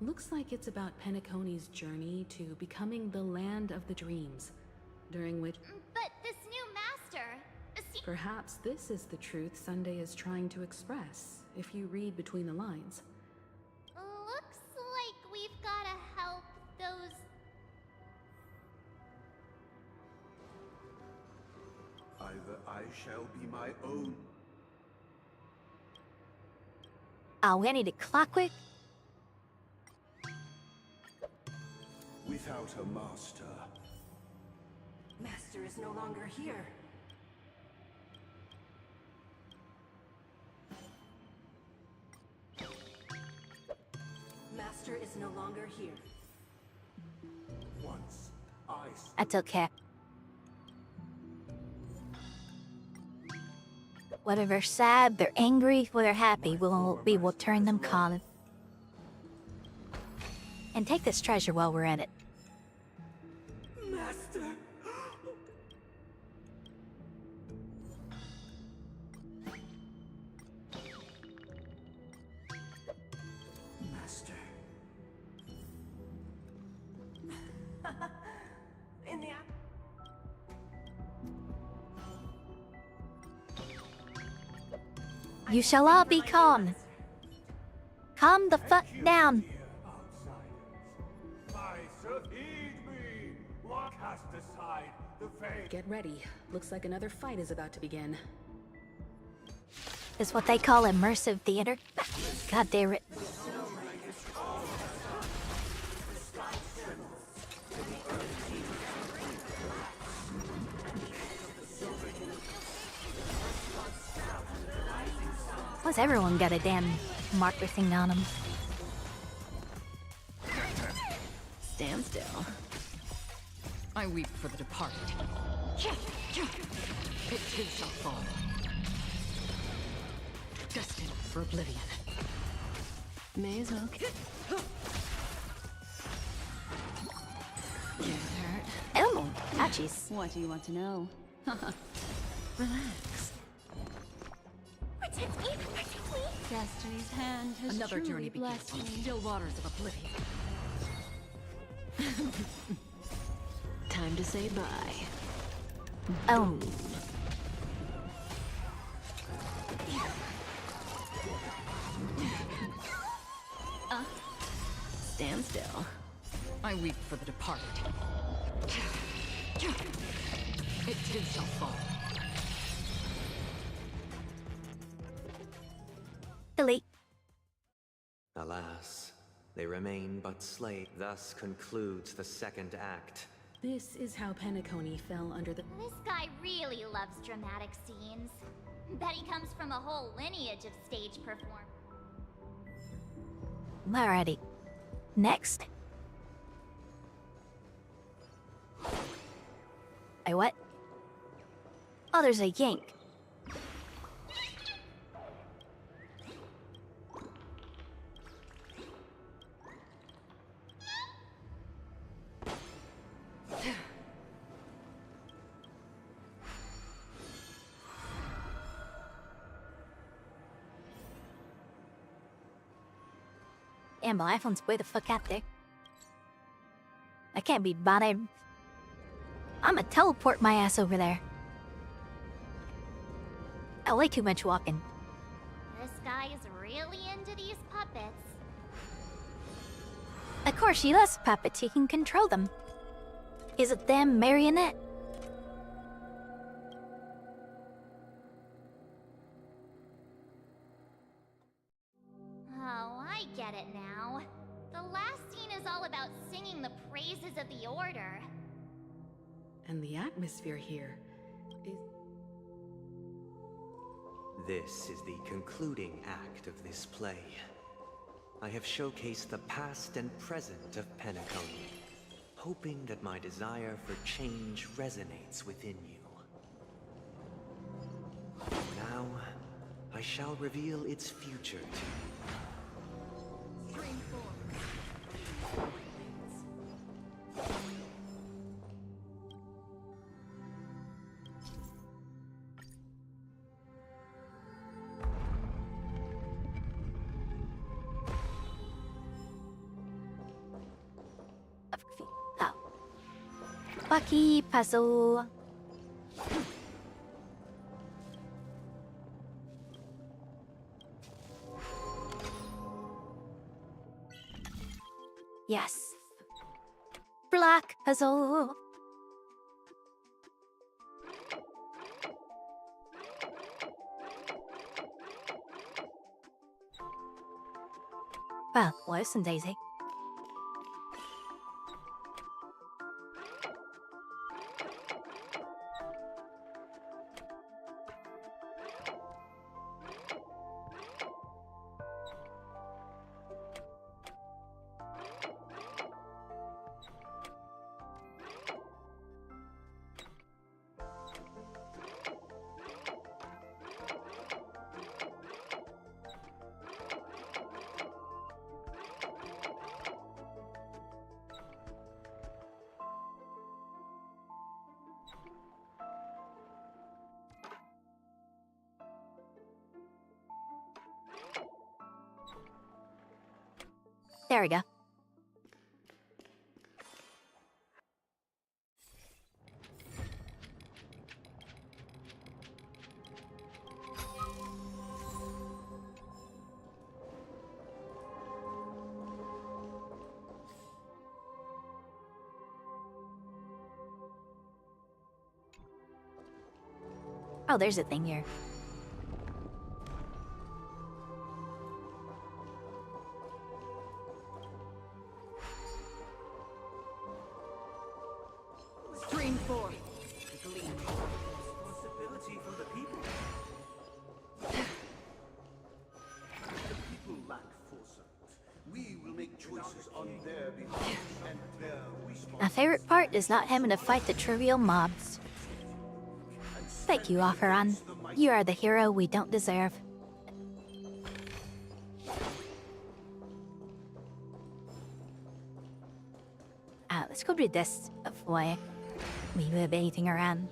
Looks like it's about Penacony's journey to becoming the Land of the Dreams, during which... But this new master... Perhaps this is the truth Sunday is trying to express, if you read between the lines. Looks like we've gotta help those... Either I shall be my own. Oh, we need a clockwork. Without a master. Master is no longer here. Master is no longer here. Once I... That's okay. Whether they're sad, they're angry, or they're happy, we will turn them calm. And take this treasure while we're at it. Master! Master. In the... You shall all be calm. Calm the fuck down. Get ready. Looks like another fight is about to begin. Is what they call immersive theater. God damn it. Why's everyone got a damn marker thing on them? Stand still. I weep for the departed. It too shall fall. Destined for oblivion. May as well. Get hurt. Oh, ouchies. What do you want to know? Relax. Protect me! Protect me! Destiny's hand has Another truly journey begins blessed on me. the still waters of oblivion. Time to say bye. Oh. Stand still. I weep for the departed. It too shall fall. Delete. Alas, they remain but slaves. Thus concludes the second act. This is how Penacony fell under the... This guy really loves dramatic scenes. Bet he comes from a whole lineage of stage performers. Alrighty. Next. Wait, what? Oh, there's a yank. Damn, my iPhone's way the fuck out there. I can't be bothered. I'ma teleport my ass over there. Oh, way too much walking. This guy is really into these puppets. Of course, she loves puppets. He can control them. Is it them marionette? of the Order. And the atmosphere here is... This is the concluding act of this play. I have showcased the past and present of Penacony, hoping that my desire for change resonates within you. Now, I shall reveal its future to you. Stream 4. Oh. Bucky puzzle. Yes. Black puzzle. Well, listen, Daisy. There we go. Oh, there's a thing here. Stream 4. Responsibility for the people. The people lack foresight. We will make choices on their behalf and their responsibility. My favorite part is not having to fight the trivial mobs. Thank you, Acheron. You are the hero we don't deserve. Let's go read this before we move anything around.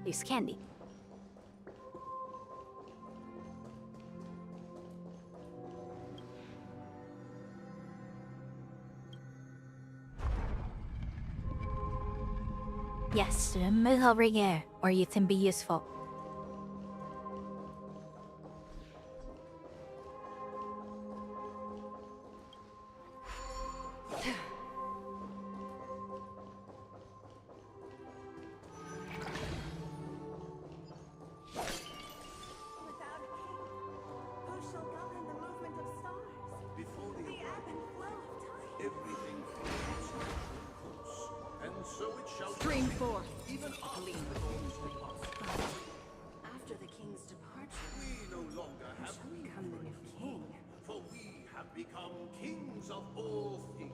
Use candy. Yes, move over here, or you can be useful. Stream 4. After the king's departure, we no longer have become the new king, for we have become kings of all things.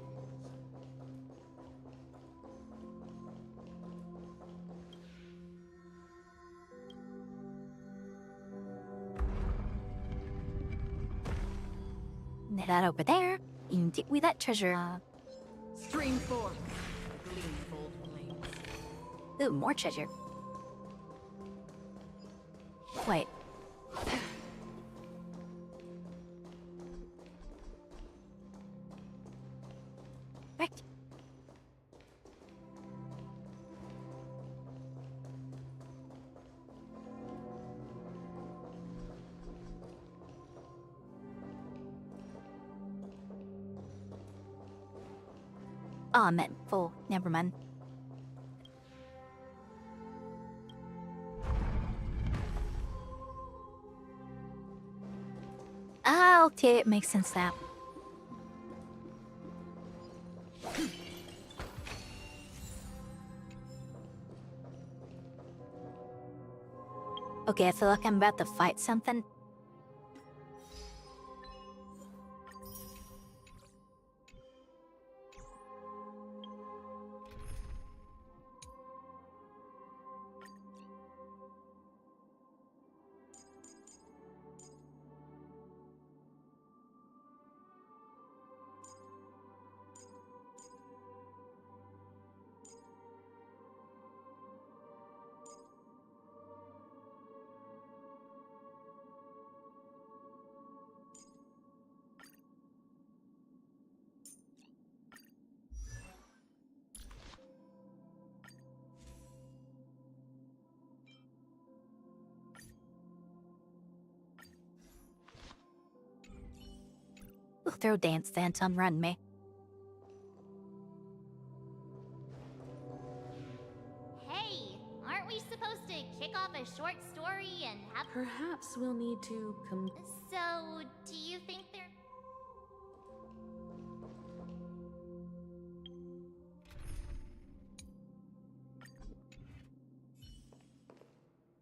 That over there. You can take with that treasure. Stream 4. Gleamfold flames. Ooh, more treasure. Wait. Oh, I meant full. Never mind. Ah, okay, it makes sense now. Okay, I feel like I'm about to fight something. Ooh, throw dance on run me. Hey, aren't we supposed to kick off a short story and have... Perhaps we'll need to So, do you think there...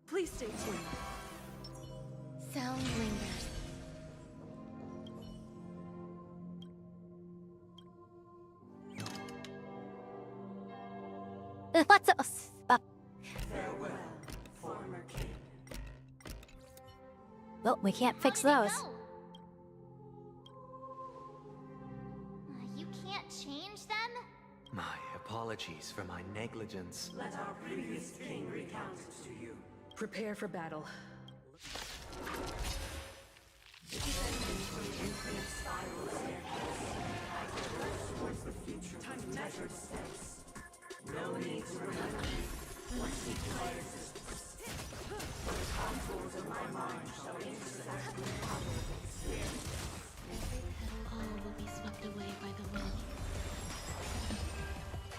Please stay tuned. Sound lingers. What's up? Farewell, former king. Well, we can't fix those. You can't change them? My apologies for my negligence. Let our previous king recount it to you. prepare for battle. Towards the future with measured steps. No need to remember me. Once he declares this, the contours of my mind shall intersect with power of experience. Every petal all will be swept away by the wind.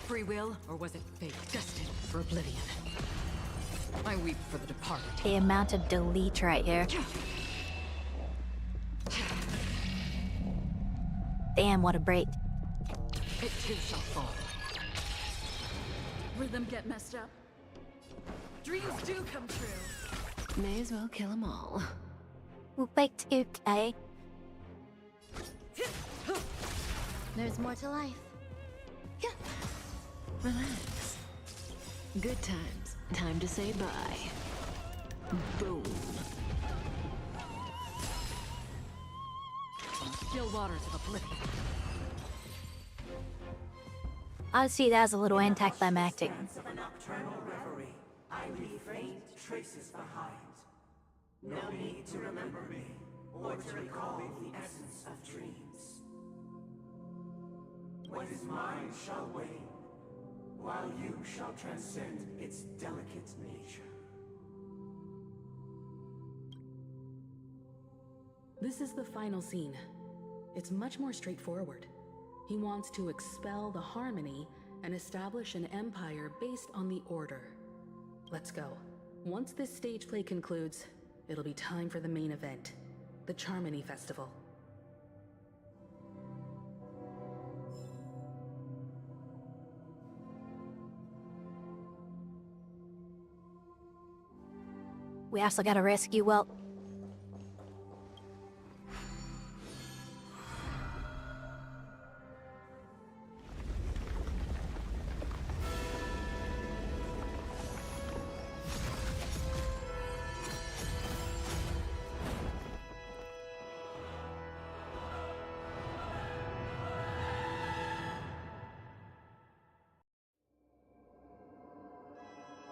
Free will, or was it fate destined for oblivion? I weep for the departed. The amount of delete right here. Damn, what a break. It too shall fall. Rhythm get messed up. Dreams do come true. May as well kill them all. We'll break too, eh? There's more to life. Relax. Good times. Time to say bye. Boom. Still waters of oblivion. I see that as a little anticlimactic. Of a nocturnal reverie, I leave faint traces behind. No need to remember me, or to recall the essence of dreams. What is mine shall wane, while you shall transcend its delicate nature. This is the final scene. It's much more straightforward. He wants to expel the Harmony and establish an empire based on the Order. Let's go. Once this stage play concludes, it'll be time for the main event, the Charmony Festival. We also gotta rescue Welt.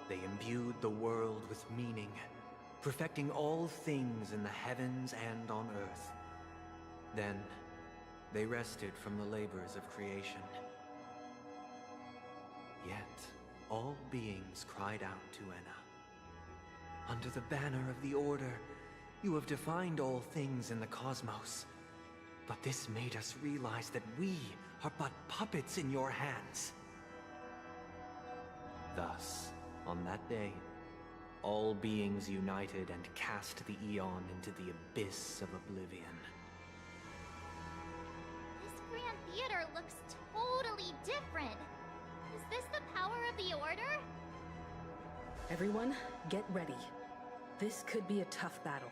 They imbued the world with meaning, perfecting all things in the heavens and on earth. Then, they rested from the labors of creation. Yet, all beings cried out to Enna. Under the banner of the Order, you have defined all things in the cosmos. But this made us realize that we are but puppets in your hands. Thus, on that day, all beings united and cast the Eon into the abyss of oblivion. This Grand Theater looks totally different. Is this the power of the Order? Everyone, get ready. This could be a tough battle.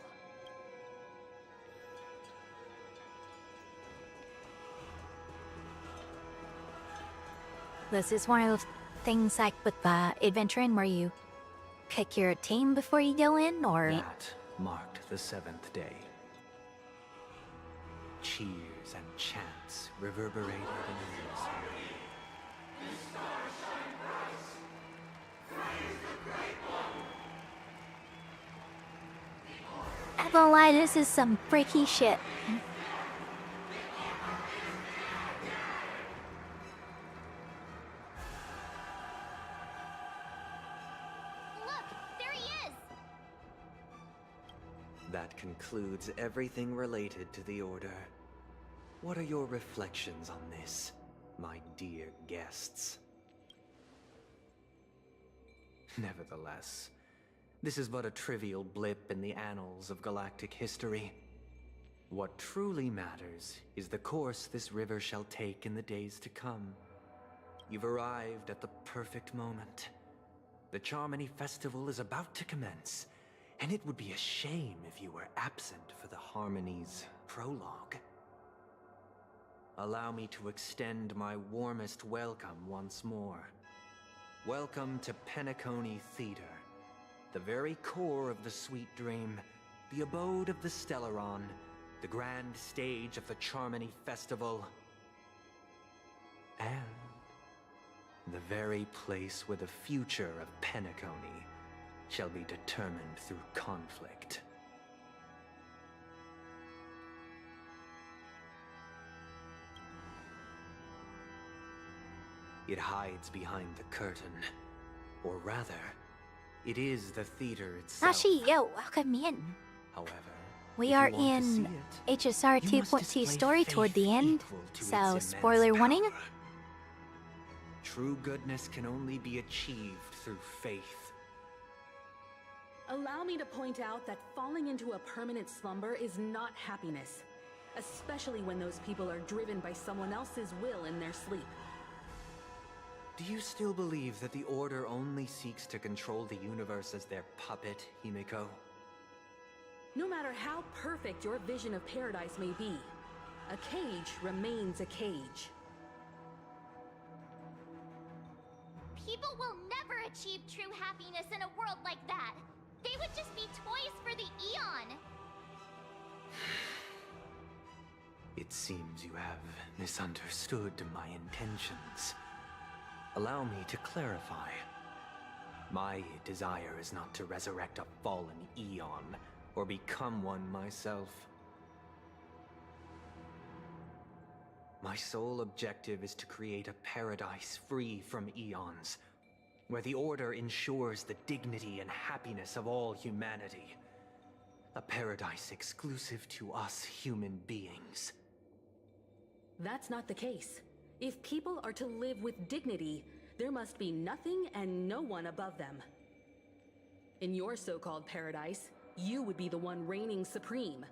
This is one of those things like with adventuring where you pick your team before you go in, or... That marked the 7th day. Cheers and chants reverberated in Elysia. I won't lie, this is some freaky shit. That concludes everything related to the Order. What are your reflections on this, my dear guests? Nevertheless, this is but a trivial blip in the annals of galactic history. What truly matters is the course this river shall take in the days to come. You've arrived at the perfect moment. The Charmony Festival is about to commence, and it would be a shame if you were absent for the Harmony's prologue. Allow me to extend my warmest welcome once more. Welcome to Penacony Theater, the very core of the Sweet Dream, the abode of the Stellaron, the grand stage of the Charmony Festival, and the very place where the future of Penacony shall be determined through conflict. It hides behind the curtain, or rather, it is the theater itself. Nashi, yo, welcome in. However, we are in HSR 2.2 story toward the end, so spoiler warning. True goodness can only be achieved through faith. Allow me to point out that falling into a permanent slumber is not happiness, especially when those people are driven by someone else's will in their sleep. Do you still believe that the Order only seeks to control the universe as their puppet, Himiko? No matter how perfect your vision of paradise may be, a cage remains a cage. People will never achieve true happiness in a world like that. They would just be toys for the Eon. It seems you have misunderstood my intentions. Allow me to clarify. My desire is not to resurrect a fallen Eon, or become one myself. My sole objective is to create a paradise free from Eons, where the Order ensures the dignity and happiness of all humanity. A paradise exclusive to us human beings. That's not the case. If people are to live with dignity, there must be nothing and no one above them. In your so-called paradise, you would be the one reigning supreme.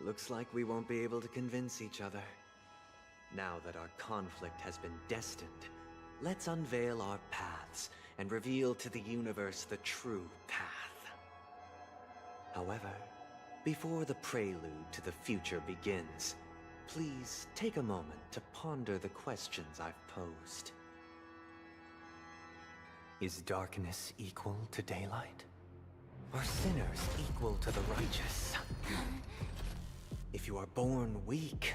Looks like we won't be able to convince each other. Now that our conflict has been destined, let's unveil our paths and reveal to the universe the true path. However, before the prelude to the future begins, please take a moment to ponder the questions I've posed. Is darkness equal to daylight? Are sinners equal to the righteous? If you are born weak,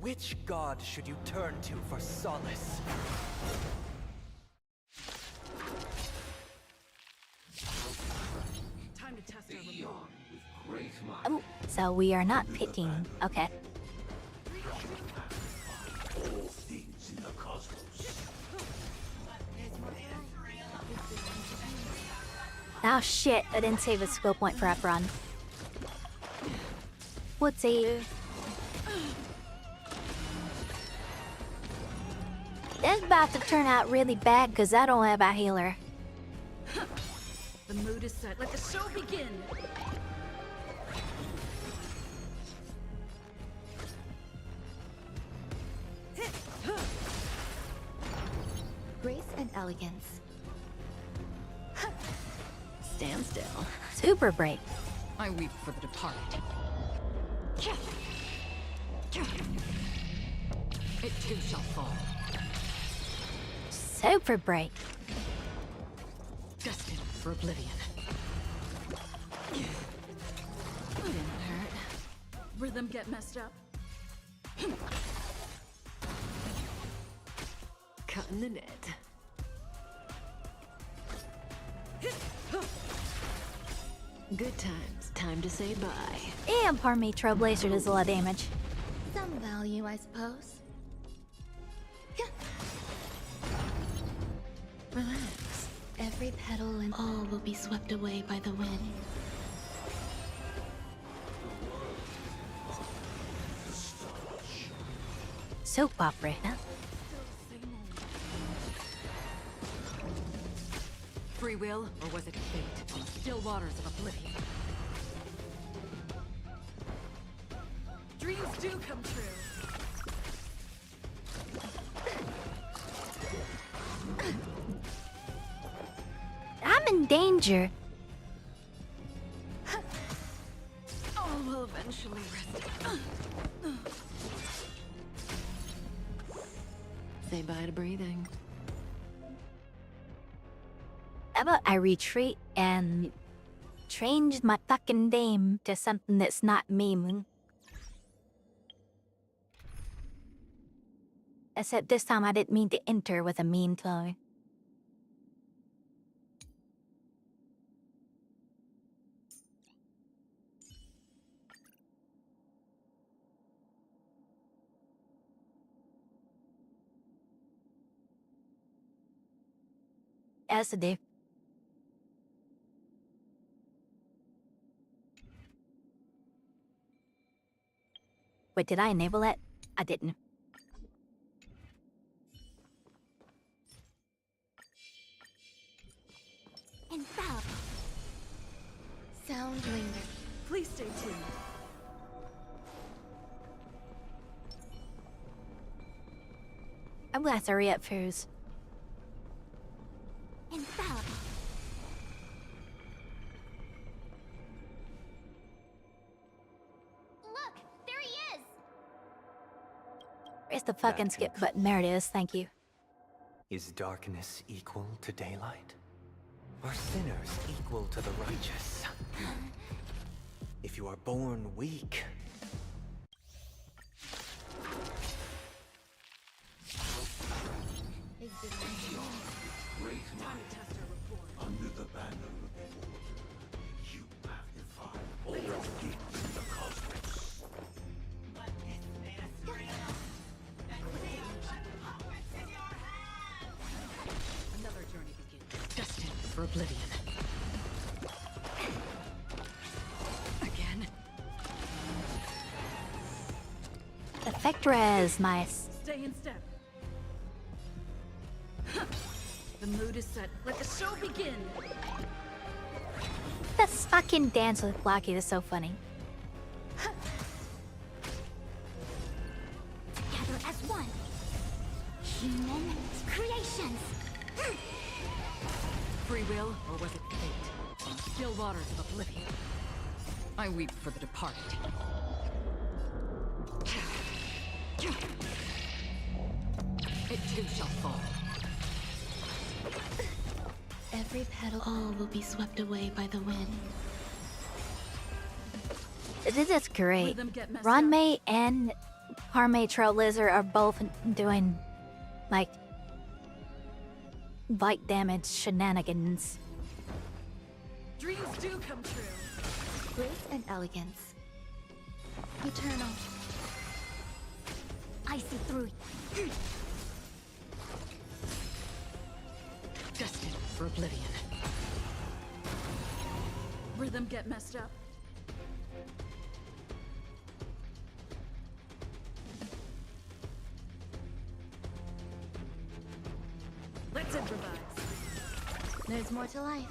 which god should you turn to for solace? Time to test our remote. Oh, so we are not picking. Okay. All things in the cosmos. Oh shit, I didn't save a skill point for Efron. Whoopsie. It's about to turn out really bad because I don't have a healer. The mood is set. Let the show begin. Grace and elegance. Stand still. Super break. I weep for the departed. It too shall fall. Super break. Destined for oblivion. Didn't hurt. Rhythm get messed up. Cutting the net. Good times. Time to say bye. And pardon me, Trailblazer does a lot of damage. Some value, I suppose. Relax. Every petal and all will be swept away by the wind. Soap opera, huh? Free will, or was it fate? Still waters of oblivion. Dreams do come true. I'm in danger. All will eventually rest. Say bye to breathing. How about I retreat and change my fucking name to something that's not meme? Except this time I didn't mean to enter with a mean tone. As a diff. Wait, did I enable that? I didn't. Infallible. Sound linger. Please stay tuned. I'm gonna have to hurry up, Fuse. Infallible. Look, there he is. Where's the fucking skip button? There it is, thank you. Is darkness equal to daylight? Are sinners equal to the righteous? If you are born weak, Under the banner of the order, you have defied all demons in the cosmos. Another journey begins. Destined for oblivion. Again. FFXIV, nice. Stay in step. The mood is set. Let the show begin. This fucking dance with Blocky is so funny. Together as one. Human creations. Free will, or was it fate? Still waters of oblivion. I weep for the departed. It too shall fall. Every petal, all will be swept away by the wind. This is great. Rhythm get messed Ronmei and Harmei Trailblazer are both doing, like, bite damage shenanigans. Dreams do come true. Grace and elegance. Eternal. I see through you. Destined for oblivion. of them get messed up. Let's improvise. There's more to life.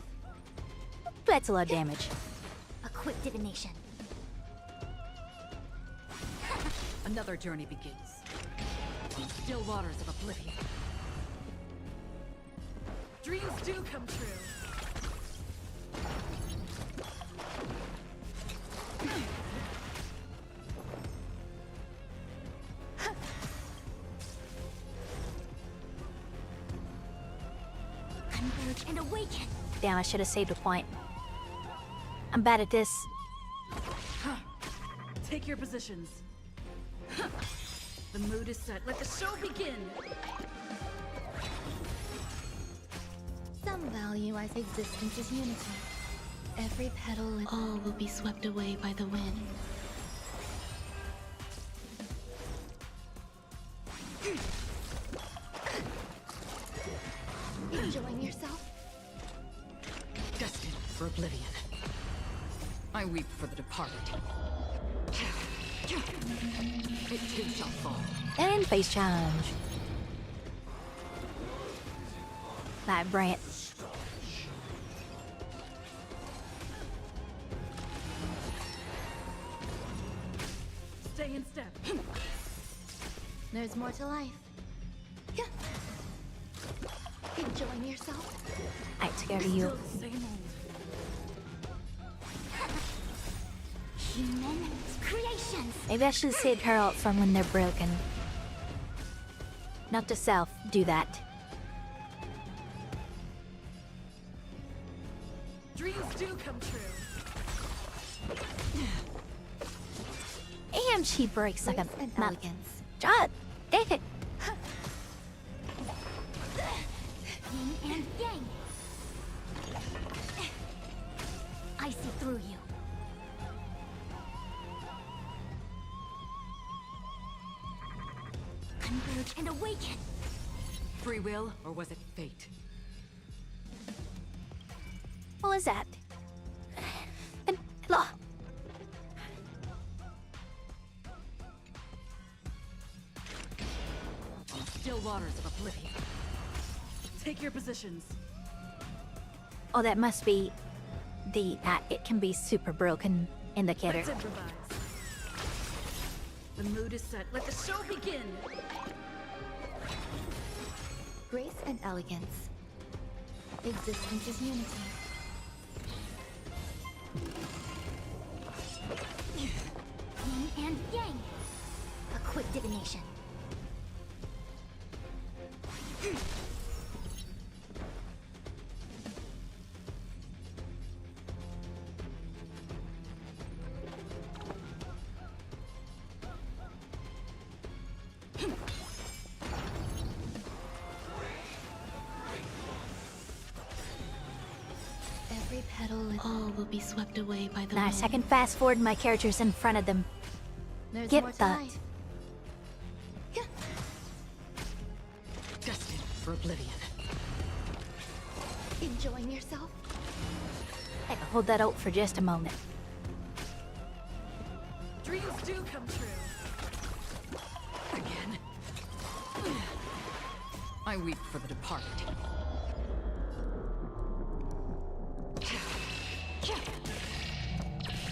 That's a lot of damage. A quick divination. Another journey begins. Still waters of oblivion. Dreams do come true. Converge and awaken. Damn, I should have saved a point. I'm bad at this. Take your positions. The mood is set. Let the show begin. Some value as existence is unity. Every petal and all will be swept away by the wind. Enjoying yourself? Destined for oblivion. I weep for the departed. It too shall fall. And face challenge. That Brant. Stay in step. There's more to life. Enjoying yourself? I took care of you. Still the same old. Human creations. Maybe I should save her out from when they're broken. Not to self, do that. Dreams do come true. And she breaks like a and mouth. elegance. God, dang it. Yin and yang. I see through you. Converge and awaken. Free will, or was it fate? What was that? And law. Still waters of oblivion. Take your positions. Oh, that must be the it can be super broken indicator. Let's improvise. The mood is set. Let the show begin. Grace and elegance. Existence is unity. Yin and yang. A quick divination. Every petal and all will be swept away by the Nice, wind. I can fast forward my characters in front of them. There's Get more to that. life. Destined for oblivion. Enjoying yourself? I can hold that out for just a moment. Dreams do come true. Again. I weep for the departed.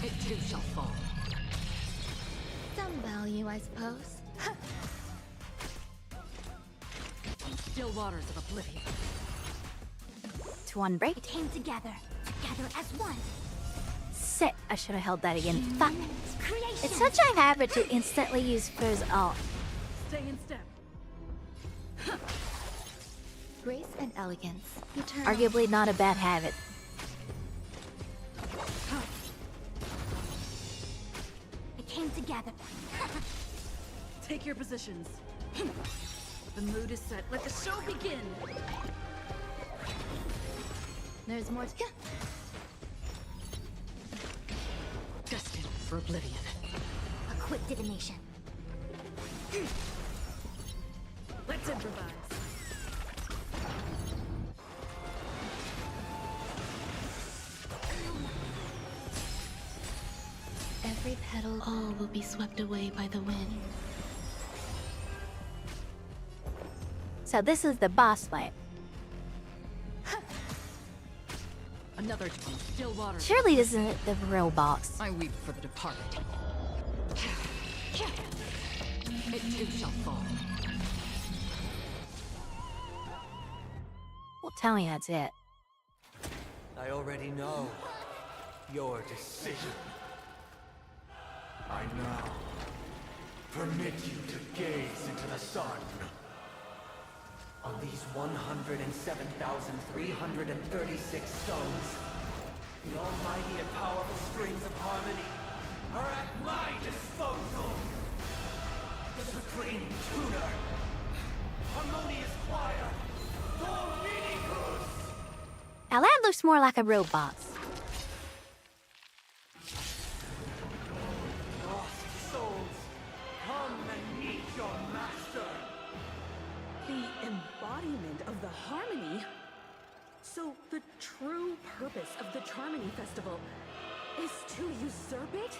It too shall fall. Some value, I suppose. Still waters of oblivion. To one break. We came together as one. Sit. I should have held that again. Fuck. Creation. It's such a habit to instantly use Fizz alt. Stay in step. Grace and elegance. Eternal. Arguably not a bad habit. We came together. Take your positions. The mood is set. Let the show begin. There's more to Destined for oblivion. A quick divination. Let's improvise. Every petal, all will be swept away by the wind. So this is the boss fight. Another still water. Surely this isn't the real boss. I weep for the departed. It too shall fall. Well, tell me that's it. I already know your decision. I now permit you to gaze into the sun. On these 107,336 stones, the almighty and powerful strings of harmony are at my disposal. The supreme tuner, harmonious choir, Dominicus. Now that looks more like a real boss. Lost souls, come and meet your master. The embodiment of the harmony? So the true purpose of the Charmony Festival is to usurp it?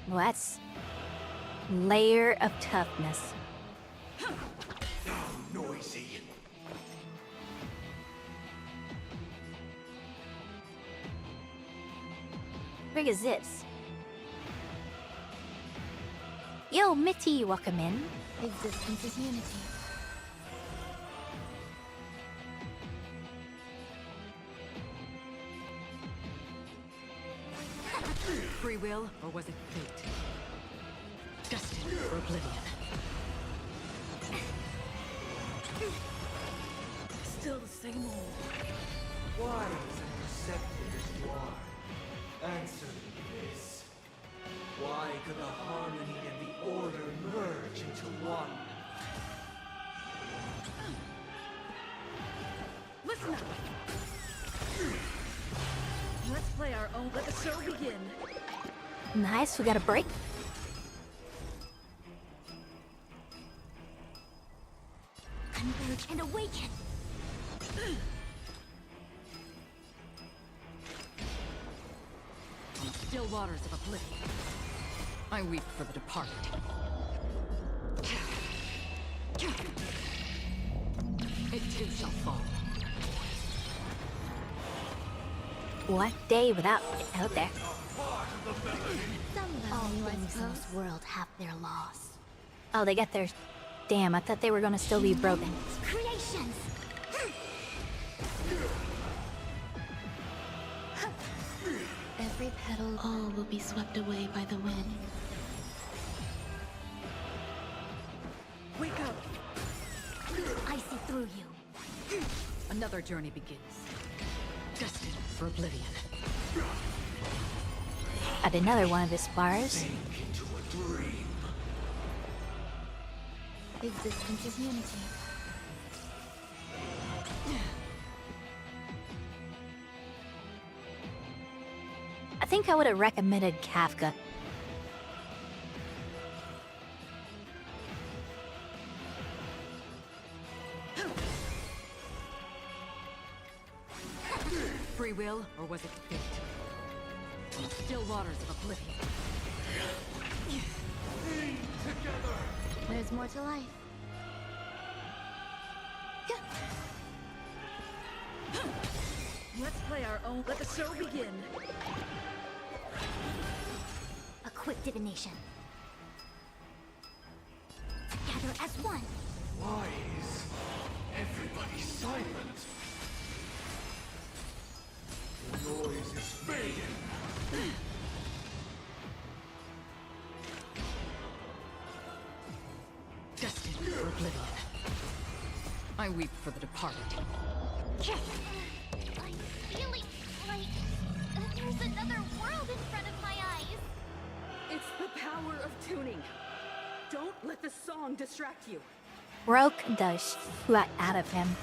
Well, that's layer of toughness. Noisy. Where is this? Yo, Mitty, welcome in. Existence is unity. Free will, or was it fate? Destined for oblivion. Still the same old. Wise and receptive as you are, answer me this. Why could the harmony and the order merge into one? Listen up! Let's play our own. Let the show begin. Nice, we got a break. Converge and awaken. On still waters of oblivion, I weep for the departed. It too shall fall. What day without it out there? All things in this world have their laws. Oh, they got their... Damn, I thought they were gonna still be broken. Creations! Every petal, all will be swept away by the wind. Wake up! I see through you. Another journey begins. Destined for oblivion. At another one of his bars. Into a dream. Existence is unity. I think I would have recommended Kafka. Free will, or was it fate? On still waters of oblivion. There's more to life. Let's play our own. Let the show begin. A quick divination. Together as one. Why is everybody silent? The noise is fading. Destined for oblivion. I weep for the departed. I'm feeling like there's another world in front of my eyes. It's the power of tuning. Don't let the song distract you. Broke the shit out of him.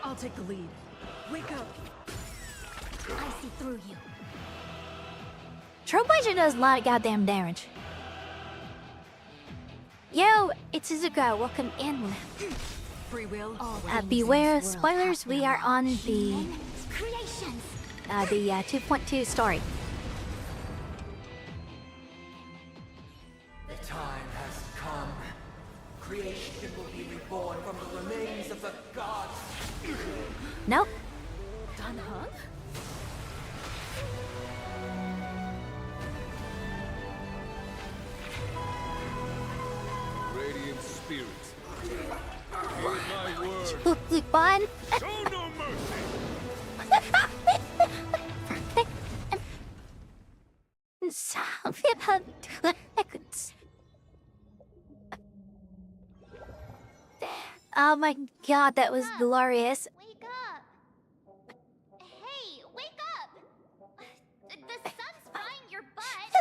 I'll take the lead. Wake up. I see through you. Trailblazer does a lot of goddamn damage. Yo, it's Izuka, welcome in. Free will. Beware of spoilers. We are on the Creations. 2.2 story. The time has come. Creation will be reborn from the remains of the gods. Nope. Dan Heng? Radiant spirits, hear my word. Fun. Show no mercy. Oh my god, that was glorious. Wake up. Hey, wake up. The sun's frying your butt.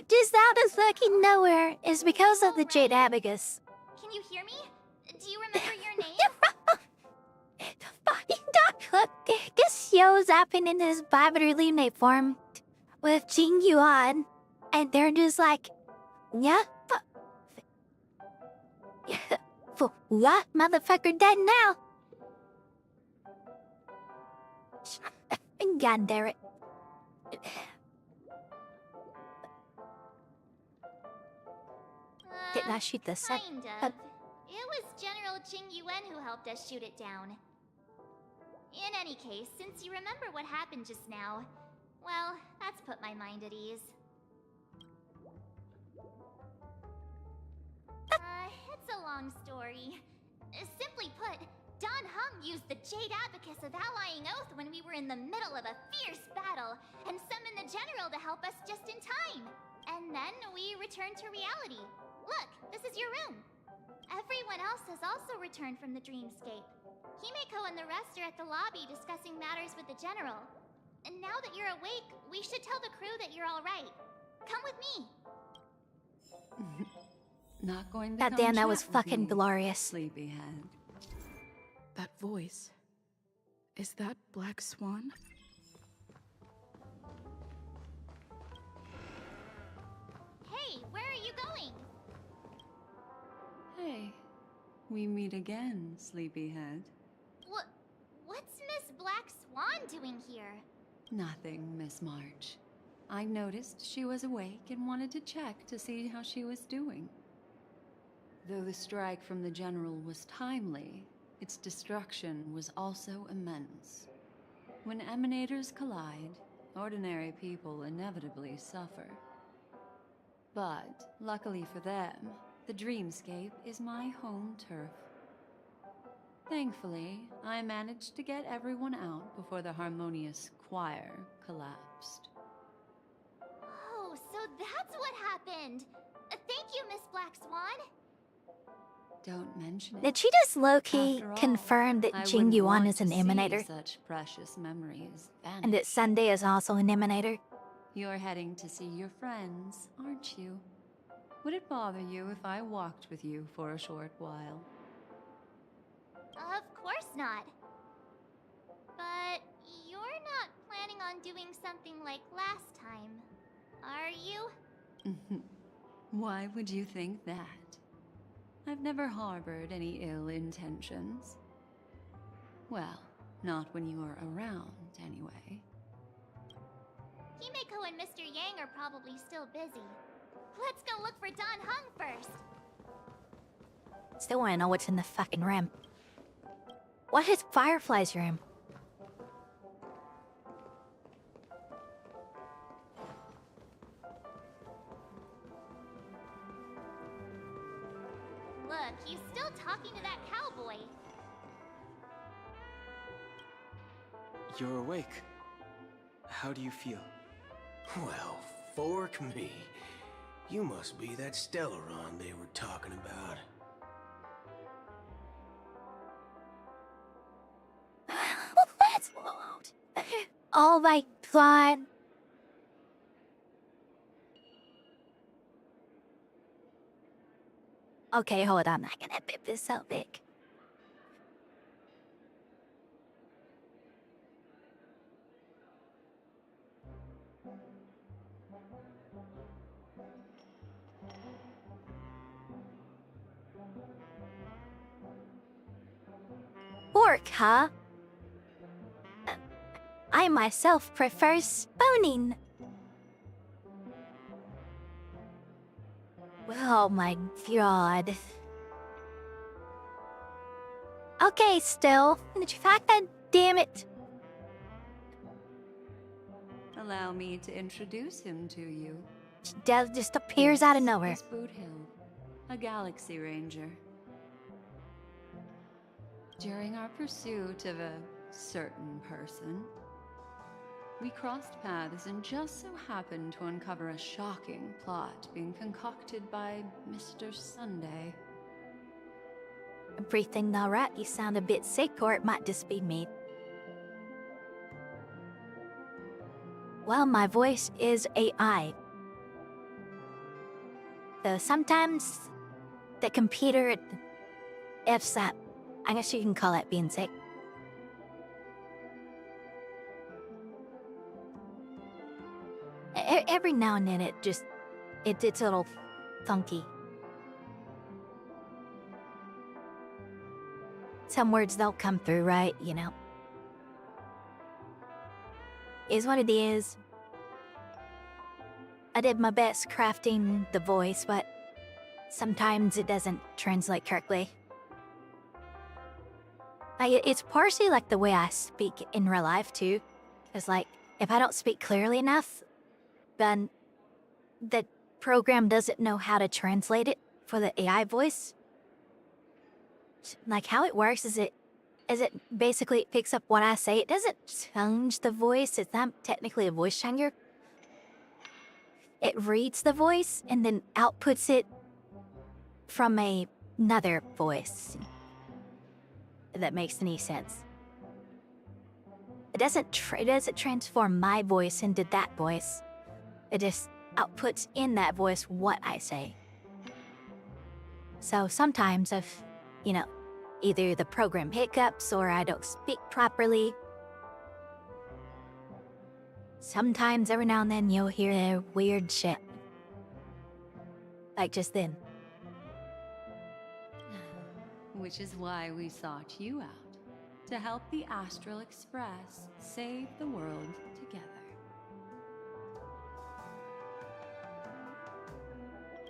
Just out of fucking nowhere is because of the Jade Abacus. Can you hear me? Do you remember your name? This shows happened in this bi-relief form with Jing Yuan, and they're just like, yeah, what motherfucker dead now? God damn it. Didn't I shoot the set? Kind of. It was General Jing Yuan who helped us shoot it down. In any case, since you remember what happened just now, well, that's put my mind at ease. It's a long story. Simply put, Dan Heng used the Jade Abacus of Allying Oath when we were in the middle of a fierce battle, and summoned the General to help us just in time. And then we returned to reality. Look, this is your room. Everyone else has also returned from the dreamscape. Himeko and the rest are at the lobby discussing matters with the General. And now that you're awake, we should tell the crew that you're all right. Come with me. Not going to God come damn, that chat was with fucking me, glorious. Sleepyhead. That voice. Is that Black Swan? Hey, where are you going? Hey, we meet again, Sleepyhead. What's Miss Black Swan doing here? Nothing, Miss March. I noticed she was awake and wanted to check to see how she was doing. Though the strike from the General was timely, its destruction was also immense. When emanators collide, ordinary people inevitably suffer. But, luckily for them, the dreamscape is my home turf. Thankfully, I managed to get everyone out before the harmonious choir collapsed. Oh, so that's what happened. Thank you, Miss Black Swan. Don't mention it. Did she just low-key After all, confirm that I Jing wouldn't Yuan want is an to see emanator? Such precious memories vanish. And that Sunday is also an emanator? You're heading to see your friends, aren't you? Would it bother you if I walked with you for a short while? Of course not. But you're not planning on doing something like last time, are you? Why would you think that? I've never harbored any ill intentions. Well, not when you are around, anyway. Himeko and Mr. Yang are probably still busy. Let's go look for Dan Heng first. Still wanna know what's in the fucking room. What is Firefly's room? Look, he's still talking to that cowboy. You're awake. How do you feel? Well, fork me. You must be that Stellaron they were talking about. Oh my god. Okay, hold on. I'm gonna bip this so big. fork, huh? I myself prefer spooning. Oh my god. Okay, still. Did you fact that? Damn it. Allow me to introduce him to you. Death just appears out of nowhere. This is Boothill, a Galaxy Ranger. During our pursuit of a certain person, we crossed paths and just so happened to uncover a shocking plot being concocted by Mr. Sunday. Everything alright? You sound a bit sick, or it might just be me. Well, my voice is AI. So sometimes the computer F's up. I guess you can call it being sick. Every now and then it's a little funky. Some words don't come through right, you know. Is what it is. I did my best crafting the voice, but sometimes it doesn't translate correctly. Like, it's partially like the way I speak in real life too. It's like, if I don't speak clearly enough, then the program doesn't know how to translate it for the AI voice. Like, how it works is it basically picks up what I say. It doesn't change the voice. It's not technically a voice changer. It reads the voice and then outputs it from another voice. If that makes any sense. It doesn't transform my voice into that voice. It just outputs in that voice what I say. So sometimes if, you know, either the program hiccups or I don't speak properly, sometimes every now and then you'll hear weird shit. Like just then. Which is why we sought you out, to help the Astral Express save the world together.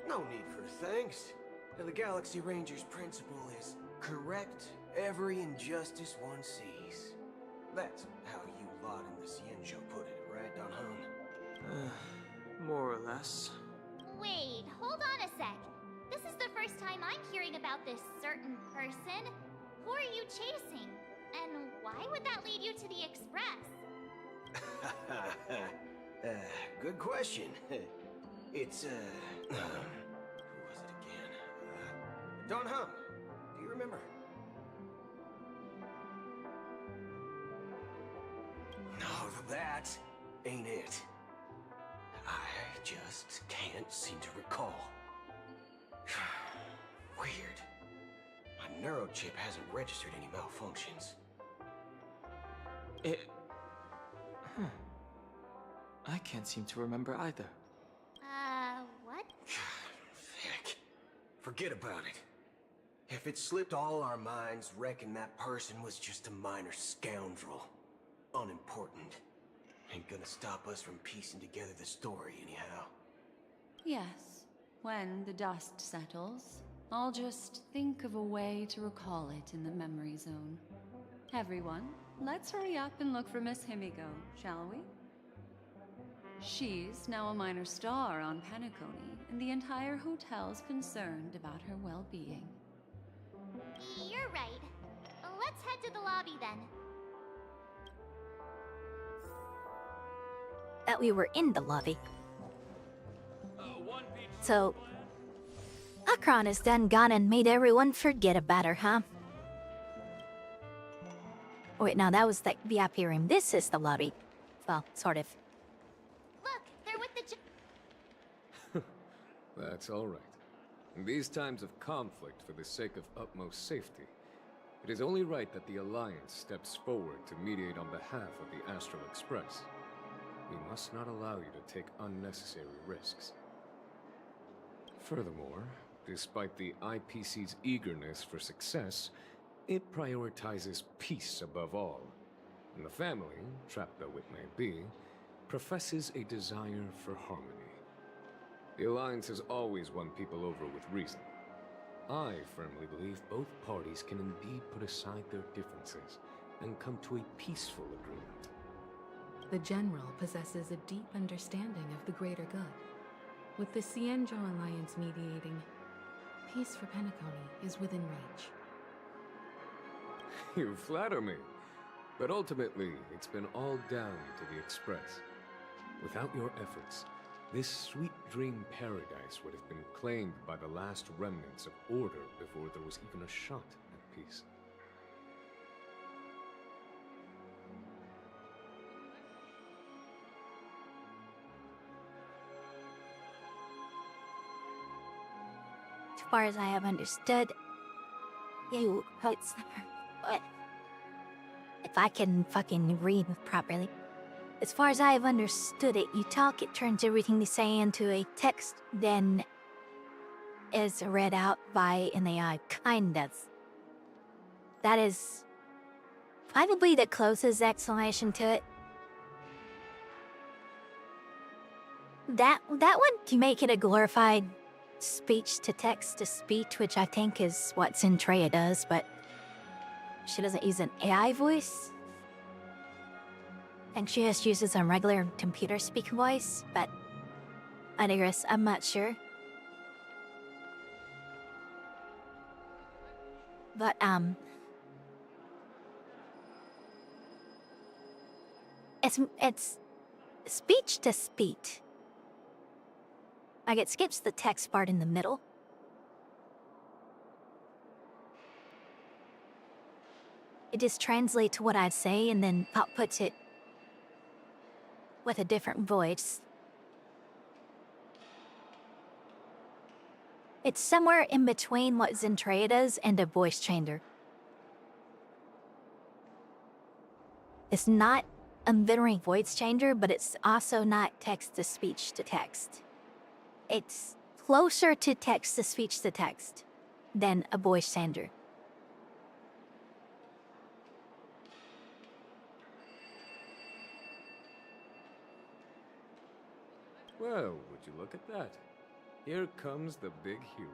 No need for thanks. The Galaxy Ranger's principle is correct every injustice one sees. That's how you lot in the Cienjo put it, right, Don Hung? More or less. Wait, hold on a sec. This is the first time I'm hearing about this certain person. Who are you chasing? And why would that lead you to the Express? Good question. It's, who was it again? Don Hung. Do you remember? No, that ain't it. I just can't seem to recall. Weird. My neurochip hasn't registered any malfunctions. I can't seem to remember either. What? Heck. Forget about it. If it slipped all our minds, reckon that person was just a minor scoundrel. Unimportant. Ain't gonna stop us from piecing together the story anyhow. Yes, when the dust settles, I'll just think of a way to recall it in the memory zone. Everyone, let's hurry up and look for Miss Himiko, shall we? She's now a minor star on Penacony, and the entire hotel's concerned about her well-being. You're right. Let's head to the lobby then. That we were in the lobby. So, Akron has done gone and made everyone forget about her, huh? Oh, wait, no, that was the VIP room. This is the lobby. Well, sort of. Look, they're with the That's all right. In these times of conflict for the sake of utmost safety, it is only right that the Alliance steps forward to mediate on behalf of the Astral Express. We must not allow you to take unnecessary risks. Furthermore, despite the IPC's eagerness for success, It prioritizes peace above all, and the family, trapped though it may be, professes a desire for harmony. The Alliance has always won people over with reason. I firmly believe both parties can indeed put aside their differences and come to a peaceful agreement. The General possesses a deep understanding of the greater good. With the Cienjo Alliance mediating, peace for Penacony is within reach. You flatter me. But ultimately, it's been all down to the Express. Without your efforts, this sweet dream paradise would have been claimed by the last remnants of order before there was even a shot at peace. As far as I have understood, you it's what? If I can fucking read properly. As far as I have understood it, you talk, it turns everything they say into a text, then is read out by an AI, kind of. That is probably the closest explanation to it. That one to make it a glorified speech to text to speech, which I think is what Centrea does, but she doesn't use an AI voice. And she just uses a regular computer speak voice, but I digress, I'm not sure. But it's speech to speech. Like, it skips the text part in the middle. It just translates what I say and then outputs it with a different voice. It's somewhere in between what Zentrea does and a voice changer. It's not a literary voice changer, but it's also not text to speech to text. It's closer to text to speech to text than a voice changer. Well, would you look at that? Here comes the big hero.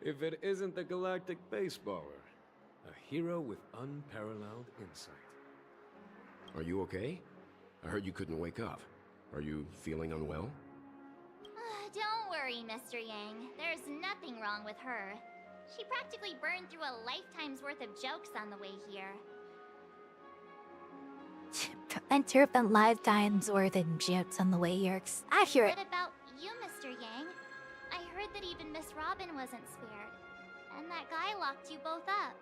If it isn't the galactic baseballer, a hero with unparalleled insight. Are you okay? I heard you couldn't wake up. Are you feeling unwell? Don't worry, Mr. Yang. There's nothing wrong with her. She practically burned through a lifetime's worth of jokes on the way here. I'm sure a lifetime's worth of jokes on the way here. I hear it. What about you, Mr. Yang? I heard that even Miss Robin wasn't spared. And that guy locked you both up.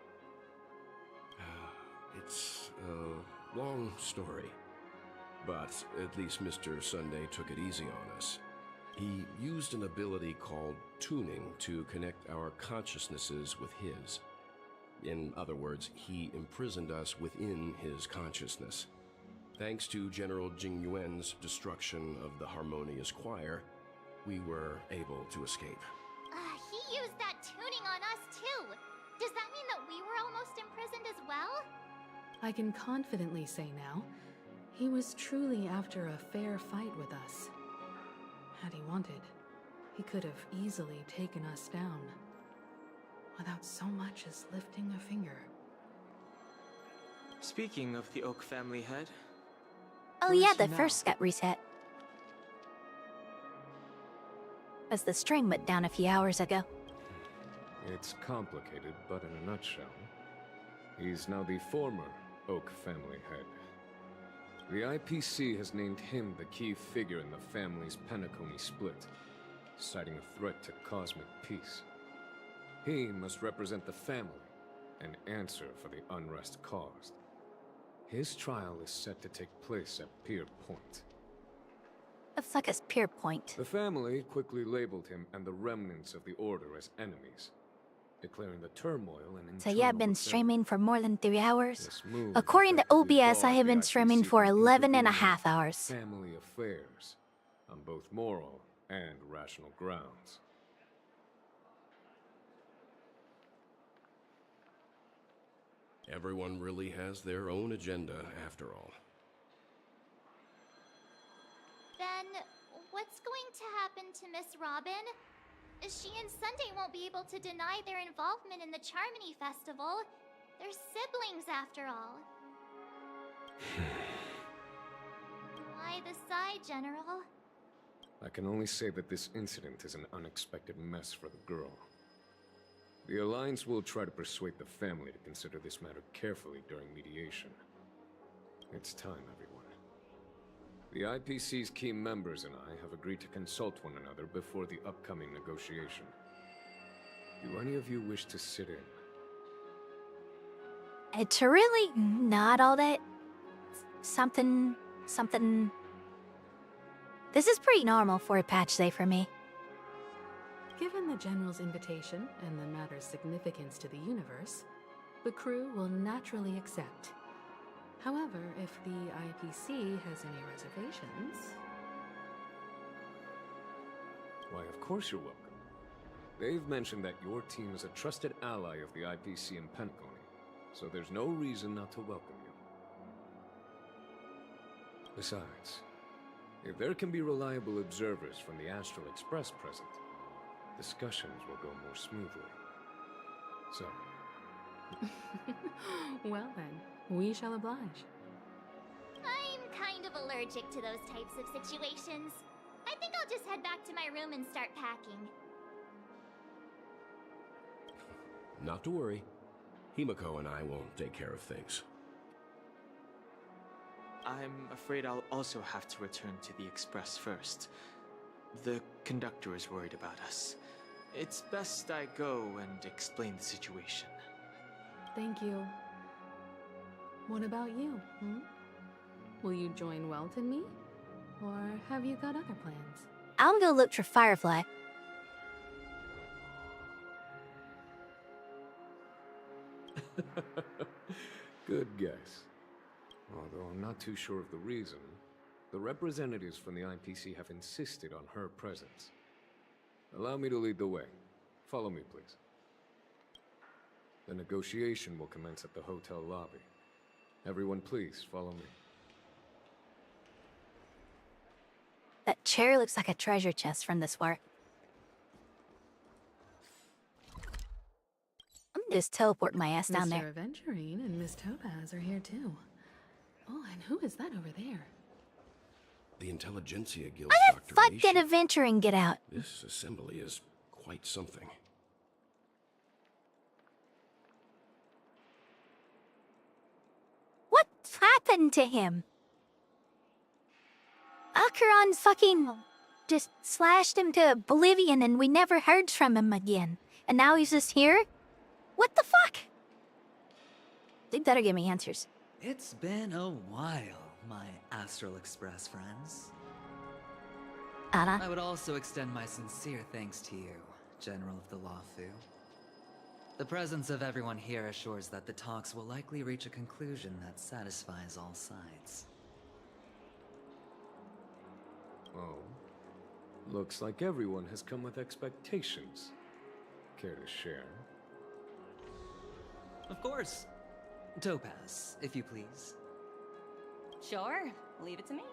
It's a long story. But at least Mr. Sunday took it easy on us. He used an ability called tuning to connect our consciousnesses with his. In other words, he imprisoned us within his consciousness. Thanks to General Jing Yuan's destruction of the Harmonious Choir, we were able to escape. He used that tuning on us too. Does that mean that we were almost imprisoned as well? I can confidently say now, he was truly after a fair fight with us. Had he wanted, he could have easily taken us down, without so much as lifting a finger. Speaking of the Oak family head... Oh yeah, the first got reset. As the stream went down a few hours ago. It's complicated, but in a nutshell, he's now the former Oak family head. The IPC has named him the key figure in the family's Penacony split, citing a threat to cosmic peace. He must represent the family and answer for the unrest caused. His trial is set to take place at Pier Point. It's like a Pier Point. The family quickly labeled him and the remnants of the Order as enemies, declaring the turmoil and So yeah, I've been streaming for more than 3 hours. move According to OBS, I have been streaming for 11 and a half hours. Family affairs on both moral and rational grounds. Everyone really has their own agenda, after all. Then, what's going to happen to Miss Robin? She and Sunday won't be able to deny their involvement in the Charmony Festival. They're siblings, after all. Why the sigh, General? I can only say that this incident is an unexpected mess for the girl. The Alliance will try to persuade the family to consider this matter carefully during mediation. It's time, everyone. The IPC's key members and I have agreed to consult one another before the upcoming negotiation. Do any of you wish to sit in? It's really not all that... something... This is pretty normal for a patch day for me. Given the General's invitation and the matter's significance to the universe, the crew will naturally accept. However, if the IPC has any reservations... Why, of course you're welcome. They've mentioned that your team is a trusted ally of the IPC in Penacony, so there's no reason not to welcome you. Besides, if there can be reliable observers from the Astral Express present, discussions will go more smoothly. So... Well then, we shall oblige. I'm kind of allergic to those types of situations. I think I'll just head back to my room and start packing. Not to worry. Himiko and I will take care of things. I'm afraid I'll also have to return to the Express first. The conductor is worried about us. It's best I go and explain the situation. Thank you. What about you, Will you join Welt and me? Or have you got other plans? I'll go look for Firefly. Good guess. Although I'm not too sure of the reason, the representatives from the IPC have insisted on her presence. Allow me to lead the way. Follow me, please. The negotiation will commence at the hotel lobby. Everyone, please follow me. That chair looks like a treasure chest from this work. I'm just teleporting my ass down there. Mr. Aventurine and Miss Topaz are here too. Oh, and who is that over there? The Intelligentsia Guild, Why the Dr. fuck Elysia. did Adventuring get out? This assembly is quite something. What happened to him? Acheron fucking just slashed him to oblivion and we never heard from him again. And now he's just here? What the fuck? They better give me answers. It's been a while, my Astral Express friends. Anna? I would also extend my sincere thanks to you, General of the Lawfu. The presence of everyone here assures that the talks will likely reach a conclusion that satisfies all sides. Oh. Looks like everyone has come with expectations. Care to share? Of course. Topaz, if you please. Sure, leave it to me.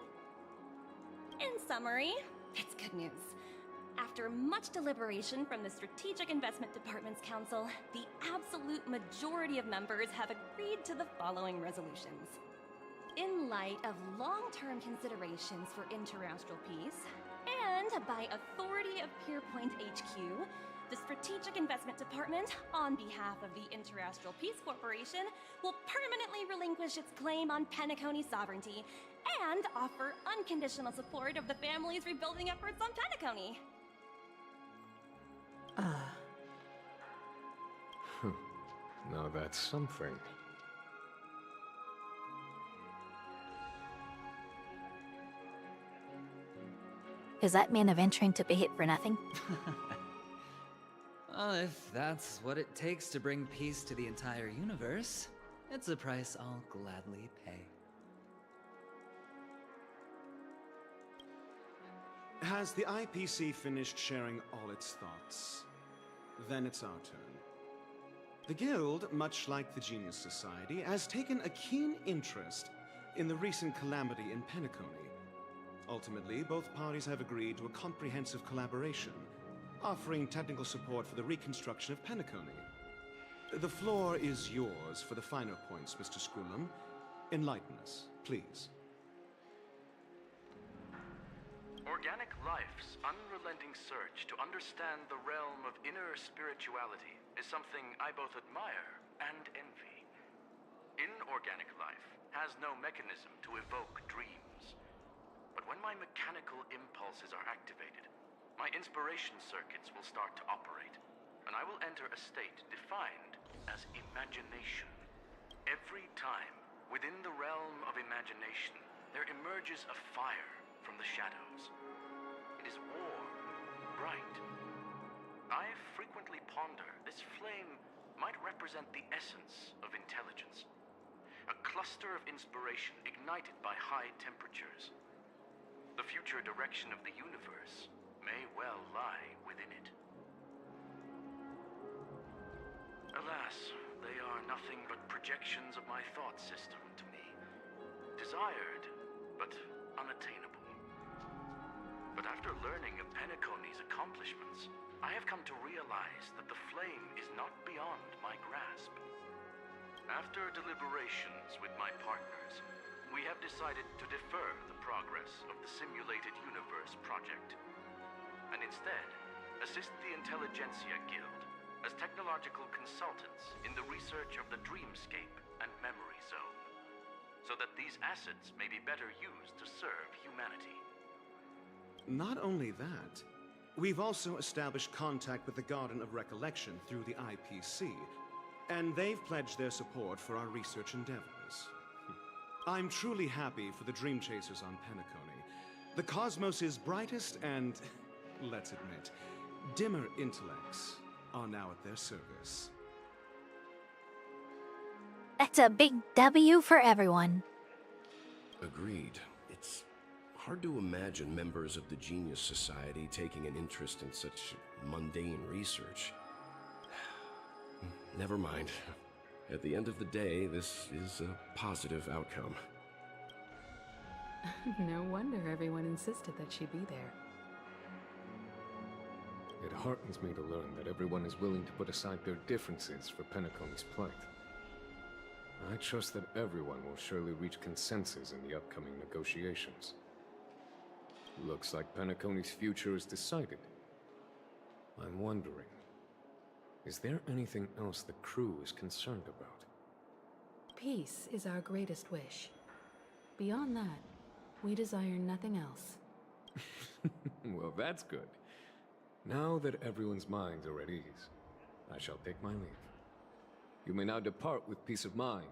In summary, it's good news. After much deliberation from the Strategic Investment Department's Council, the absolute majority of members have agreed to the following resolutions. In light of long-term considerations for interastral peace, and by authority of Pierpoint HQ, the Strategic Investment Department, on behalf of the Interastral Peace Corporation, will permanently relinquish its claim on Penacony sovereignty and offer unconditional support of the family's rebuilding efforts on Penacony. Now that's something. Is that man Adventuring to be hit for nothing? If that's what it takes to bring peace to the entire universe, it's a price I'll gladly pay. Has the IPC finished sharing all its thoughts? Then it's our turn. The Guild, much like the Genius Society, has taken a keen interest in the recent calamity in Penacony. Ultimately, both parties have agreed to a comprehensive collaboration, offering technical support for the reconstruction of Penacony. The floor is yours for the finer points, Mr. Scrullum. Enlighten us, please. Organic life's unrelenting search to understand the realm of inner spirituality is something I both admire and envy. Inorganic life has no mechanism to evoke dreams. But when my mechanical impulses are activated, my inspiration circuits will start to operate, and I will enter a state defined as imagination. Every time, within the realm of imagination, there emerges a fire from the shadows. It is warm, bright. I frequently ponder this flame might represent the essence of intelligence. A cluster of inspiration ignited by high temperatures. The future direction of the universe may well lie within it. Alas, they are nothing but projections of my thought system to me. Desired, but unattainable. But after learning of Penacony's accomplishments, I have come to realize that the flame is not beyond my grasp. After deliberations with my partners, we have decided to defer the progress of the Simulated Universe project, and instead assist the Intelligentsia Guild as technological consultants in the research of the Dreamscape and Memory Zone, so that these assets may be better used to serve humanity. Not only that, we've also established contact with the Garden of Recollection through the IPC, and they've pledged their support for our research endeavors. I'm truly happy for the Dream Chasers on Penacony. The Cosmos' brightest and, let's admit, dimmer intellects are now at their service. That's a big W for everyone. Agreed. It's hard to imagine members of the Genius Society taking an interest in such mundane research. Never mind. At the end of the day, this is a positive outcome. No wonder everyone insisted that she be there. It heartens me to learn that everyone is willing to put aside their differences for Penacony's plight. I trust that everyone will surely reach consensus in the upcoming negotiations. Looks like Penacony's future is decided. I'm wondering, is there anything else the crew is concerned about? Peace is our greatest wish. Beyond that, we desire nothing else. Well, that's good. Now that everyone's minds are at ease, I shall take my leave. You may now depart with peace of mind.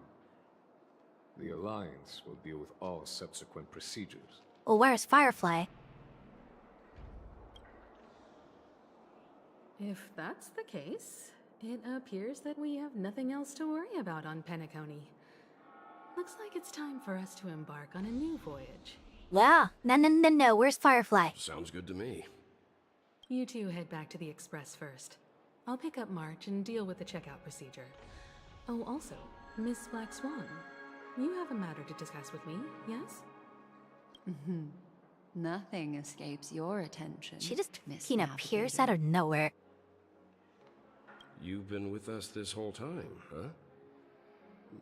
The Alliance will deal with all subsequent procedures. Well, where's Firefly? If that's the case, it appears that we have nothing else to worry about on Penacony. Looks like it's time for us to embark on a new voyage. Yeah, no, where's Firefly? Sounds good to me. You two head back to the Express first. I'll pick up March and deal with the checkout procedure. Oh, also, Miss Black Swan, you have a matter to discuss with me, yes? Nothing escapes your attention. She just Miss Tina Pierce out of nowhere. You've been with us this whole time, huh?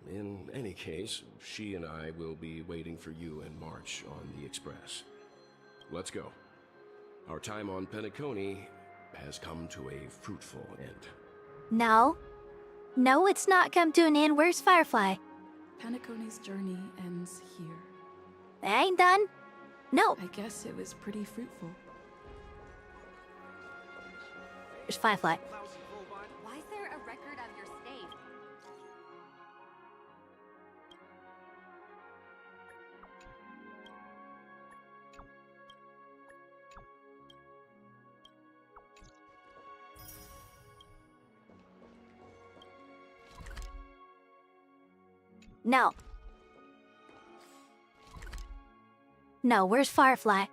In any case, she and I will be waiting for you and March on the Express. Let's go. Our time on Penacony has come to a fruitful end. No, it's not come to an end. Where's Firefly? Penacony's journey ends here. I ain't done. No. I guess it was pretty fruitful. Where's Firefly? Why is there a record of your stay? No, where's Firefly?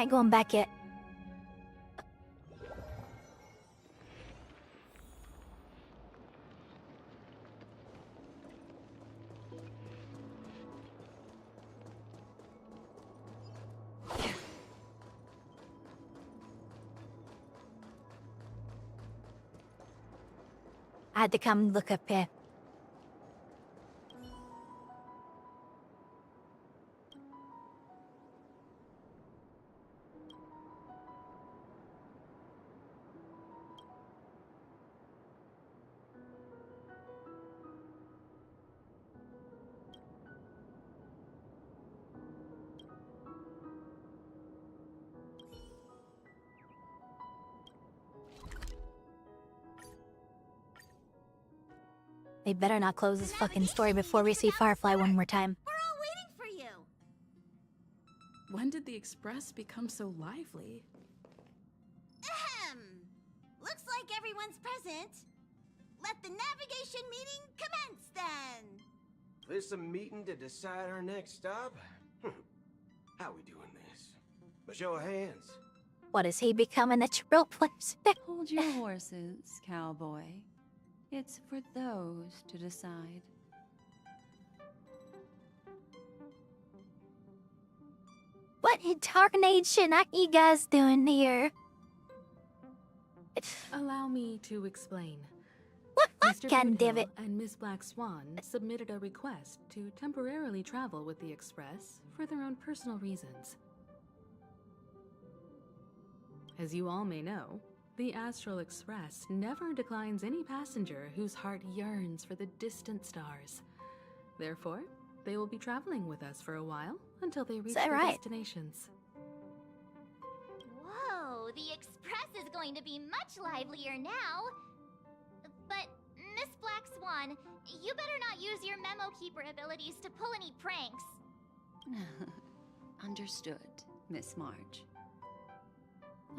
ain't going back yet. I had to come look up here. They better not close this fucking story before we see Firefly one more time. We're all waiting for you. When did the Express become so lively? Ahem. Looks like everyone's present. Let the navigation meeting commence then. This a meeting to decide our next stop? How we doing this? A show of hands. What is he becoming a real place? Hold your horses, cowboy. It's for those to decide. What in tarnation are you guys doing here? Allow me to explain. What Mr. can Boothill David? and Miss Black Swan submitted a request to temporarily travel with the Express for their own personal reasons. As you all may know, the Astral Express never declines any passenger whose heart yearns for the distant stars. Therefore, they will be traveling with us for a while until they reach their destinations. Whoa, the Express is going to be much livelier now. But, Miss Black Swan, you better not use your memo keeper abilities to pull any pranks. Understood, Miss March.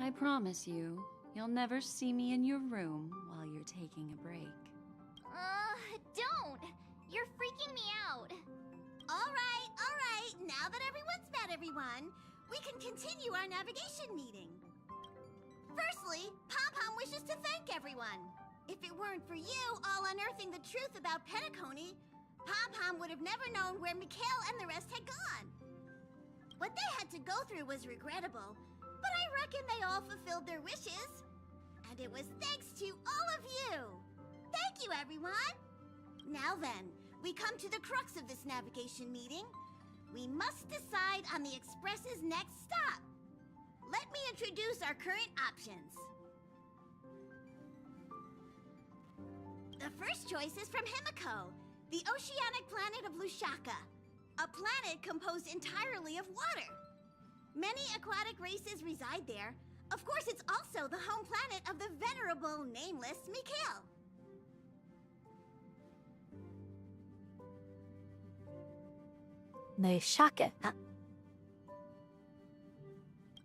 I promise you, you'll never see me in your room while you're taking a break. Don't! You're freaking me out. All right. Now that everyone's met everyone, we can continue our navigation meeting. Firstly, Pom-Pom wishes to thank everyone. If it weren't for you all unearthing the truth about Penacony, Pom-Pom would have never known where Mikhail and the rest had gone. What they had to go through was regrettable, but I reckon they all fulfilled their wishes. And it was thanks to all of you. Thank you, everyone. Now then, we come to the crux of this navigation meeting. We must decide on the Express's next stop. Let me introduce our current options. The first choice is from Himiko, the oceanic planet of Lushaka, a planet composed entirely of water. Many aquatic races reside there. Of course, it's also the home planet of the venerable, nameless Mikhail. Lushaka, huh?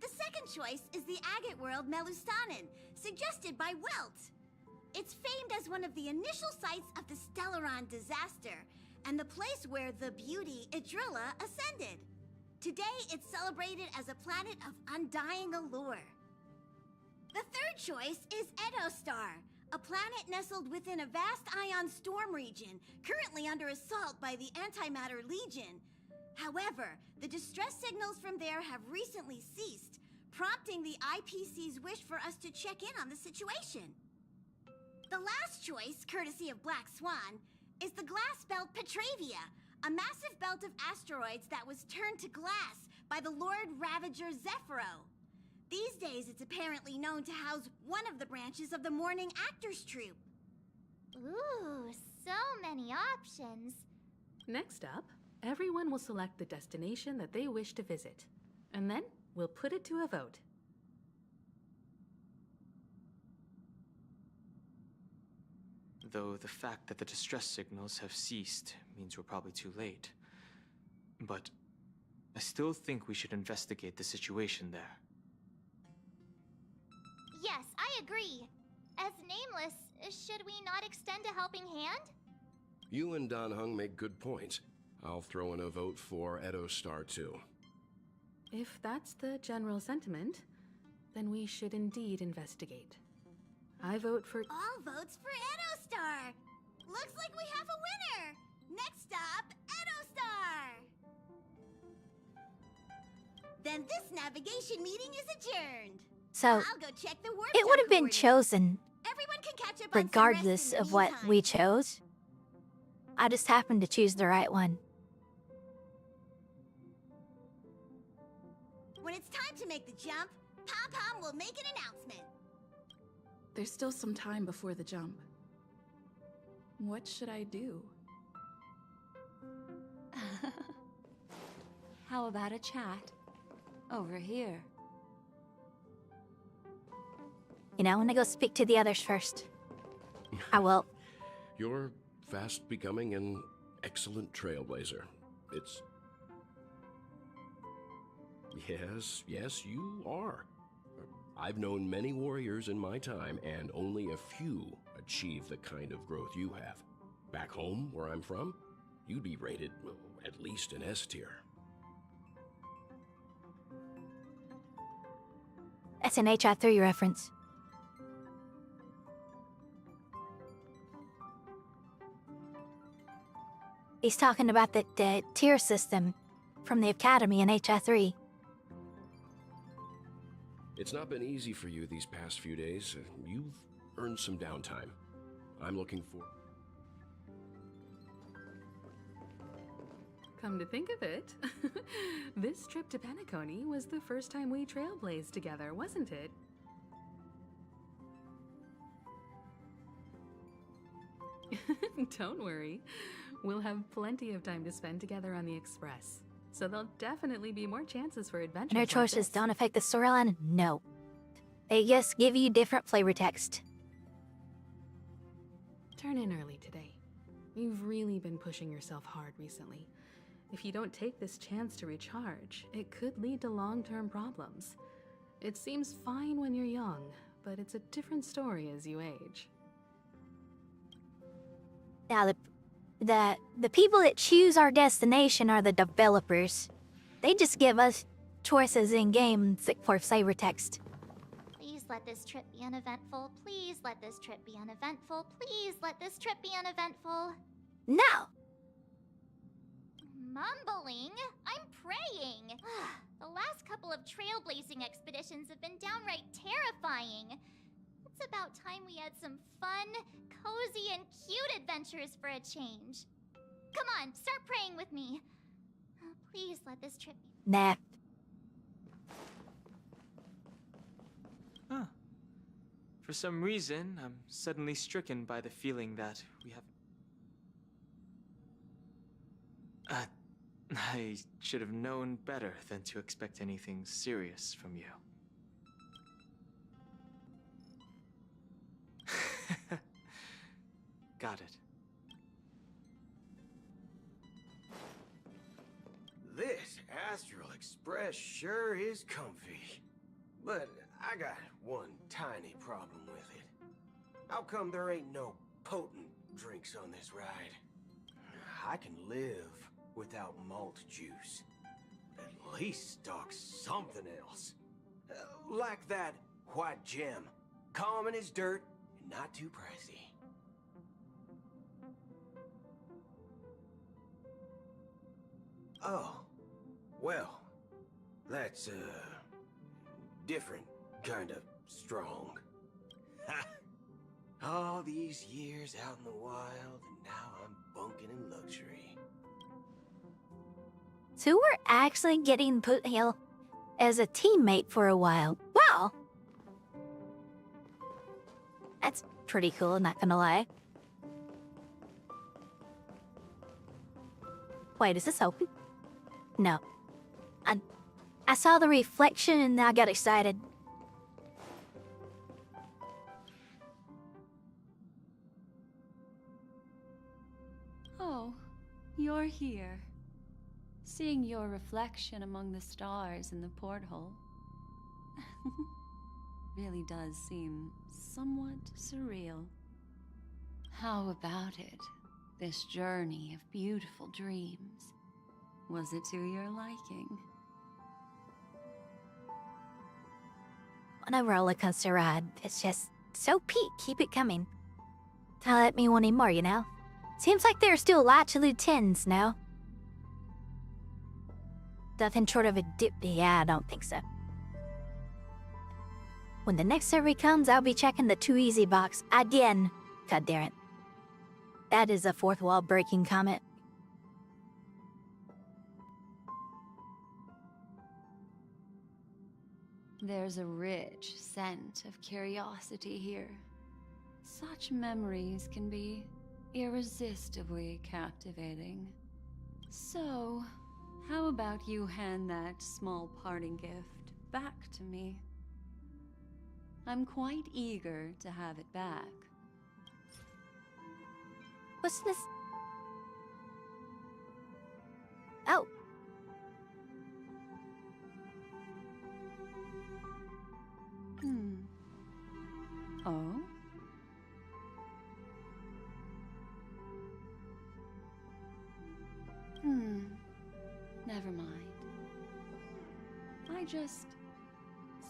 The second choice is the agate world Melustanin, suggested by Welt. It's famed as one of the initial sites of the Stellaron disaster, and the place where the beauty Idrilla ascended. Today, it's celebrated as a planet of undying allure. The third choice is Edostar, a planet nestled within a vast ion storm region, currently under assault by the Antimatter Legion. However, the distress signals from there have recently ceased, prompting the IPC's wish for us to check in on the situation. The last choice, courtesy of Black Swan, is the glass belt Petravia, a massive belt of asteroids that was turned to glass by the Lord Ravager Zephyro. These days, it's apparently known to house one of the branches of the Morning Actors Troupe. Ooh, so many options. Next up, everyone will select the destination that they wish to visit, and then we'll put it to a vote. Though the fact that the distress signals have ceased means we're probably too late. But I still think we should investigate the situation there. Yes, I agree. As Nameless, should we not extend a helping hand? You and Dan Heng make good points. I'll throw in a vote for Edostar too. If that's the general sentiment, then we should indeed investigate. I vote for... All votes for Edostar! Looks like we have a winner! Next stop, Edostar! Then this navigation meeting is adjourned. So, I'll go check the warp it would have been coordinates. chosen Everyone can catch up on some regardless rest in the of what meantime. we chose. I just happened to choose the right one. When it's time to make the jump, Pom-Pom will make an announcement. There's still some time before the jump. What should I do? How about a chat? Over here. You know, I want to go speak to the others first. I will. You're fast becoming an excellent trailblazer. It's... Yes, you are. I've known many warriors in my time, and only a few achieve the kind of growth you have. Back home, where I'm from, you'd be rated at least an S tier. That's an HI3 reference. He's talking about the tier system from the Academy in HI3. It's not been easy for you these past few days. You've earned some downtime. I'm looking for... Come to think of it, this trip to Penacony was the first time we trailblazed together, wasn't it? Don't worry. We'll have plenty of time to spend together on the Express. So there'll definitely be more chances for adventures. And her like choices this. don't affect the storyline? No. They just give you different flavor text. Turn in early today. You've really been pushing yourself hard recently. If you don't take this chance to recharge, it could lead to long-term problems. It seems fine when you're young, but it's a different story as you age. Now, the people that choose our destination are the developers. They just give us choices in-game for flavor text. Please let this trip be uneventful. Please let this trip be uneventful. Please let this trip be uneventful. No! Mumbling? I'm praying. The last couple of trailblazing expeditions have been downright terrifying. It's about time we had some fun, cozy, and cute adventures for a change. Come on, start praying with me. Please let this trip be... Nah. Huh. For some reason, I'm suddenly stricken by the feeling that we have... I should have known better than to expect anything serious from you. Got it. This Astral Express sure is comfy. But I got one tiny problem with it. How come there ain't no potent drinks on this ride? I can live without malt juice. At least stock something else. Like that white gem. Common as dirt and not too pricey. Oh, well, that's, different kind of strong. Ha! All these years out in the wild, and now I'm bunking in luxury. So we're actually getting put here as a teammate for a while. Wow! That's pretty cool, not gonna lie. Wait, is this open? No. I saw the reflection and I got excited. Oh, you're here. Seeing your reflection among the stars in the porthole really does seem somewhat surreal. How about it? This journey of beautiful dreams. Was it to your liking? on a roller coaster ride. It's just so peak. Keep it coming. Don't let me want any more, you know? Seems like there are still lots of loose ends now. Nothing short of a dip. Yeah, I don't think so. When the next survey comes, I'll be checking the too easy box again. God damn it. That is a fourth wall breaking comment. There's a rich scent of curiosity here. Such memories can be irresistibly captivating. So, how about you hand that small parting gift back to me? I'm quite eager to have it back. What's this? Oh. Oh? Never mind. I just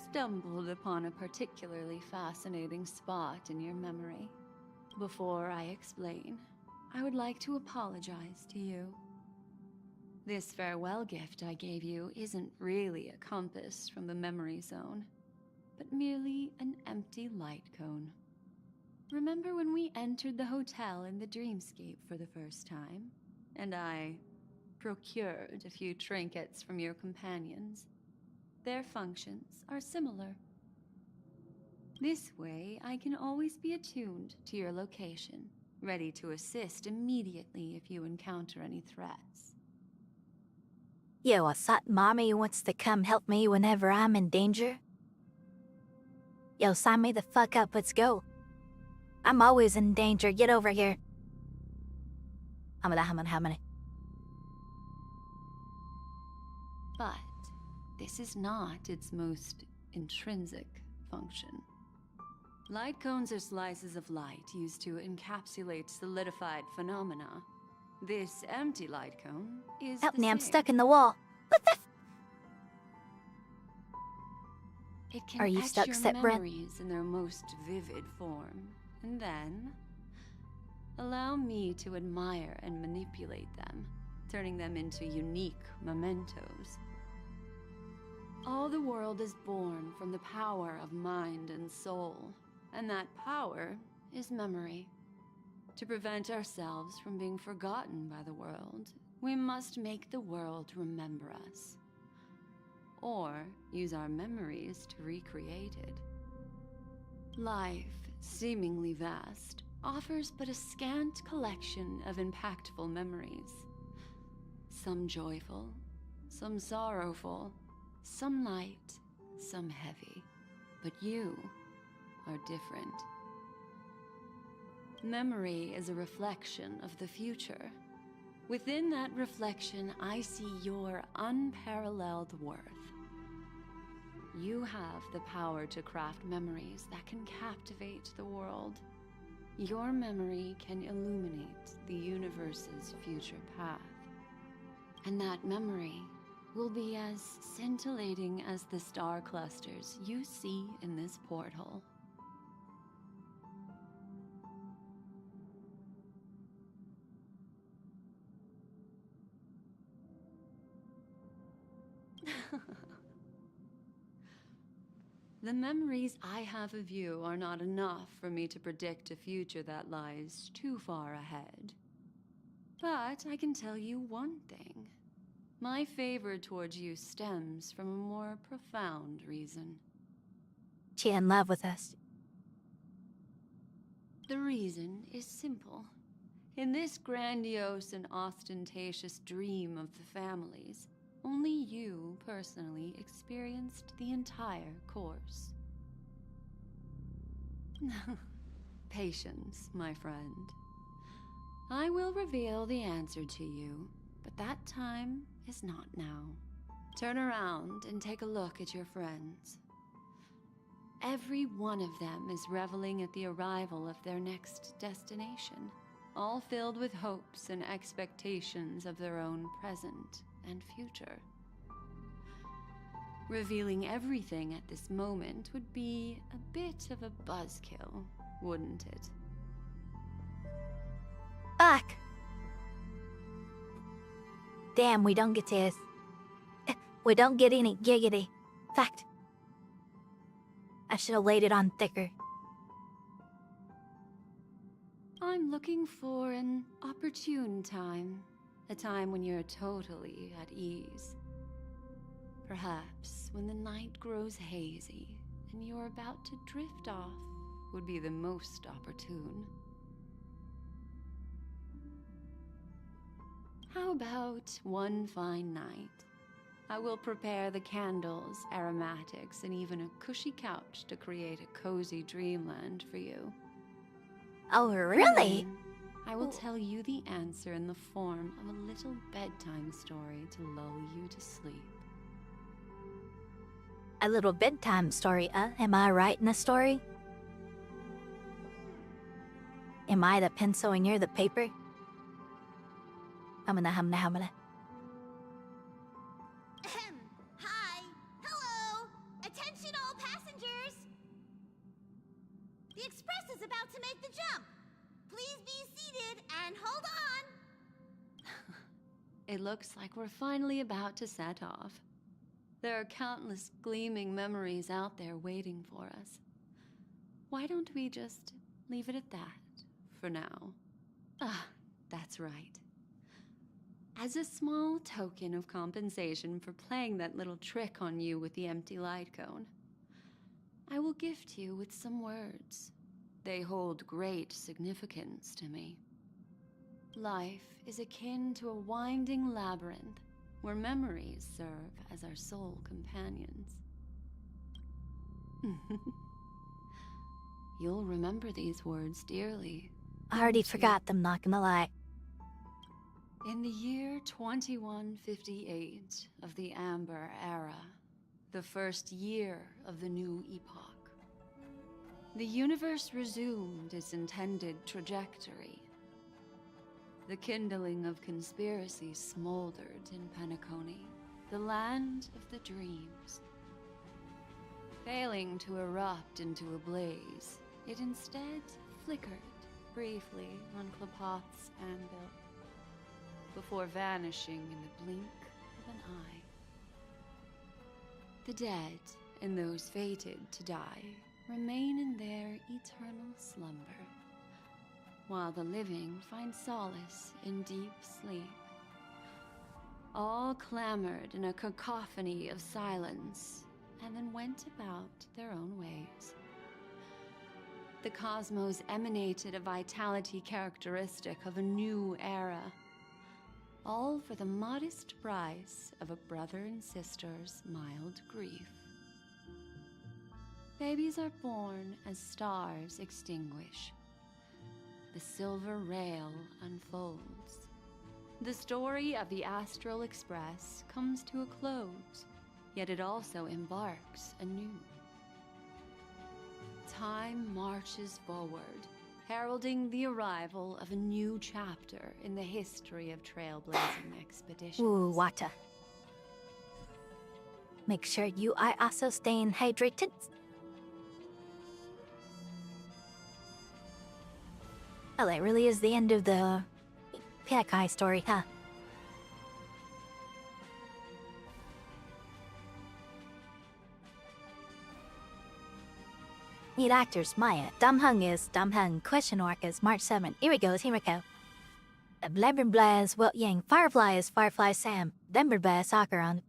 stumbled upon a particularly fascinating spot in your memory. Before I explain, I would like to apologize to you. This farewell gift I gave you isn't really a compass from the memory zone, but merely an empty light cone. Remember when we entered the hotel in the dreamscape for the first time, and I procured a few trinkets from your companions? Their functions are similar. This way, I can always be attuned to your location, ready to assist immediately if you encounter any threats. Yo, I thought mommy wants to come help me whenever I'm in danger. Yo, sign me the fuck up, let's go. I'm always in danger, get over here. How many? But this is not its most intrinsic function. Light cones are slices of light used to encapsulate solidified phenomena. This empty light cone is Help the me, I'm same. stuck in the wall. What the It can Are you etch stuck, your Stepbren? memories in their most vivid form, and then allow me to admire and manipulate them, turning them into unique mementos. All the world is born from the power of mind and soul, and that power is memory. To prevent ourselves from being forgotten by the world, we must make the world remember us, or use our memories to recreate it. Life, seemingly vast, offers but a scant collection of impactful memories. Some joyful, some sorrowful, some light, some heavy. But you are different. Memory is a reflection of the future. Within that reflection, I see your unparalleled worth. You have the power to craft memories that can captivate the world. Your memory can illuminate the universe's future path. And that memory will be as scintillating as the star clusters you see in this portal. The memories I have of you are not enough for me to predict a future that lies too far ahead. But I can tell you one thing. My favor towards you stems from a more profound reason. She in love with us. The reason is simple. In this grandiose and ostentatious dream of the families, only you personally experienced the entire course. Patience, my friend. I will reveal the answer to you, but that time is not now. Turn around and take a look at your friends. Every one of them is reveling at the arrival of their next destination, all filled with hopes and expectations of their own present and future. Revealing everything at this moment would be a bit of a buzzkill, wouldn't it? Fuck. Damn, we don't get this. We don't get any giggity. Fact. I should have laid it on thicker. I'm looking for an opportune time. A time when you're totally at ease. Perhaps when the night grows hazy and you're about to drift off would be the most opportune. How about one fine night? I will prepare the candles, aromatics, and even a cushy couch to create a cozy dreamland for you. Oh, really? I will tell you the answer in the form of a little bedtime story to lull you to sleep. A little bedtime story, am I writing a story? Am I the pencil and you're the paper? Hamana. Hi. Hello. Attention all passengers. The express is about to make the jump. Please be seated and hold on. It looks like we're finally about to set off. There are countless gleaming memories out there waiting for us. Why don't we just leave it at that for now? Ah, that's right. As a small token of compensation for playing that little trick on you with the empty light cone, I will gift you with some words. They hold great significance to me. Life is akin to a winding labyrinth where memories serve as our sole companions. You'll remember these words dearly. I already forgot them, not gonna lie. In the year 2158 of the Amber Era, the first year of the new epoch, the universe resumed its intended trajectory. The kindling of conspiracy smoldered in Penacony, the land of the dreams. Failing to erupt into a blaze, it instead flickered briefly on Klapoth's anvil, before vanishing in the blink of an eye. The dead, and those fated to die, remain in their eternal slumber, while the living find solace in deep sleep. All clamored in a cacophony of silence, and then went about their own ways. The cosmos emanated a vitality characteristic of a new era, all for the modest price of a brother and sister's mild grief. Babies are born as stars extinguish. The silver rail unfolds. The story of the Astral Express comes to a close, yet it also embarks anew. Time marches forward, heralding the arrival of a new chapter in the history of trailblazing expeditions. Ooh, water. Make sure you are also staying hydrated. Well, it really is the end of the Piakai story, huh? Need actors, Maya. Dam Hung is Dam Hung. Question mark is March 7. Here we go, Blah is Wilt Yang. Firefly is Firefly Sam. Denver is Sakaran.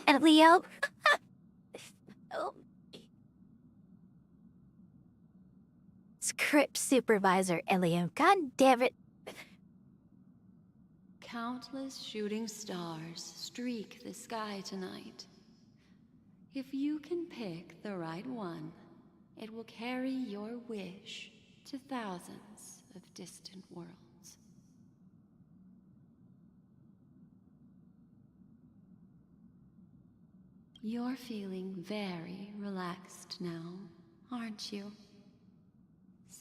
And Leo. Oh. Script supervisor Elio. God damn it. Countless shooting stars streak the sky tonight. If you can pick the right one, it will carry your wish to thousands of distant worlds. You're feeling very relaxed now, aren't you?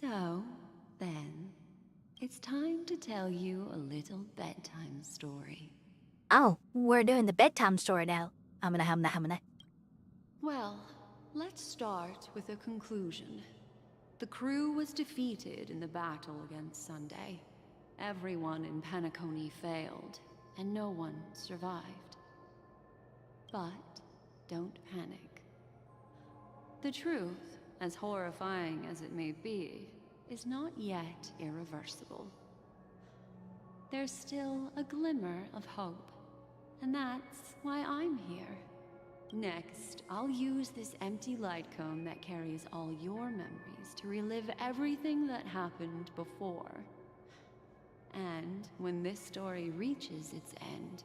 So, then, it's time to tell you a little bedtime story. Oh, we're doing the bedtime story now. Hamna. Well, let's start with a conclusion. The crew was defeated in the battle against Sunday. Everyone in Penacony failed, and no one survived. But don't panic. The truth, as horrifying as it may be, is not yet irreversible. There's still a glimmer of hope, and that's why I'm here. Next, I'll use this empty light cone that carries all your memories to relive everything that happened before. And when this story reaches its end,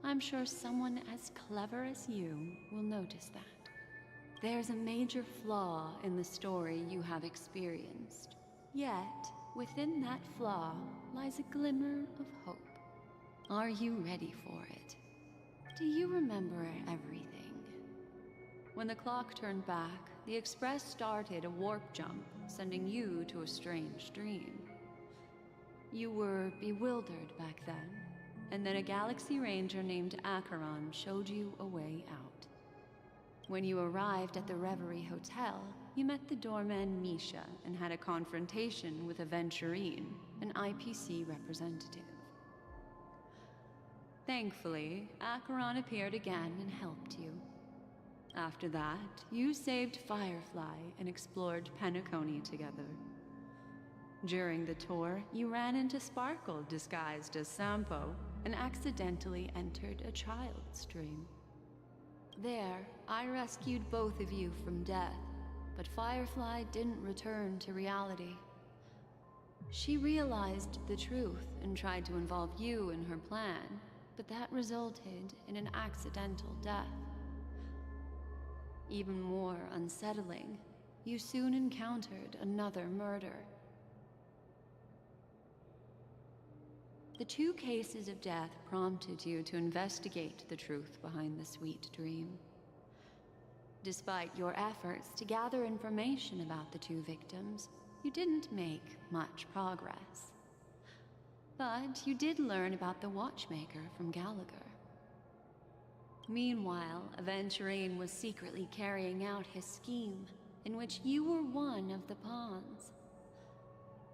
I'm sure someone as clever as you will notice that. There's a major flaw in the story you have experienced. Yet, within that flaw lies a glimmer of hope. Are you ready for it? Do you remember everything? When the clock turned back, the Express started a warp jump, sending you to a strange dream. You were bewildered back then, and then a Galaxy Ranger named Acheron showed you a way out. When you arrived at the Reverie Hotel, you met the doorman Misha and had a confrontation with Aventurine, an IPC representative. Thankfully, Acheron appeared again and helped you. After that, you saved Firefly and explored Penacony together. During the tour, you ran into Sparkle disguised as Sampo and accidentally entered a child's dream. There, I rescued both of you from death, but Firefly didn't return to reality. She realized the truth and tried to involve you in her plan, but that resulted in an accidental death. Even more unsettling, you soon encountered another murder. The 2 cases of death prompted you to investigate the truth behind the sweet dream. Despite your efforts to gather information about the 2 victims, you didn't make much progress. But you did learn about the Watchmaker from Gallagher. Meanwhile, Aventurine was secretly carrying out his scheme, in which you were one of the pawns.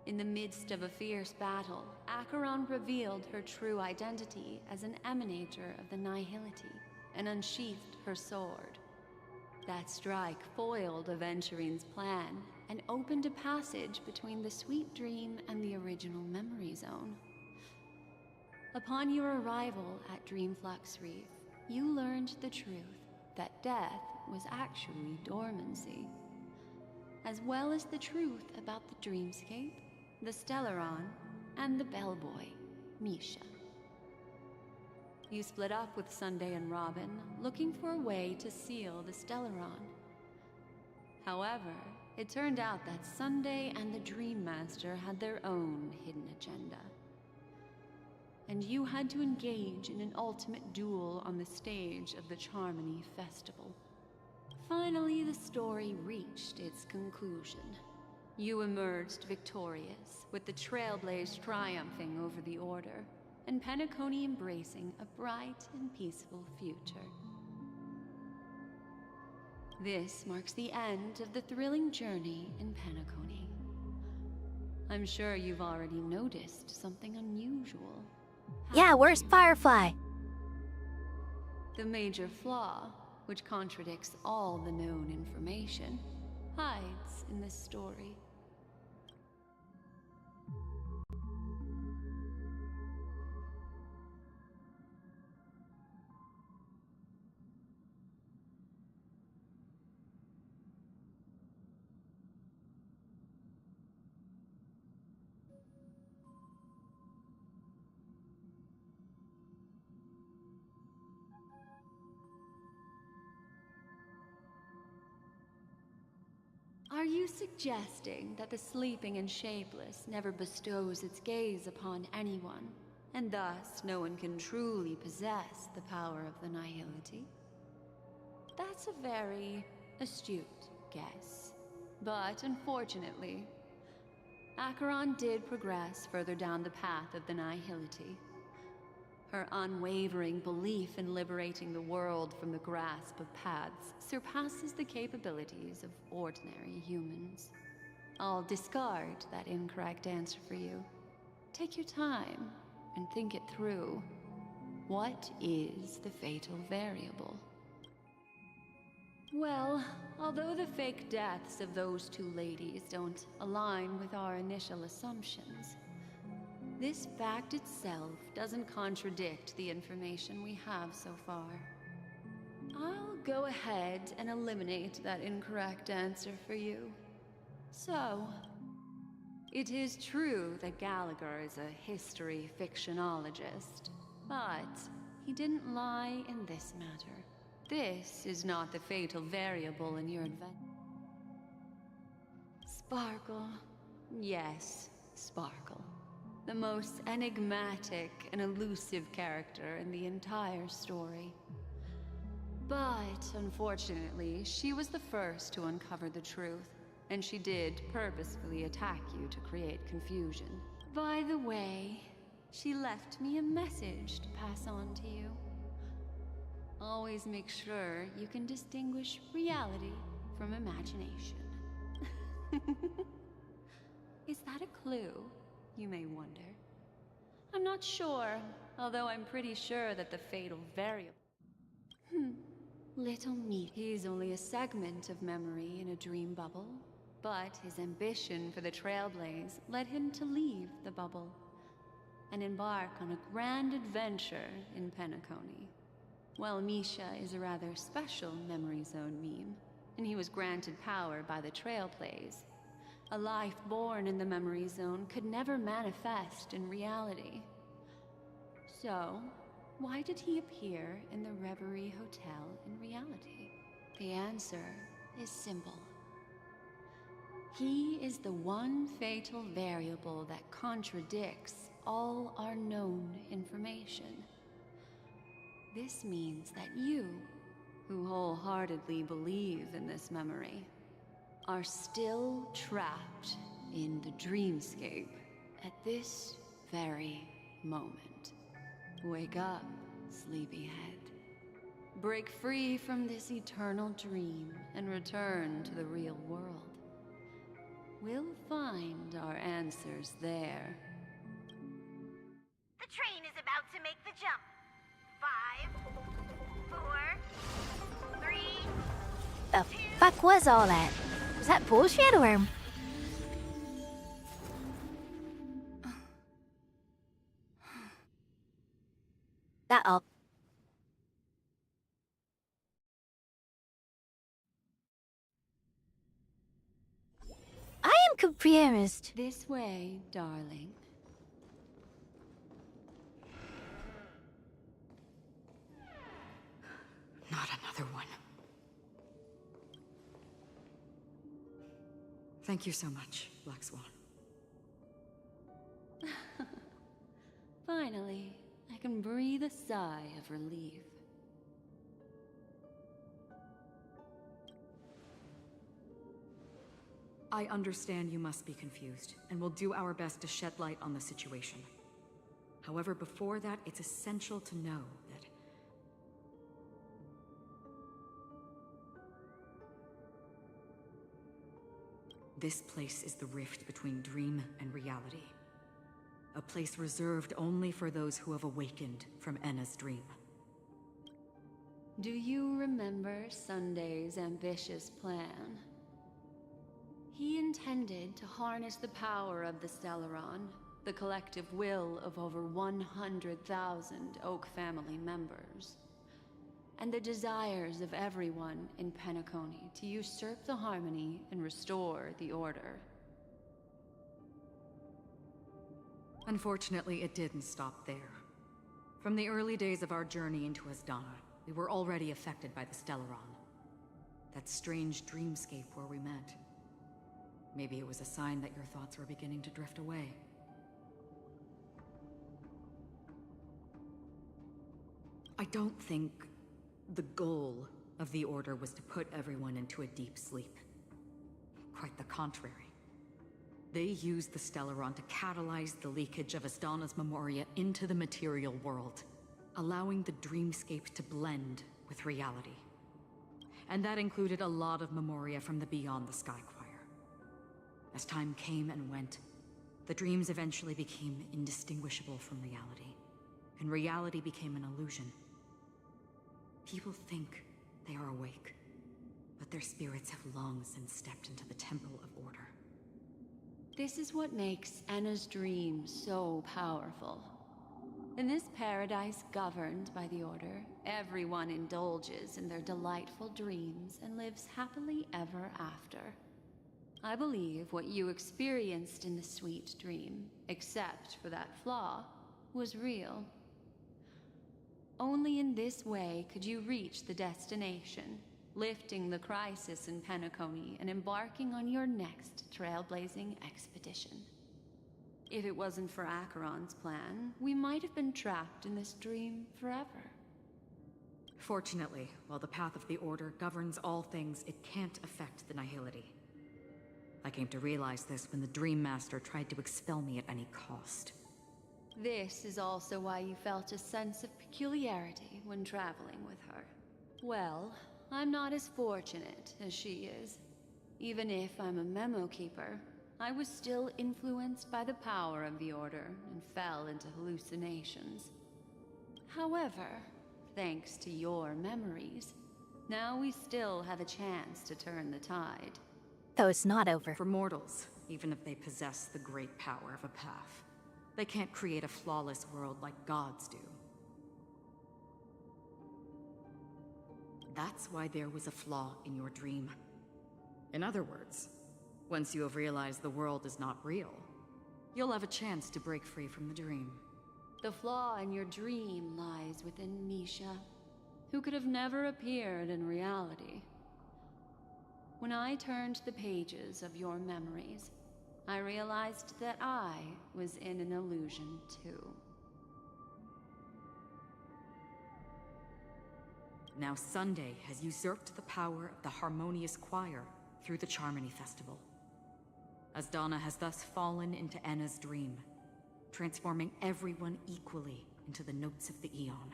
In the midst of a fierce battle, Acheron revealed her true identity as an emanator of the Nihility and unsheathed her sword. That strike foiled Aventurine's plan and opened a passage between the sweet dream and the original memory zone. Upon your arrival at Dreamflux Reef, you learned the truth that death was actually dormancy, as well as the truth about the dreamscape, the Stellaron, and the bellboy, Misha. You split up with Sunday and Robin, looking for a way to seal the Stellaron. However, it turned out that Sunday and the Dream Master had their own hidden agenda. And you had to engage in an ultimate duel on the stage of the Charmony Festival. Finally, the story reached its conclusion. You emerged victorious, with the Trailblaze triumphing over the Order, and Penacony embracing a bright and peaceful future. This marks the end of the thrilling journey in Penacony. I'm sure you've already noticed something unusual. Yeah, where's Firefly? The major flaw, which contradicts all the known information, hides in this story. Are you suggesting that the sleeping and shapeless never bestows its gaze upon anyone, and thus no one can truly possess the power of the Nihility? That's a very astute guess, but unfortunately, Acheron did progress further down the path of the nihility. Her unwavering belief in liberating the world from the grasp of paths surpasses the capabilities of ordinary humans. I'll discard that incorrect answer for you. Take your time and think it through. What is the fatal variable? Well, although the fake deaths of those two ladies don't align with our initial assumptions, this fact itself doesn't contradict the information we have so far. I'll go ahead and eliminate that incorrect answer for you. So, it is true that Gallagher is a history fictionologist, but he didn't lie in this matter. This is not the fatal variable in your adventure. Sparkle. Yes, Sparkle. The most enigmatic and elusive character in the entire story. But, unfortunately, she was the first to uncover the truth, and she did purposefully attack you to create confusion. By the way, she left me a message to pass on to you. Always make sure you can distinguish reality from imagination. Is that a clue, you may wonder? I'm not sure, although I'm pretty sure that the fatal variable... Little me. He's only a segment of memory in a dream bubble, but his ambition for the Trailblaze led him to leave the bubble and embark on a grand adventure in Penacony. Well, Misha is a rather special Memory Zone meme, and he was granted power by the Trailblaze. A life born in the Memory Zone could never manifest in reality. So, why did he appear in the Reverie Hotel in reality? The answer is simple. He is the one fatal variable that contradicts all our known information. This means that you, who wholeheartedly believe in this memory, are still trapped in the dreamscape at this very moment. Wake up, sleepyhead. Break free from this eternal dream and return to the real world. We'll find our answers there. The train is about to make the jump. 5, 4, 3... The fuck was all that? Was that bullshit or... That all... I am confused. This way, darling. Not another one. Thank you so much, Black Swan. Finally, I can breathe a sigh of relief. I understand you must be confused, and we'll do our best to shed light on the situation. However, before that, it's essential to know that... this place is the rift between dream and reality. A place reserved only for those who have awakened from Enna's dream. Do you remember Sunday's ambitious plan? He intended to harness the power of the Stellaron, the collective will of over 100,000 Oak family members, and the desires of everyone in Penacony to usurp the Harmony and restore the Order. Unfortunately, it didn't stop there. From the early days of our journey into Asdana, we were already affected by the Stellaron. That strange dreamscape where we met. Maybe it was a sign that your thoughts were beginning to drift away. I don't think the goal of the Order was to put everyone into a deep sleep. Quite the contrary. They used the Stellaron to catalyze the leakage of Astana's memoria into the material world, allowing the dreamscape to blend with reality. And that included a lot of memoria from the Beyond the Sky Choir. As time came and went, the dreams eventually became indistinguishable from reality, and reality became an illusion. People think they are awake, but their spirits have long since stepped into the Temple of Order. This is what makes Enna's dream so powerful. In this paradise governed by the Order, everyone indulges in their delightful dreams and lives happily ever after. I believe what you experienced in the sweet dream, except for that flaw, was real. Only in this way could you reach the destination, lifting the crisis in Penacony and embarking on your next trailblazing expedition. If it wasn't for Acheron's plan, we might have been trapped in this dream forever. Fortunately, while the path of the Order governs all things, it can't affect the Nihility. I came to realize this when the Dream Master tried to expel me at any cost. This is also why you felt a sense of peculiarity when traveling with her. Well, I'm not as fortunate as she is. Even if I'm a memo keeper, I was still influenced by the power of the Order and fell into hallucinations. However, thanks to your memories, now we still have a chance to turn the tide. Though it's not over. For mortals, even if they possess the great power of a path, they can't create a flawless world like gods do. That's why there was a flaw in your dream. In other words, once you have realized the world is not real, you'll have a chance to break free from the dream. The flaw in your dream lies within Misha, who could have never appeared in reality. When I turned the pages of your memories, I realized that I was in an illusion too. Now Sunday has usurped the power of the Harmonious Choir through the Charmony Festival. Asdana has thus fallen into Enna's dream, transforming everyone equally into the notes of the Eon.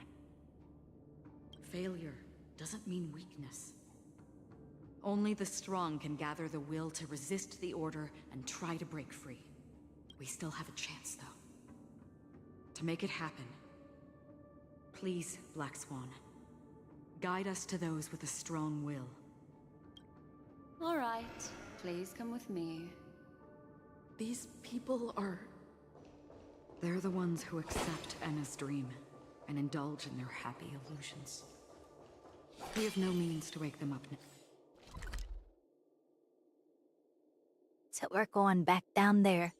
Failure doesn't mean weakness. Only the strong can gather the will to resist the Order and try to break free. We still have a chance, though. To make it happen, please, Black Swan, guide us to those with a strong will. All right, please come with me. These people are... They're the ones who accept Enna's dream and indulge in their happy illusions. We have no means to wake them up now. So we're going back down there.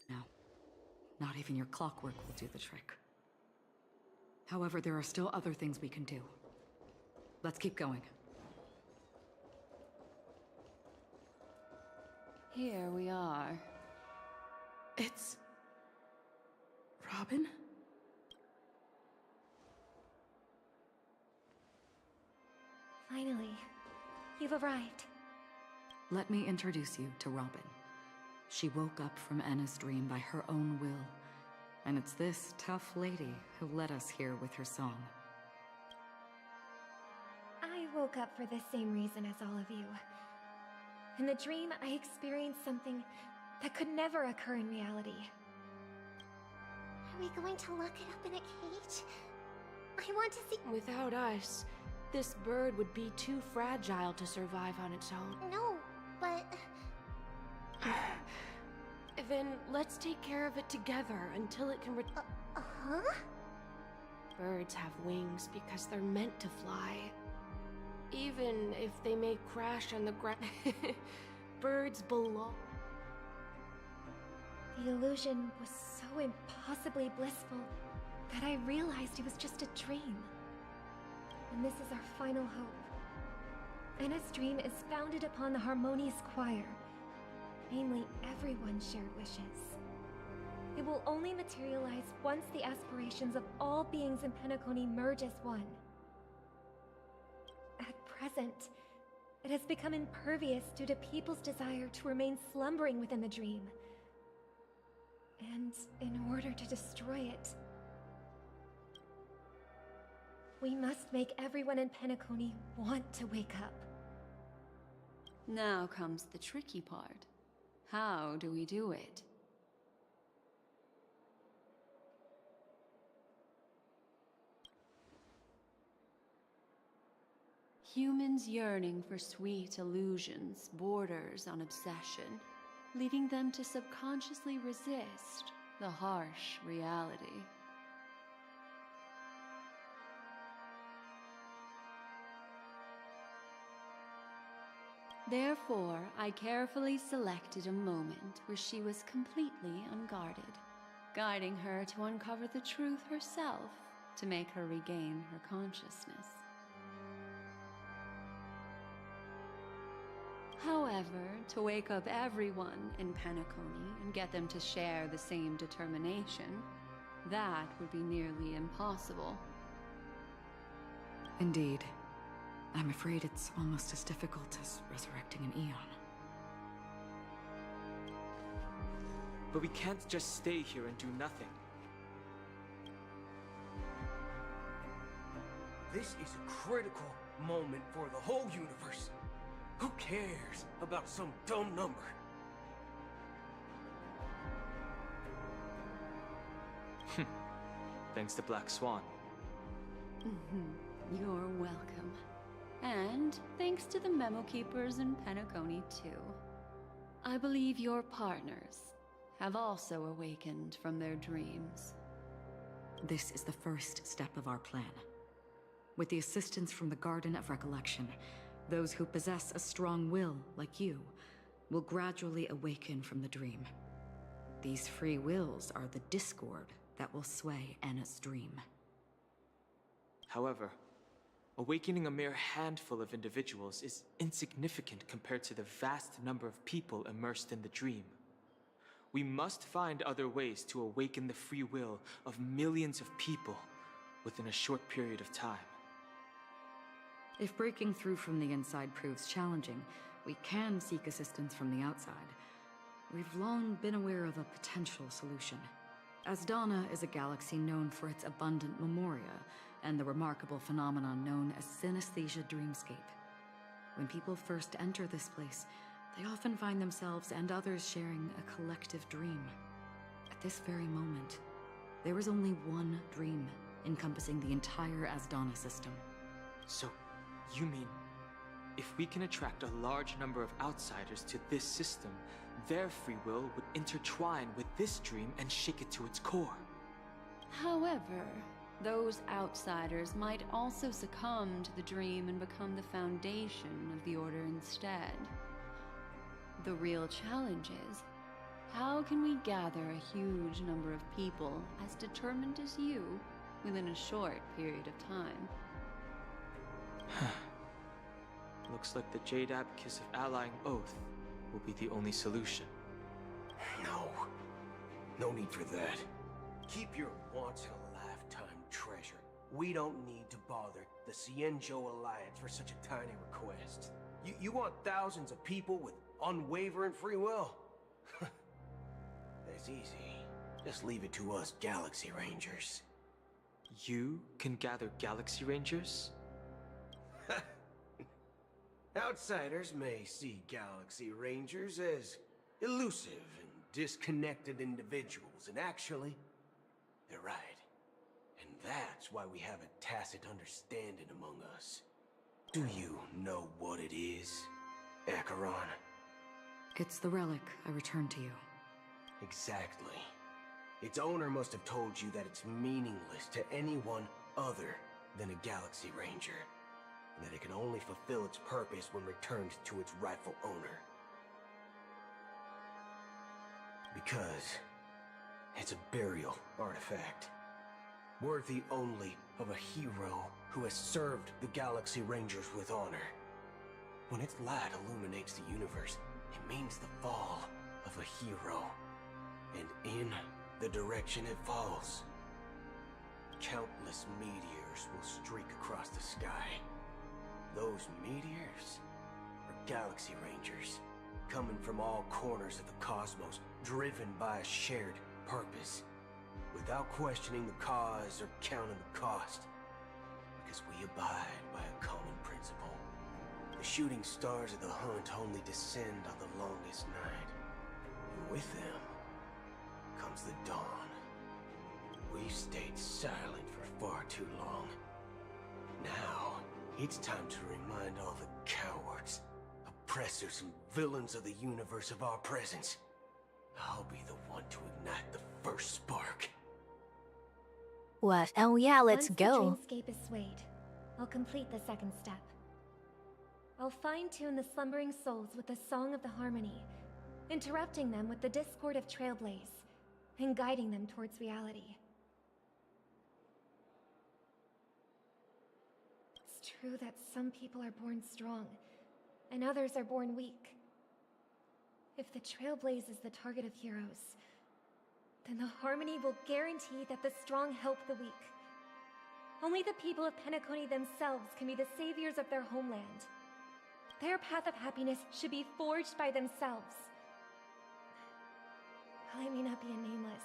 No. Not even your clockwork will do the trick. However, there are still other things we can do. Let's keep going. Here we are. It's... Robin? Finally, you've arrived. Let me introduce you to Robin. She woke up from Enna's dream by her own will, and it's this tough lady who led us here with her song. I woke up for the same reason as all of you. In the dream, I experienced something that could never occur in reality. Are we going to lock it up in a cage? I want to see— Without us, this bird would be too fragile to survive on its own. No, but... Then let's take care of it together until it can huh? Birds have wings because they're meant to fly. Even if they may crash on the ground, birds belong. The illusion was so impossibly blissful that I realized it was just a dream. And this is our final hope. Enna's dream is founded upon the Harmonious Choir. Mainly everyone's shared wishes. It will only materialize once the aspirations of all beings in Penacony merge as one. At present, It has become impervious due to people's desire to remain slumbering within the dream. And in order to destroy it, we must make everyone in Penacony want to wake up. Now comes the tricky part. How do we do it? Humans yearning for sweet illusions borders on obsession, leading them to subconsciously resist the harsh reality. Therefore, I carefully selected a moment where she was completely unguarded, guiding her to uncover the truth herself to make her regain her consciousness. However, to wake up everyone in Penacony and get them to share the same determination, that would be nearly impossible. Indeed. I'm afraid it's almost as difficult as resurrecting an Eon. But we can't just stay here and do nothing. This is a critical moment for the whole universe. Who cares about some dumb number? Thanks to Black Swan. You're welcome. And thanks to the memo keepers in Penacony, too. I believe your partners have also awakened from their dreams. This is the first step of our plan. With the assistance from the Garden of Recollection, those who possess a strong will, like you, will gradually awaken from the dream. These free wills are the discord that will sway Anna's dream. However, awakening a mere handful of individuals is insignificant compared to the vast number of people immersed in the dream. We must find other ways to awaken the free will of millions of people within a short period of time. If breaking through from the inside proves challenging, we can seek assistance from the outside. We've long been aware of a potential solution. Asdana is a galaxy known for its abundant memoria, and the remarkable phenomenon known as synesthesia dreamscape. When people first enter this place, they often find themselves and others sharing a collective dream. At this very moment, there is only one dream encompassing the entire Asdana system. So, you mean, if we can attract a large number of outsiders to this system, their free will would intertwine with this dream and shake it to its core? However, those outsiders might also succumb to the dream and become the foundation of the Order instead. The real challenge is, how can we gather a huge number of people as determined as you within a short period of time? Looks like the Jade Abacus of Allying Oath will be the only solution. No need for that. Keep your once-in-a-lifetime treasure. We don't need to bother the Cienjo Alliance for such a tiny request. You want thousands of people with unwavering free will? That's easy. Just leave it to us Galaxy Rangers. You can gather Galaxy Rangers? Outsiders may see Galaxy Rangers as elusive and disconnected individuals, and actually, they're right. And that's why we have a tacit understanding among us. Do you know what it is, Acheron? It's the relic I returned to you. Exactly. Its owner must have told you that it's meaningless to anyone other than a Galaxy Ranger, and that it can only fulfill its purpose when returned to its rightful owner. Because it's a burial artifact, worthy only of a hero who has served the Galaxy Rangers with honor. When its light illuminates the universe, it means the fall of a hero. And in the direction it falls, countless meteors will streak across the sky. Those meteors Galaxy Rangers, coming from all corners of the cosmos, driven by a shared purpose, without questioning the cause or counting the cost, because we abide by a common principle. The shooting stars of the hunt only descend on the longest night, and with them comes the dawn. We've stayed silent for far too long. Now, it's time to remind all the cowards, oppressors, and villains of the universe of our presence. I'll be the one to ignite the first spark. What? Oh yeah, let's Once go. the dreamscape is swayed, I'll complete the second step. I'll fine-tune the slumbering souls with the Song of the Harmony, interrupting them with the discord of Trailblaze, and guiding them towards reality. It's true that some people are born strong, and others are born weak. If the Trailblaze is the target of heroes, then the Harmony will guarantee that the strong help the weak. Only the people of Penacony themselves can be the saviors of their homeland. Their path of happiness should be forged by themselves. While I may not be a nameless,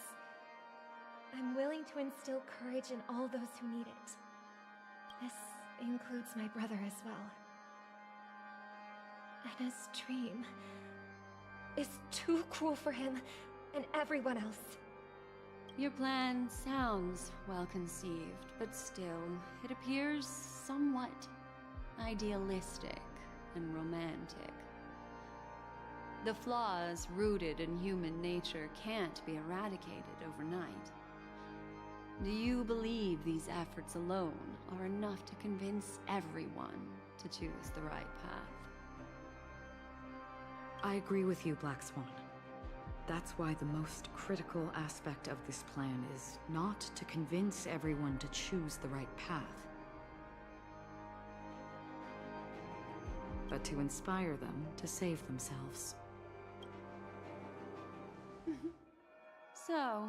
I'm willing to instill courage in all those who need it. This includes my brother as well. And his dream is too cruel for him and everyone else. Your plan sounds well conceived, but still, it appears somewhat idealistic and romantic. The flaws rooted in human nature can't be eradicated overnight. Do you believe these efforts alone are enough to convince everyone to choose the right path? I agree with you, Black Swan. That's why the most critical aspect of this plan is not to convince everyone to choose the right path, but to inspire them to save themselves. So,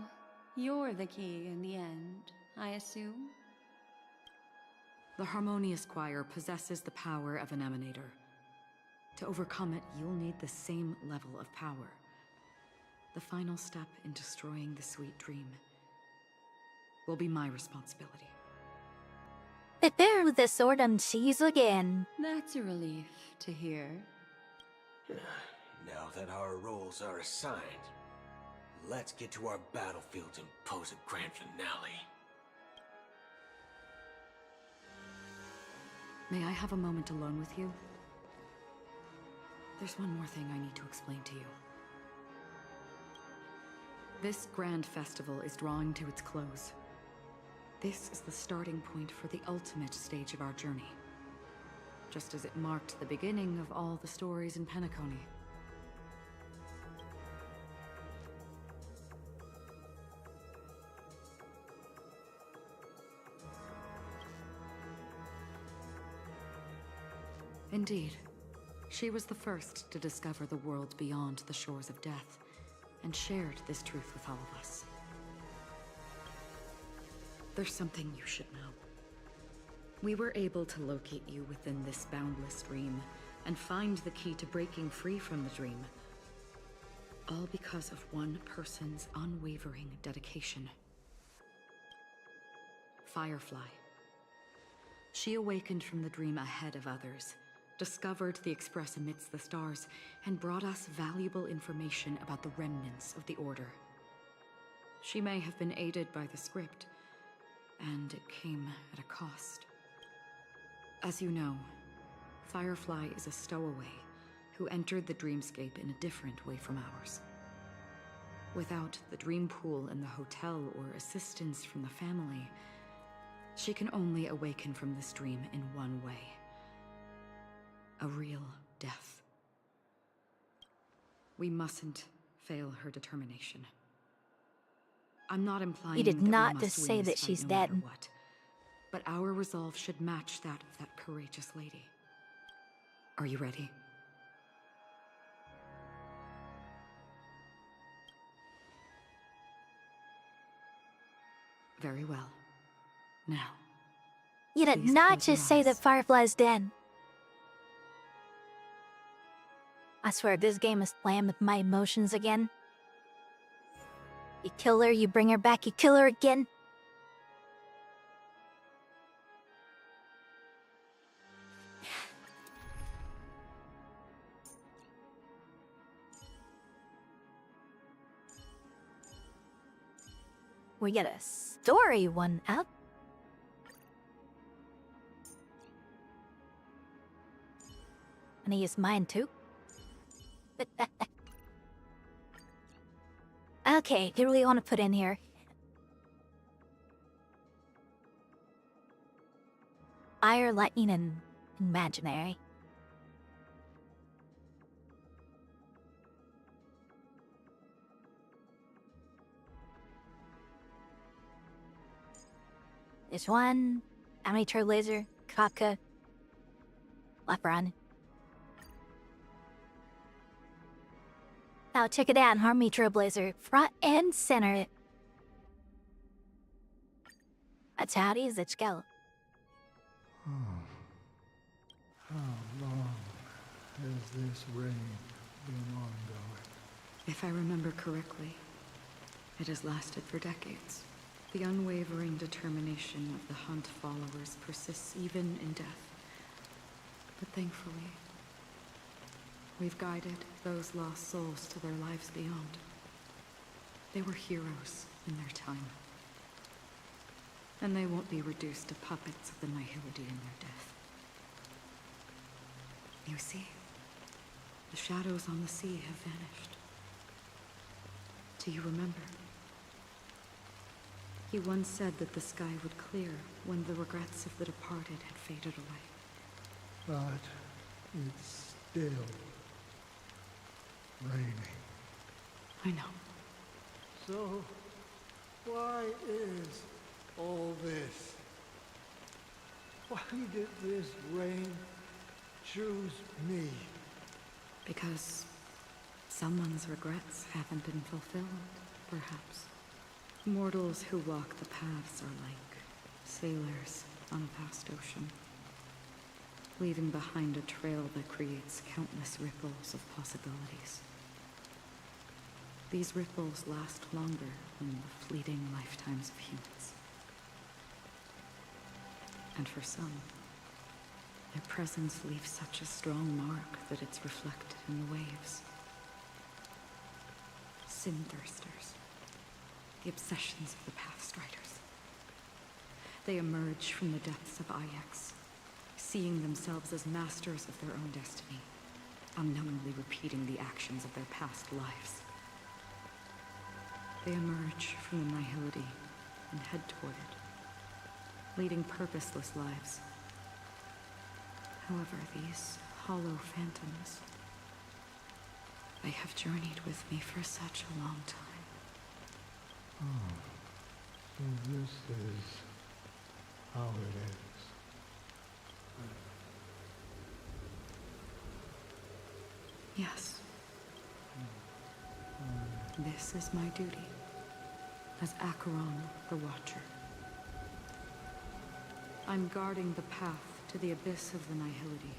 you're the key in the end, I assume? The Harmonious Choir possesses the power of an emanator. To overcome it, you'll need the same level of power. The final step in destroying the sweet dream will be my responsibility. Prepare the sword and cheese again. That's a relief to hear. Now that our roles are assigned, let's get to our battlefields and pose a grand finale. May I have a moment alone with you? There's one more thing I need to explain to you. This grand festival is drawing to its close. This is the starting point for the ultimate stage of our journey. Just as it marked the beginning of all the stories in Penacony. Indeed. She was the first to discover the world beyond the shores of death, and shared this truth with all of us. There's something you should know. We were able to locate you within this boundless dream, and find the key to breaking free from the dream. All because of one person's unwavering dedication. Firefly. She awakened from the dream ahead of others, discovered the Express amidst the stars, and brought us valuable information about the remnants of the Order. She may have been aided by the script, and it came at a cost. As you know, Firefly is a stowaway who entered the dreamscape in a different way from ours. Without the dream pool in the hotel or assistance from the family, she can only awaken from this dream in one way. A real death. We mustn't fail her determination. I'm not implying You did that we not must just win say this that fight she's no dead. matter what. But our resolve should match that of that courageous lady. Are you ready? Very well. Now. You did Please not close your just say that eyes. Firefly's dead. I swear this game is playing with my emotions again. You kill her, you bring her back, you kill her again. We get a story one up. And he is mine too. Okay, who do we want to put in here? Fire, lightning, and imaginary. This one, Omni Trailblazer, Kafka, Leperon. Now check it out, Harmony Trailblazer, front and center. That's how it is, it's go. How long has this reign been ongoing? If I remember correctly, it has lasted for decades. The unwavering determination of the Hunt followers persists even in death. But thankfully, we've guided those lost souls to their lives beyond. They were heroes in their time. And they won't be reduced to puppets of the Nihility in their death. You see, the shadows on the sea have vanished. Do you remember? He once said that the sky would clear when the regrets of the departed had faded away. But it's still raining. I know. So, why is all this? Why did this rain choose me? Because someone's regrets haven't been fulfilled, perhaps. Mortals who walk the paths are like sailors on a vast ocean, leaving behind a trail that creates countless ripples of possibilities. These ripples last longer than the fleeting lifetimes of humans. And for some, their presence leaves such a strong mark that it's reflected in the waves. Sin-thirsters. The obsessions of the Pathstriders. They emerge from the depths of Ix, seeing themselves as masters of their own destiny, unknowingly repeating the actions of their past lives. They emerge from the Nihility and head toward it, leading purposeless lives. However, these hollow phantoms, they have journeyed with me for such a long time. Oh, so this is how it is. Yes. This is my duty as Acheron the Watcher. I'm guarding the path to the abyss of the Nihility,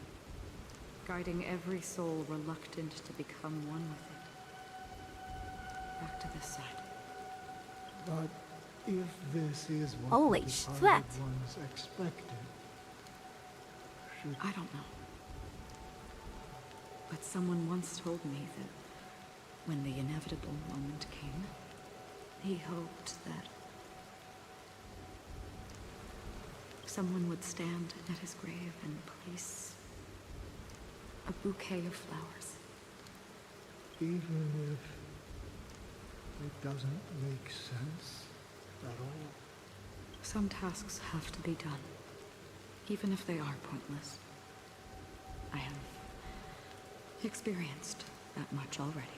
guiding every soul reluctant to become one with it. Back to this side. But if this is what Holy the shit. departed ones expected, should... I don't know. But someone once told me that when the inevitable moment came, he hoped that someone would stand at his grave and place a bouquet of flowers. Even if it doesn't make sense at all? Some tasks have to be done, even if they are pointless. I have experienced that much already.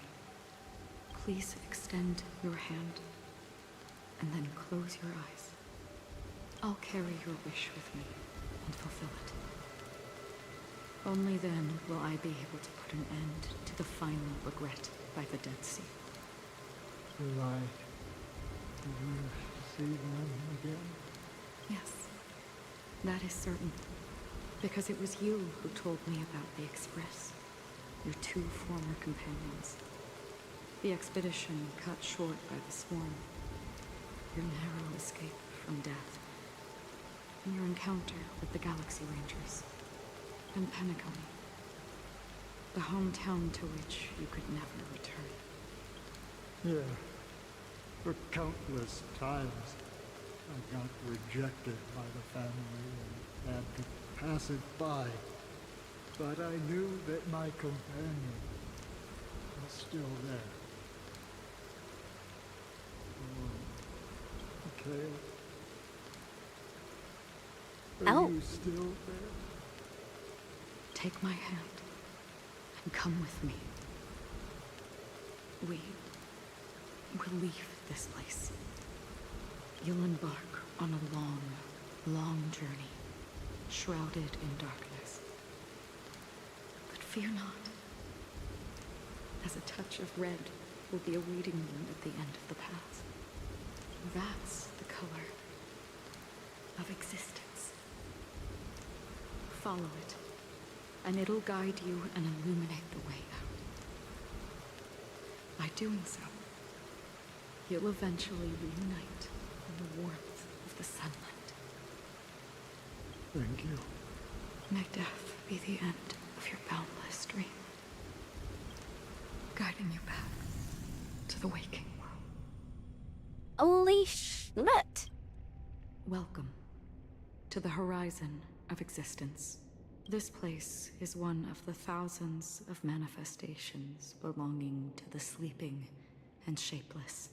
Please extend your hand, and then close your eyes. I'll carry your wish with me and fulfill it. Only then will I be able to put an end to the final regret by the Dead Sea. Will I ever see them again? Yes, that is certain. Because it was you who told me about the Express. your 2 former companions. The expedition cut short by the swarm. Your narrow escape from death. And your encounter with the Galaxy Rangers. And Penacony. The hometown to which you could never return. Yeah. For countless times, I got rejected by the family and had to pass it by. But I knew that my companion was still there. Oh, Mikhail. Are you still there? Take my hand and come with me. We will leave this place. You'll embark on a long, long journey, shrouded in darkness. But fear not, as a touch of red will be awaiting you at the end of the path. That's the color of existence. Follow it, and it'll guide you and illuminate the way out. By doing so, you'll eventually reunite in the warmth of the sunlight. Thank you. May death be the end of your boundless dream, guiding you back to the waking world. Holy shit! Welcome to the horizon of existence. This place is one of the thousands of manifestations belonging to the sleeping and shapeless.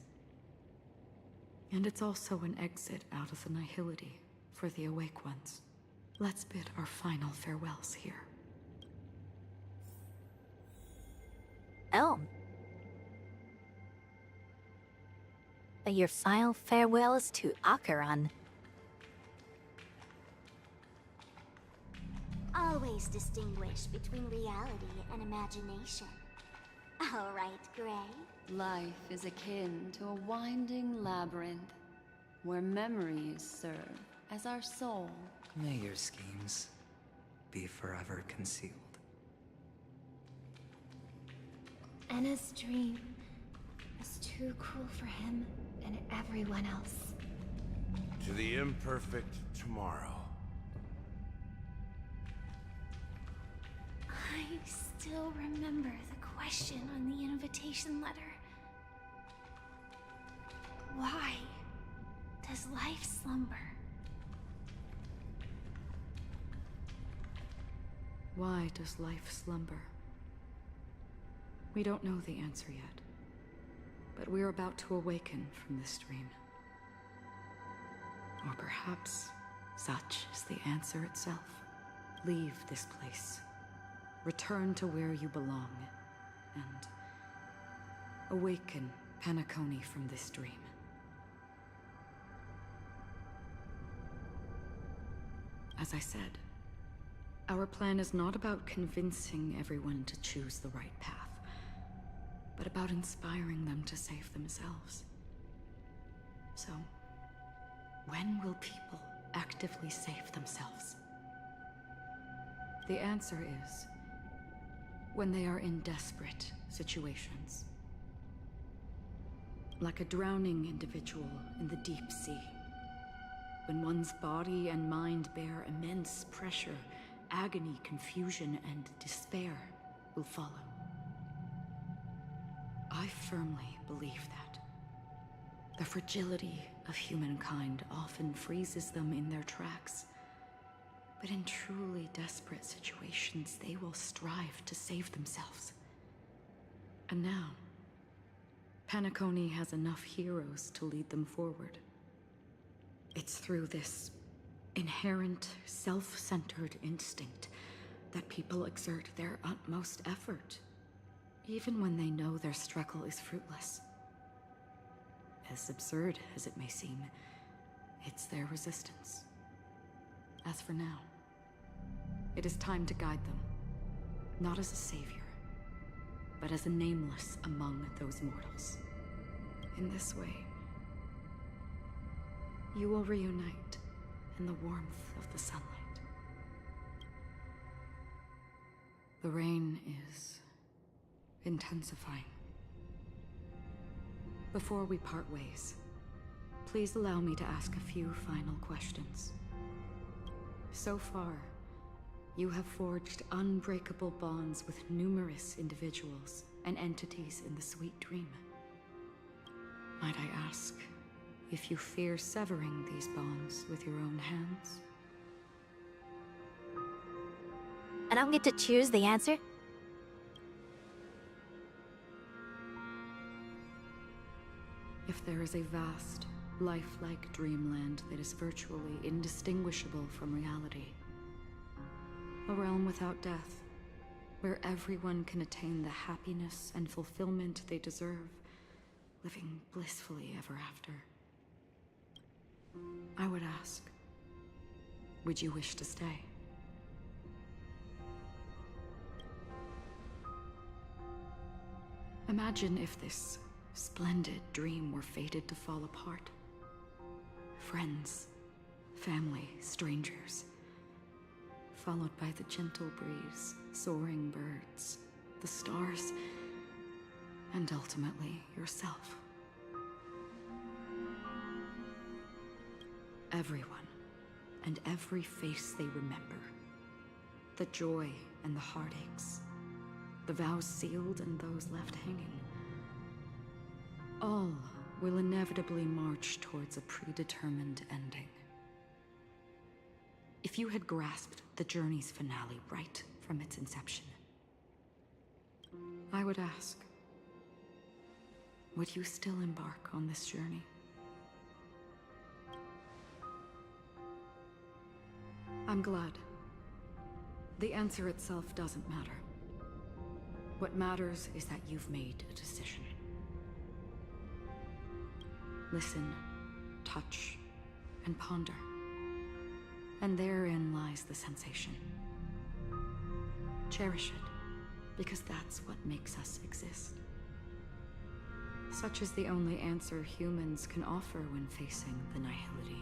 And it's also an exit out of the nihility for the awake ones. Let's bid our final farewells here. Oh. Your final farewells to Acheron. Always distinguish between reality and imagination. All right, Gray. Life is akin to a winding labyrinth, where memories serve as our soul. May your schemes be forever concealed. Anna's dream was too cruel for him and everyone else. To the imperfect tomorrow. I still remember the question on the invitation letter. Why does life slumber? Why does life slumber? We don't know the answer yet, but we're about to awaken from this dream. Or perhaps such is the answer itself. Leave this place. Return to where you belong, and awaken Penacony from this dream. As I said, our plan is not about convincing everyone to choose the right path, but about inspiring them to save themselves. So, when will people actively save themselves? The answer is when they are in desperate situations. Like a drowning individual in the deep sea. When one's body and mind bear immense pressure, agony, confusion, and despair will follow. I firmly believe that. The fragility of humankind often freezes them in their tracks. But in truly desperate situations, they will strive to save themselves. And now, Penacony has enough heroes to lead them forward. It's through this inherent, self-centered instinct that people exert their utmost effort, even when they know their struggle is fruitless. As absurd as it may seem, it's their resistance. As for now, it is time to guide them, not as a savior, but as a nameless among those mortals. In this way, you will reunite in the warmth of the sunlight. The rain is intensifying. Before we part ways, please allow me to ask a few final questions. So far, you have forged unbreakable bonds with numerous individuals and entities in the Sweet Dream. Might I ask if you fear severing these bonds with your own hands? I don't get to choose the answer? If there is a vast, lifelike dreamland that is virtually indistinguishable from reality, a realm without death, where everyone can attain the happiness and fulfillment they deserve, living blissfully ever after, I would ask, would you wish to stay? Imagine if this splendid dream were fated to fall apart. Friends, family, strangers, followed by the gentle breeze, soaring birds, the stars, and ultimately yourself. Everyone, and every face they remember. The joy and the heartaches, the vows sealed and those left hanging. All will inevitably march towards a predetermined ending. If you had grasped the journey's finale right from its inception, I would ask, would you still embark on this journey? I'm glad. The answer itself doesn't matter. What matters is that you've made a decision. Listen, touch, and ponder. And therein lies the sensation. Cherish it, because that's what makes us exist. Such is the only answer humans can offer when facing the nihility.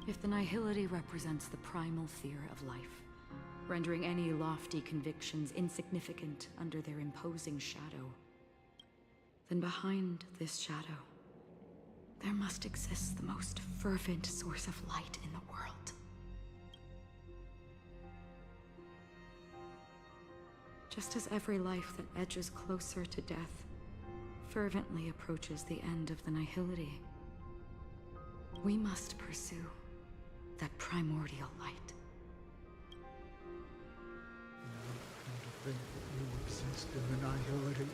If the nihility represents the primal fear of life, rendering any lofty convictions insignificant under their imposing shadow, then behind this shadow, there must exist the most fervent source of light in the world. Just as every life that edges closer to death fervently approaches the end of the nihility, we must pursue that primordial light. And to think that you exist in the nihility,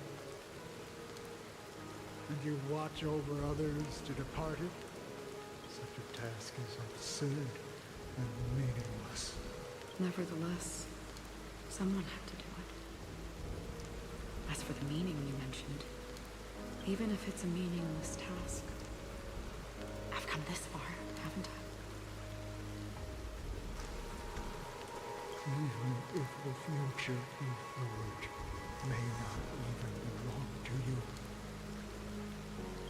and you watch over others to depart it, such a task is absurd and meaningless. Nevertheless, someone had to do it. As for the meaning you mentioned, even if it's a meaningless task, I've come this far, haven't I? Even if the future you forge may not even belong to you.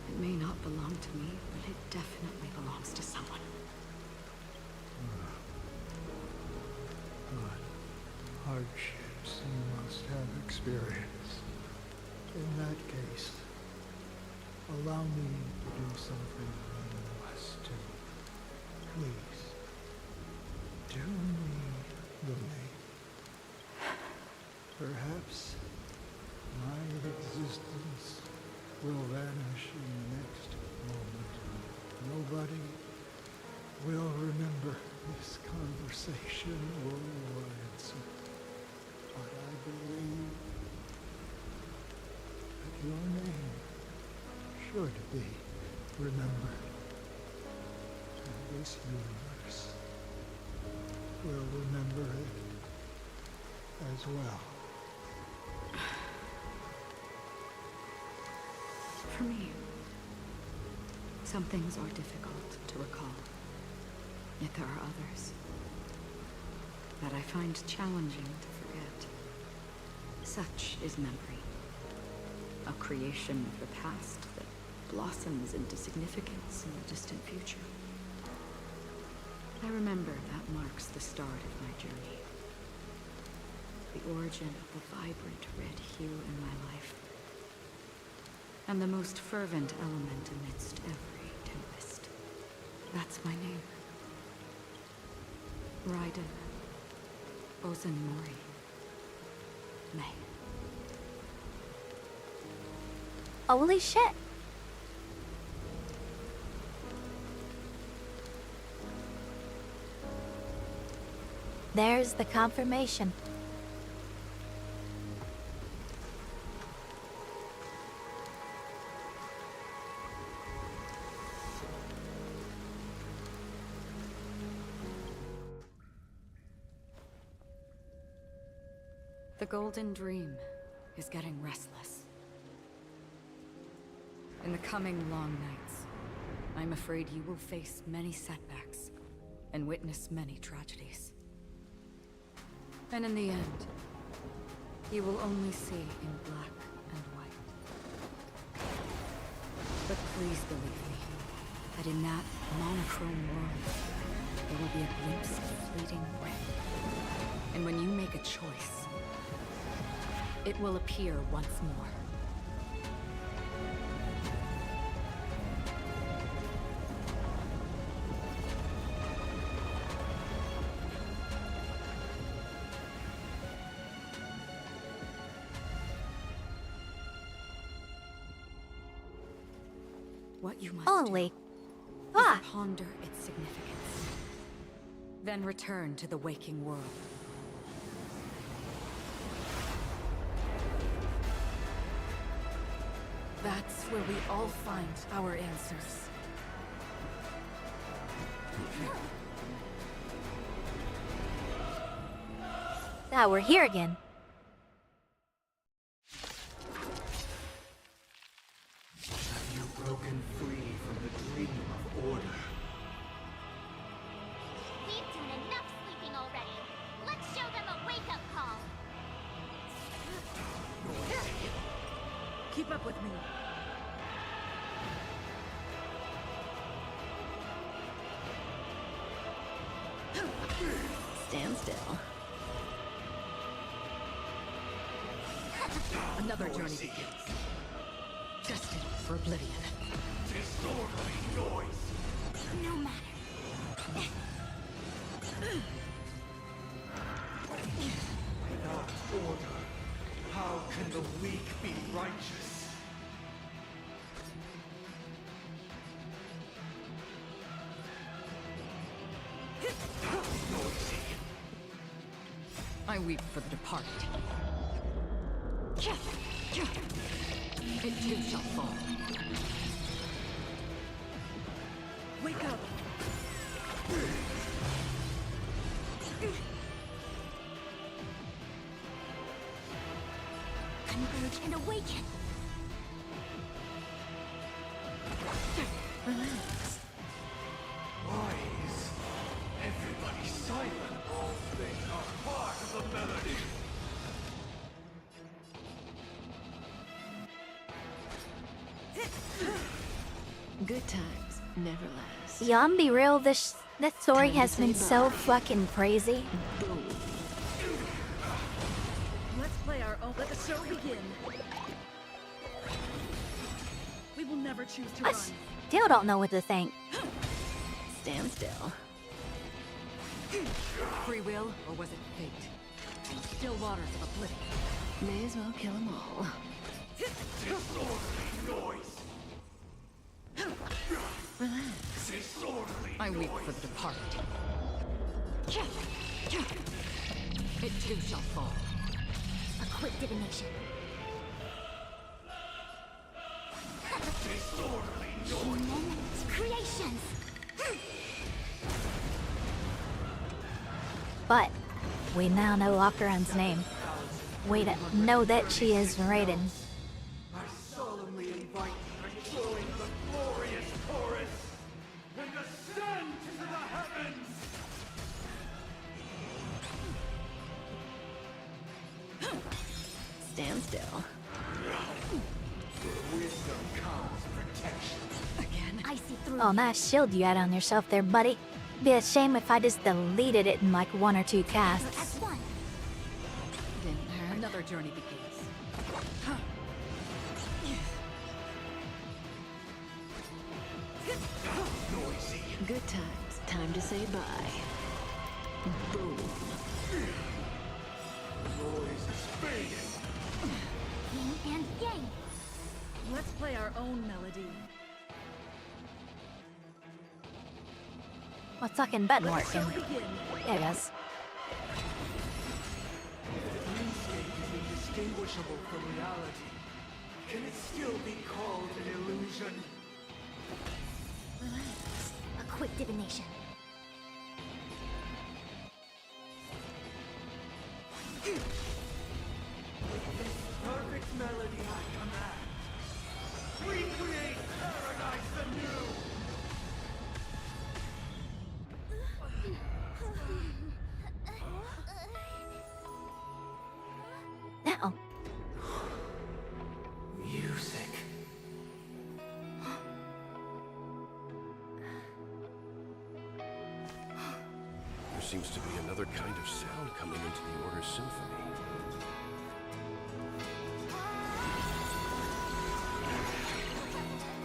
It may not belong to me, but it definitely belongs to someone. But hardships you must have experienced. In that case, allow me to do something you must do. Please, do me the name. Perhaps my existence will vanish in the next moment. Nobody will remember this conversation or your answer. But I believe that your name should be remembered. And this universe will remember it as well. For me, some things are difficult to recall, yet there are others that I find challenging to forget. Such is memory, a creation of the past that blossoms into significance in the distant future. I remember that marks the start of my journey. the origin of the vibrant red hue in my life. And the most fervent element amidst every tempest. That's my name. Raiden. Bozen Mori. May. Holy shit. There's the confirmation. The Golden Dream is getting restless. In the coming long nights, I'm afraid you will face many setbacks and witness many tragedies. And in the end, you will only see in black and white. But please believe me, that in that monochrome world, there will be a glimpse of fleeting red. And when you make a choice, it will appear once more. What you must Holy do is ponder its significance. Then return to the waking world. That's where we all find our answers. Now we're here again. Have you broken free from the dream of order? We've done enough sleeping already. Let's show them a wake-up call. Keep up with me. Stand still. Another journey begins. Destined for oblivion. Disorderly noise! No matter. Without order, how can the weak be righteous? Noisy. I weep for the departed. It too shall fall. Wake up! Converge and awaken. Relax. Why is everybody silent? All things are part of the melody. Good times never last. Y'all be real, this story has been so fucking crazy. Let's play our own. Let the show begin. We will never choose to I run. still don't know what to think. Stand still. Free will, or was it fate? And still waters of oblivion. May as well kill them all. Disorderly noise! Relax. Disorderly I weep noise. for the departed. It too shall fall. A quick divination. Disorderly noise! Creations! But we now know Ocaron's name. We know that she is Raiden. I solemnly invite you to join the glorious chorus and ascend to the heavens! Stand still. With wisdom comes protection. Again? I see through. Oh, nice shield you had on yourself there, buddy. Be a shame if I just deleted it in like 1 or 2 casts. As one. Then Another journey begins. Noisy. Good times. Time to say bye. Boom. Noise is fading. Yin and yang. Let's play our own melody. My fucking button working. Begin. There it is. The dreamscape is indistinguishable from reality. Can it still be called an illusion? Relax. A quick divination. Perfect melody I command. Recreate paradise anew. Now. Music. There seems to be another kind of sound coming into the Order's symphony.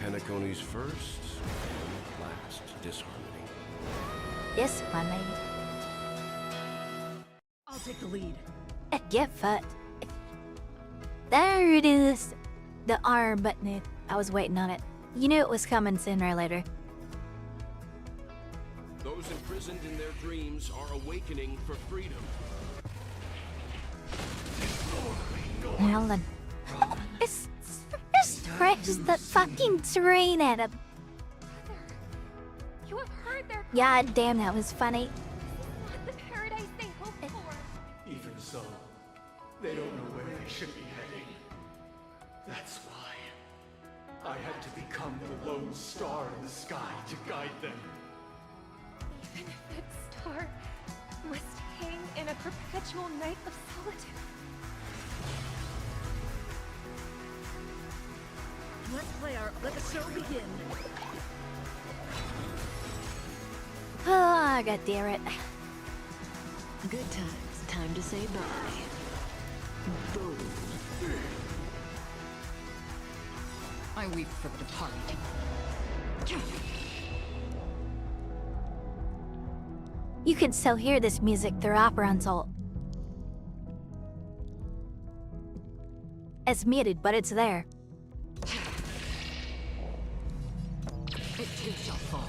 Penacony's first and last disharmony. Disharmony. I'll take the lead. Get fucked. There it is. The R button. I was waiting on it. You knew it was coming sooner or later. Those imprisoned in their dreams are awakening for freedom. Hold on. It's press the fucking train at him. You have heard their God damn, that was funny. not the paradise they hoped for. Even so, they don't know where they should be heading. That's why I had to become the lone star in the sky to guide them. Even if that star must hang in a perpetual night of solitude. Let the show begin. Oh, God damn it. Good times. Time to say bye. Boom. I weep for the departed. You can still hear this music through Operon's ult. It's muted, but it's there. It too shall fall.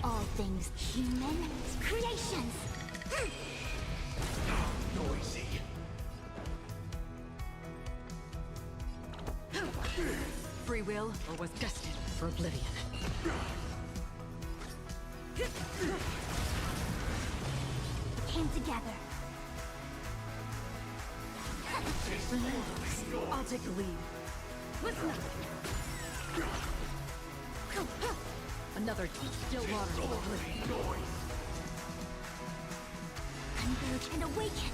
All things human creations. Noisy. Free will or was destined for oblivion. Came together. I'll take the lead. Listen up. Another still water. Converge and awaken.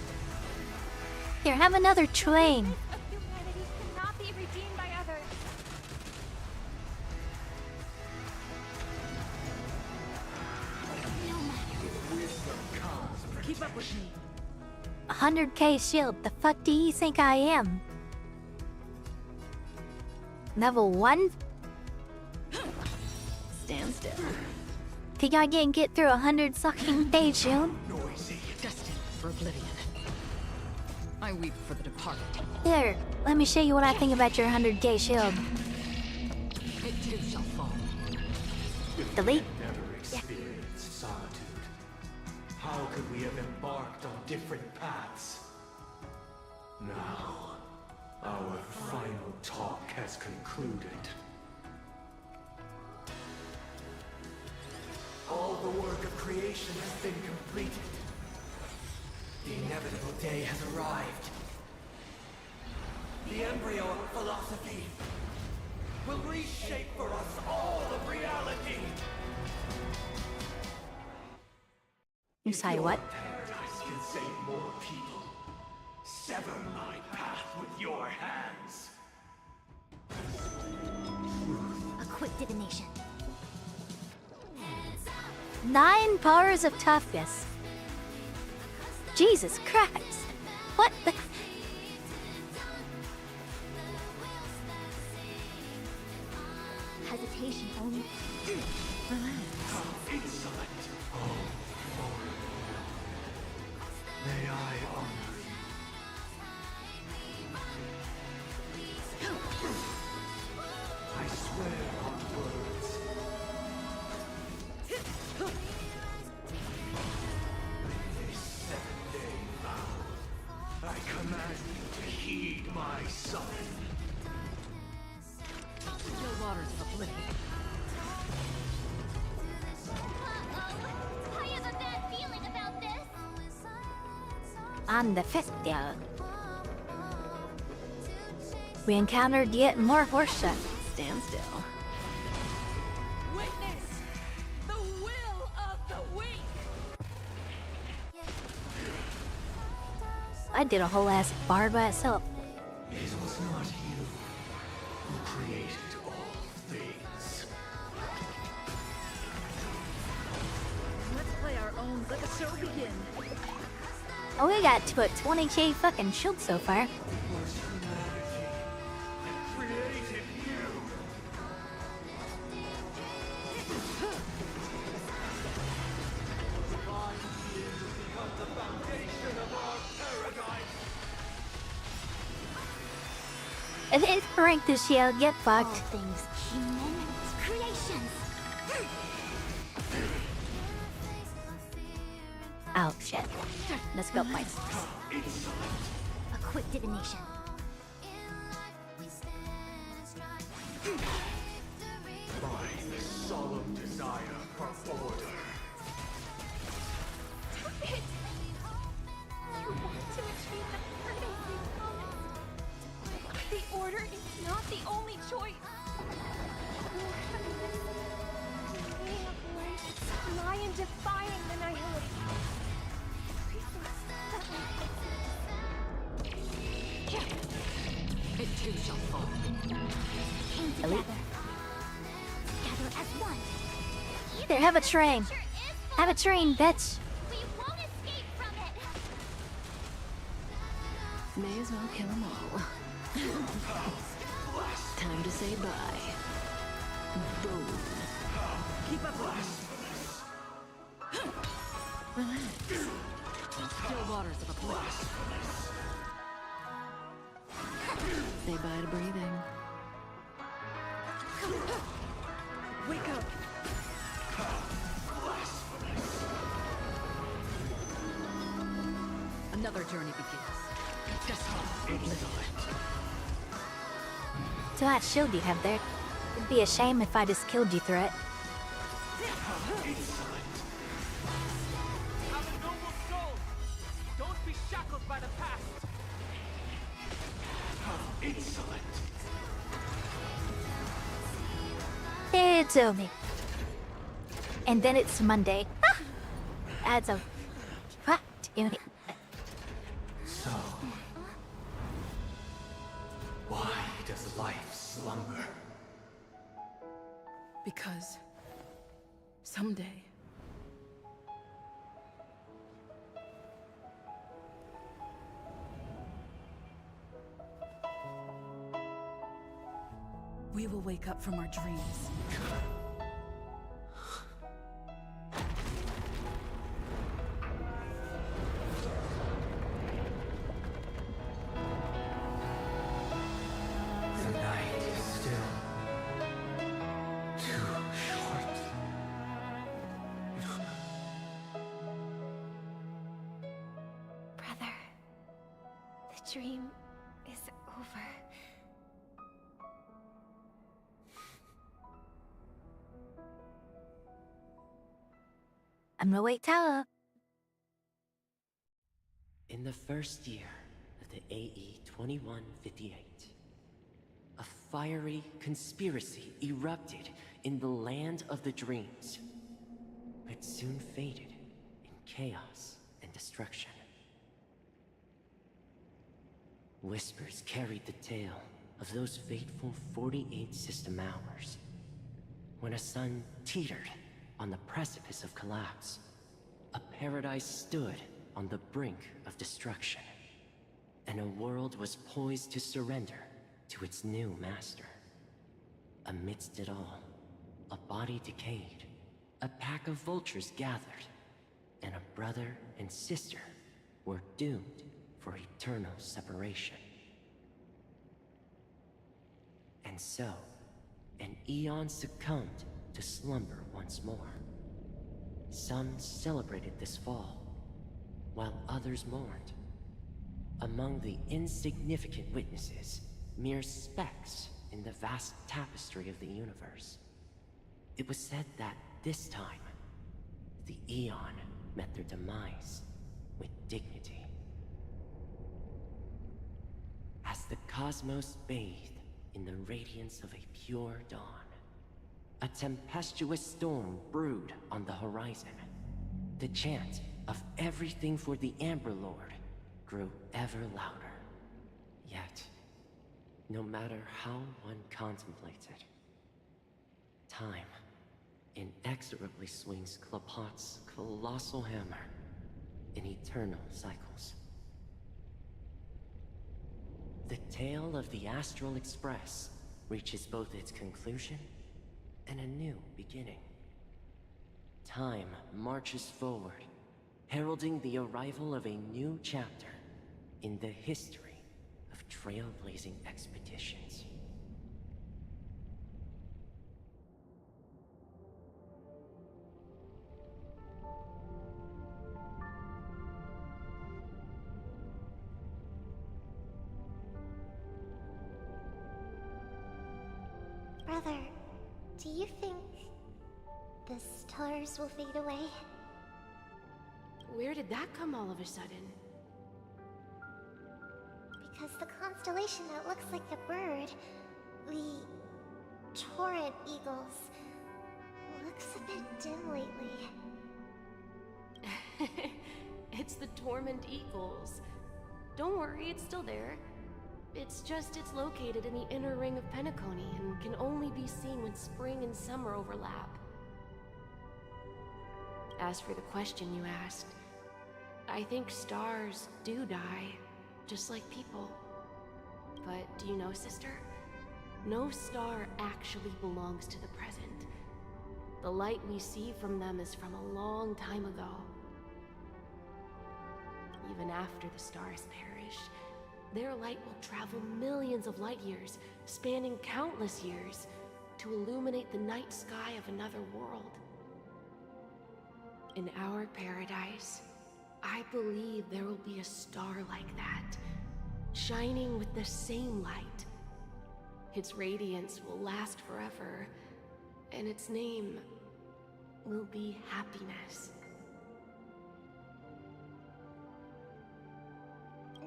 Here, have another train. Humanity cannot be redeemed by others. Keep up with me. 100k shield. The fuck do you think I am? Level 1? Stand still. Think I can get through 100 sucking days soon? Noisy. Destined for oblivion. I weep for the departed. Here, let me show you what I think about your 100k shield. It too shall fall. Delete. Never experienced solitude. How could we have embarked on different paths? Now, our final talk has concluded. All the work of creation has been completed. The inevitable day has arrived. The embryo of philosophy will reshape for us all of reality. You say what? Paradise can save more people. Sever my path with your hands. A quick divination. 9 powers of toughness. Jesus Christ. What the? Hesitation only. Insolent. May I honor you? I swear on words. This 7-day vow, I command you to heed my summon. Still waters of oblivion. I have a bad feeling about this. On the 5th day, we encountered yet more horse shit. Stand still. Witness the will of the weak. I did a whole ass bar by itself. It was not you who created all things. Let's play our own. Let the show begin. Oh, we got to put 20k fucking shield so far. Created you. Divine beings become the foundation of our paradise. If it break the shield, get All fucked. things human creations. Oh shit. Let's go, points. A quick divination. By the solemn desire for order. Stop it! You want to achieve the purpose you promised. The Order is not the only choice. Your happiness, the meaning of life, lie in defying the nihility. It too shall fall. Came together. Together as one. Here, have a train. Have a train, bitch. We won't escape from it. May as well kill them all. Time to say bye. Boom. Keep up with me. Relax. Still waters of a place. Say bye to breathing. Wake up. Another journey begins. Just To that shield you have there. It'd be a shame if I just killed you through it. Have a noble soul. Don't be shackled by the past. Insolent. It's only. And then it's Monday. Ah! That's a. Ah, damn it. So, why does life slumber? Because someday we will wake up from our dreams. The night is still too short. Brother, the dream is over. I'm gonna wait tower. In the first year of the AE 2158, a fiery conspiracy erupted in the land of the dreams, but soon faded in chaos and destruction. Whispers carried the tale of those fateful 48 system hours, when a sun teetered on the precipice of collapse. A paradise stood on the brink of destruction. and a world was poised to surrender to its new master. Amidst it all, a body decayed, a pack of vultures gathered, and a brother and sister were doomed for eternal separation. And so, an eon succumbed to slumber once more. Some celebrated this fall, while others mourned. Among the insignificant witnesses, mere specks in the vast tapestry of the universe. It was said that this time, the Eon met their demise with dignity. As the cosmos bathed in the radiance of a pure dawn, a tempestuous storm brewed on the horizon. The chant of everything for the Amber Lord grew ever louder. Yet, no matter how one contemplated, time inexorably swings Klapot's colossal hammer in eternal cycles. The tale of the Astral Express reaches both its conclusion and a new beginning. Time marches forward, heralding the arrival of a new chapter in the history of trailblazing expeditions. Brother, do you think the stars will fade away? Where did that come all of a sudden? Because the constellation that looks like a bird, the Torrent Eagles, looks a bit dim lately. It's the Torment Eagles. Don't worry, it's still there. It's just it's located in the inner ring of Penacony and can only be seen when spring and summer overlap. As for the question you asked, I think stars do die, just like people. But do you know, sister? No star actually belongs to the present. The light we see from them is from a long time ago. Even after the stars perish, their light will travel millions of light years, spanning countless years, to illuminate the night sky of another world. In our paradise, I believe there will be a star like that, shining with the same light. Its radiance will last forever, and its name will be happiness.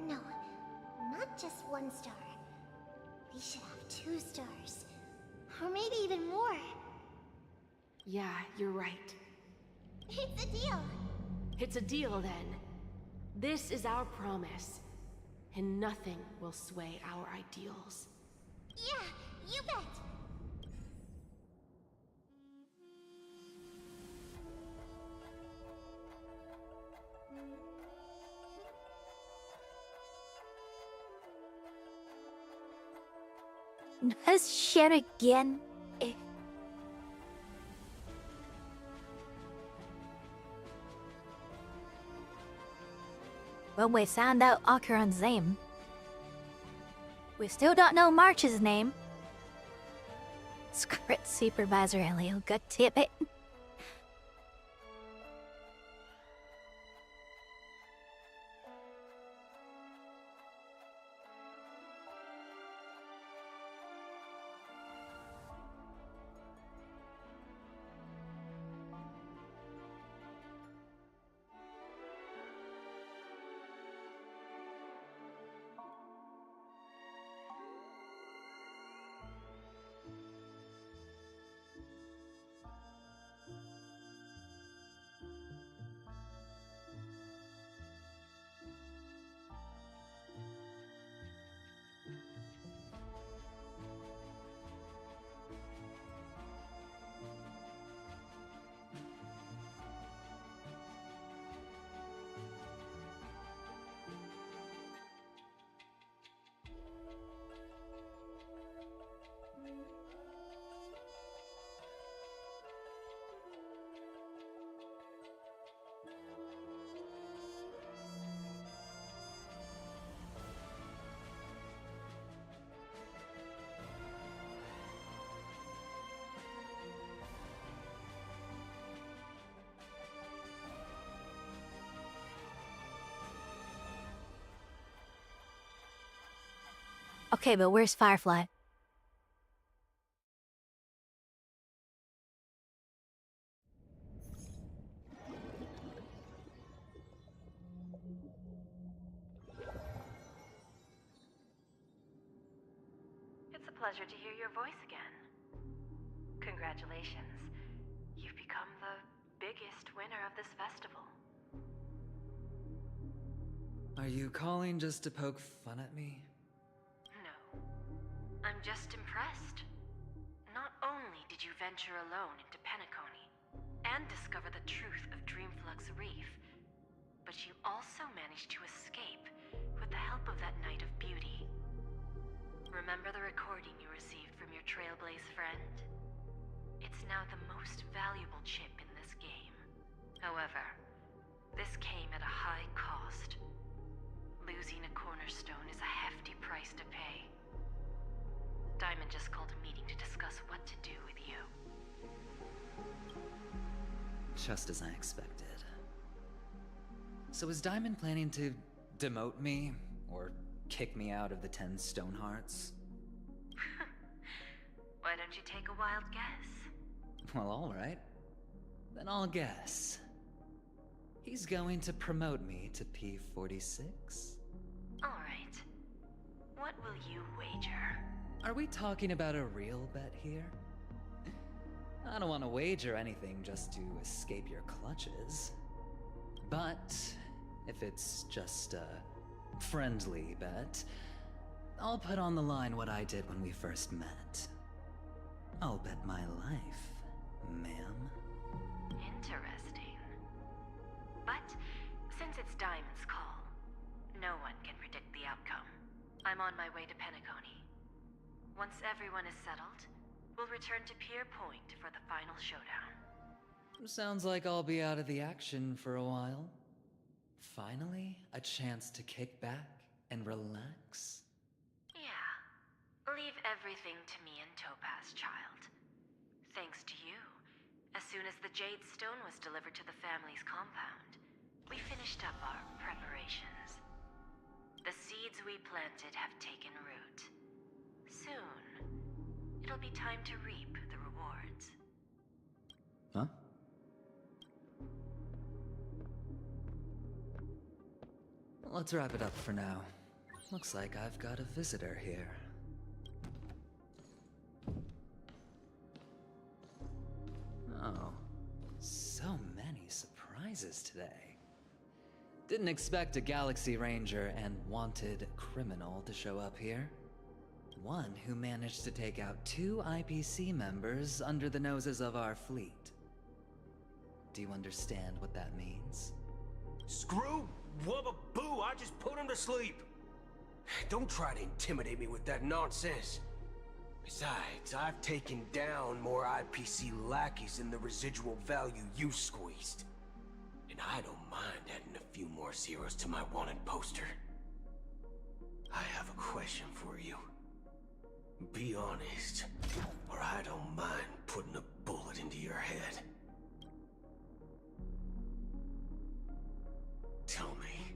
No, not just one star. We should have 2 stars. Or maybe even more. Yeah, you're right. It's a deal. It's a deal, then. This is our promise, and nothing will sway our ideals. Yeah, you bet. Let's share again. When we found out Acheron's name, we still don't know March's name. Script Supervisor Elio, god damn it. Okay, but where's Firefly? It's a pleasure to hear your voice again. Congratulations. You've become the biggest winner of this festival. Are you calling just to poke fun at me? No. I'm just impressed. Not only did you venture alone into Penacony and discover the truth of Dreamflux Reef, but you also managed to escape with the help of that Knight of Beauty. Remember the recording you received from your Trailblaze friend? It's now the most valuable chip in this game. However, this came at a high cost. Losing a cornerstone is a hefty price to pay. Diamond just called a meeting to discuss what to do with you. Just as I expected. So is Diamond planning to demote me? Or kick me out of the 10 Stonehearts? Why don't you take a wild guess? Well, alright. Then I'll guess. He's going to promote me to P46? Alright. What will you wager? Are we talking about a real bet here? I don't want to wager anything just to escape your clutches. But if it's just a friendly bet, I'll put on the line what I did when we first met. I'll bet my life, ma'am. Interesting. But since it's Diamond's call, no one can predict the outcome. I'm on my way to Penacony. Once everyone is settled, we'll return to Pier Point for the final showdown. Sounds like I'll be out of the action for a while. Finally, a chance to kick back and relax. Yeah. Leave everything to me and Topaz, child. Thanks to you, as soon as the Jade Stone was delivered to the family's compound, we finished up our preparations. The seeds we planted have taken root. Soon, it'll be time to reap the rewards. Huh? Let's wrap it up for now. Looks like I've got a visitor here. Oh, so many surprises today. Didn't expect a Galaxy Ranger and wanted criminal to show up here. One who managed to take out 2 IPC members under the noses of our fleet. Do you understand what that means? Screw Wubba Boo, I just put him to sleep. Don't try to intimidate me with that nonsense. Besides, I've taken down more IPC lackeys than the residual value you squeezed. And I don't mind adding a few more zeros to my wanted poster. I have a question for you. Be honest, or I don't mind putting a bullet into your head. Tell me,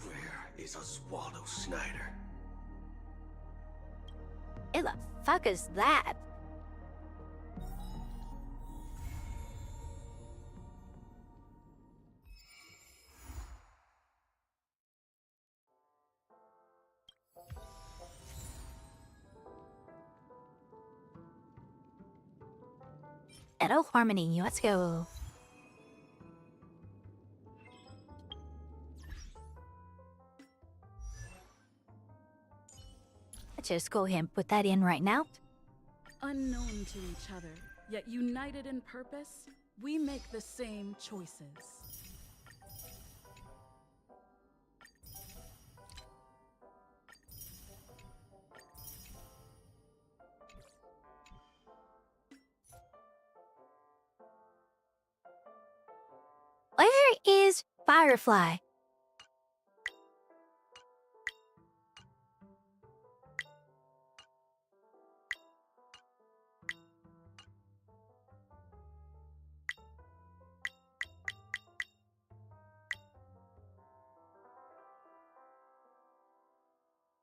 where is Oswaldo Snyder? Who the fuck is that? Hello, Harmony. Let's go. Let's just go ahead and put that in right now. Unknown to each other, yet united in purpose, we make the same choices. Where is Firefly?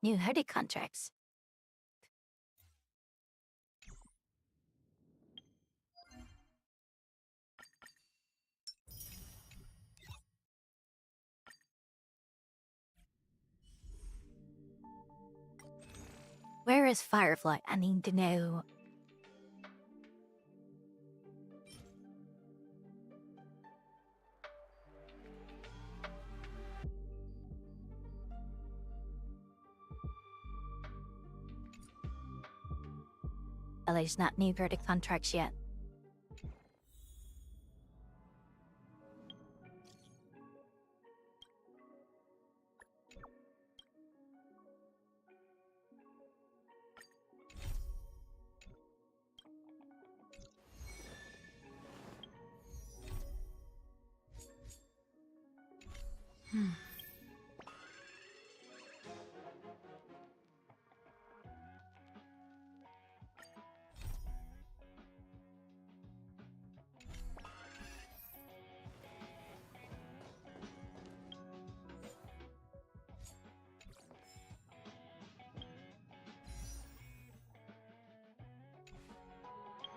New hoodie contracts. Where is Firefly? I need to know. Ellie's not new verdict contracts yet.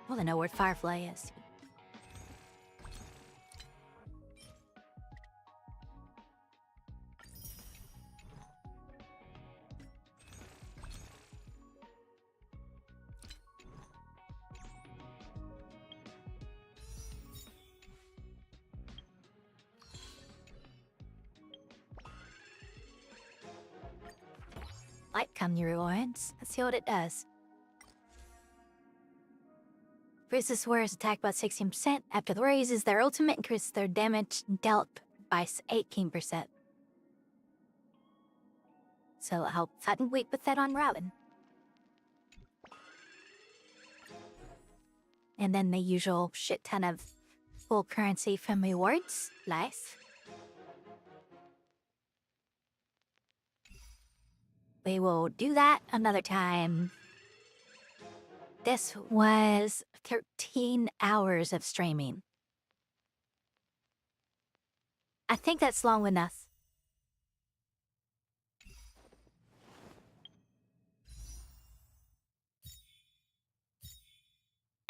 Well, I know where Firefly is. Light come your rewards. Let's see what it does. Increases warriors attack by 16%. After the raises, their ultimate increases their damage dealt by 18%. So I'll sudden week with that on Robin. And then the usual shit ton of full currency from rewards. Nice. We will do that another time. This was 13 hours of streaming. I think that's long enough.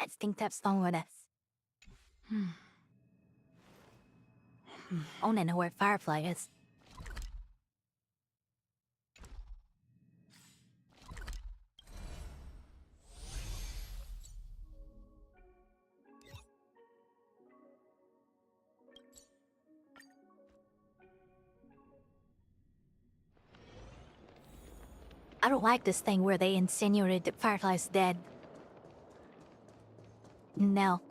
I think that's long enough. I wanna know where Firefly is. I don't like this thing where they insinuated that Firefly's dead. No.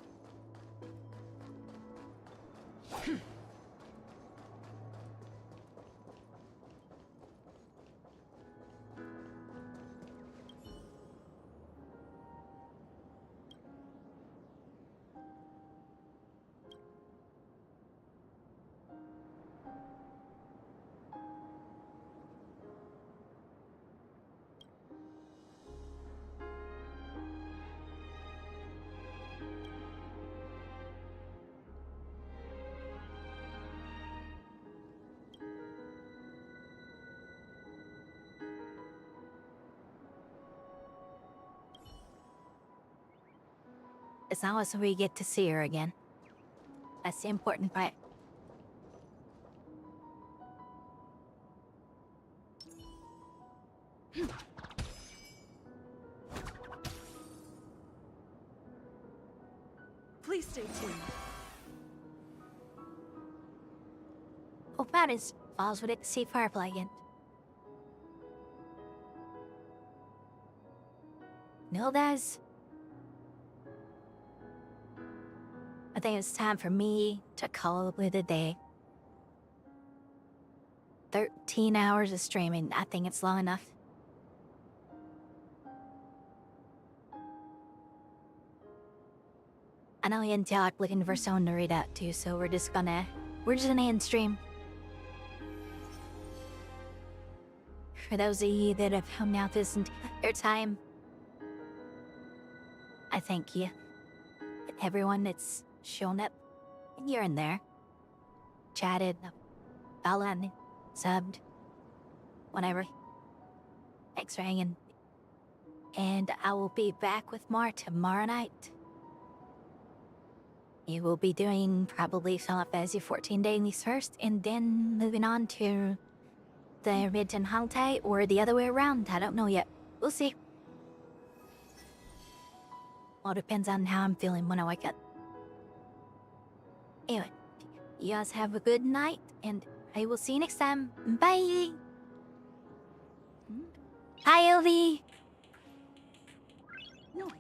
As long as we get to see her again. That's the important part. Please stay tuned. Oh, that is falls with it to see Firefly again. No, guys. I think it's time for me to call it a day. 13 hours of streaming. I think it's long enough. I know you and Talk looking for someone to read out to, so we're just gonna end stream. For those of you that have hung out this entire time, I thank you. And everyone that's shown up, and you're in there. Chatted, followed, subbed, whatever. X-raying. And I will be back with more tomorrow night. You will be doing probably Final Fantasy 14 dailies first, and then moving on to the Ridden Halte, or the other way around. I don't know yet. We'll see. All depends on how I'm feeling when I wake up. Anyway, you guys have a good night, and I will see you next time. Bye! Hi, Elvie! Noise.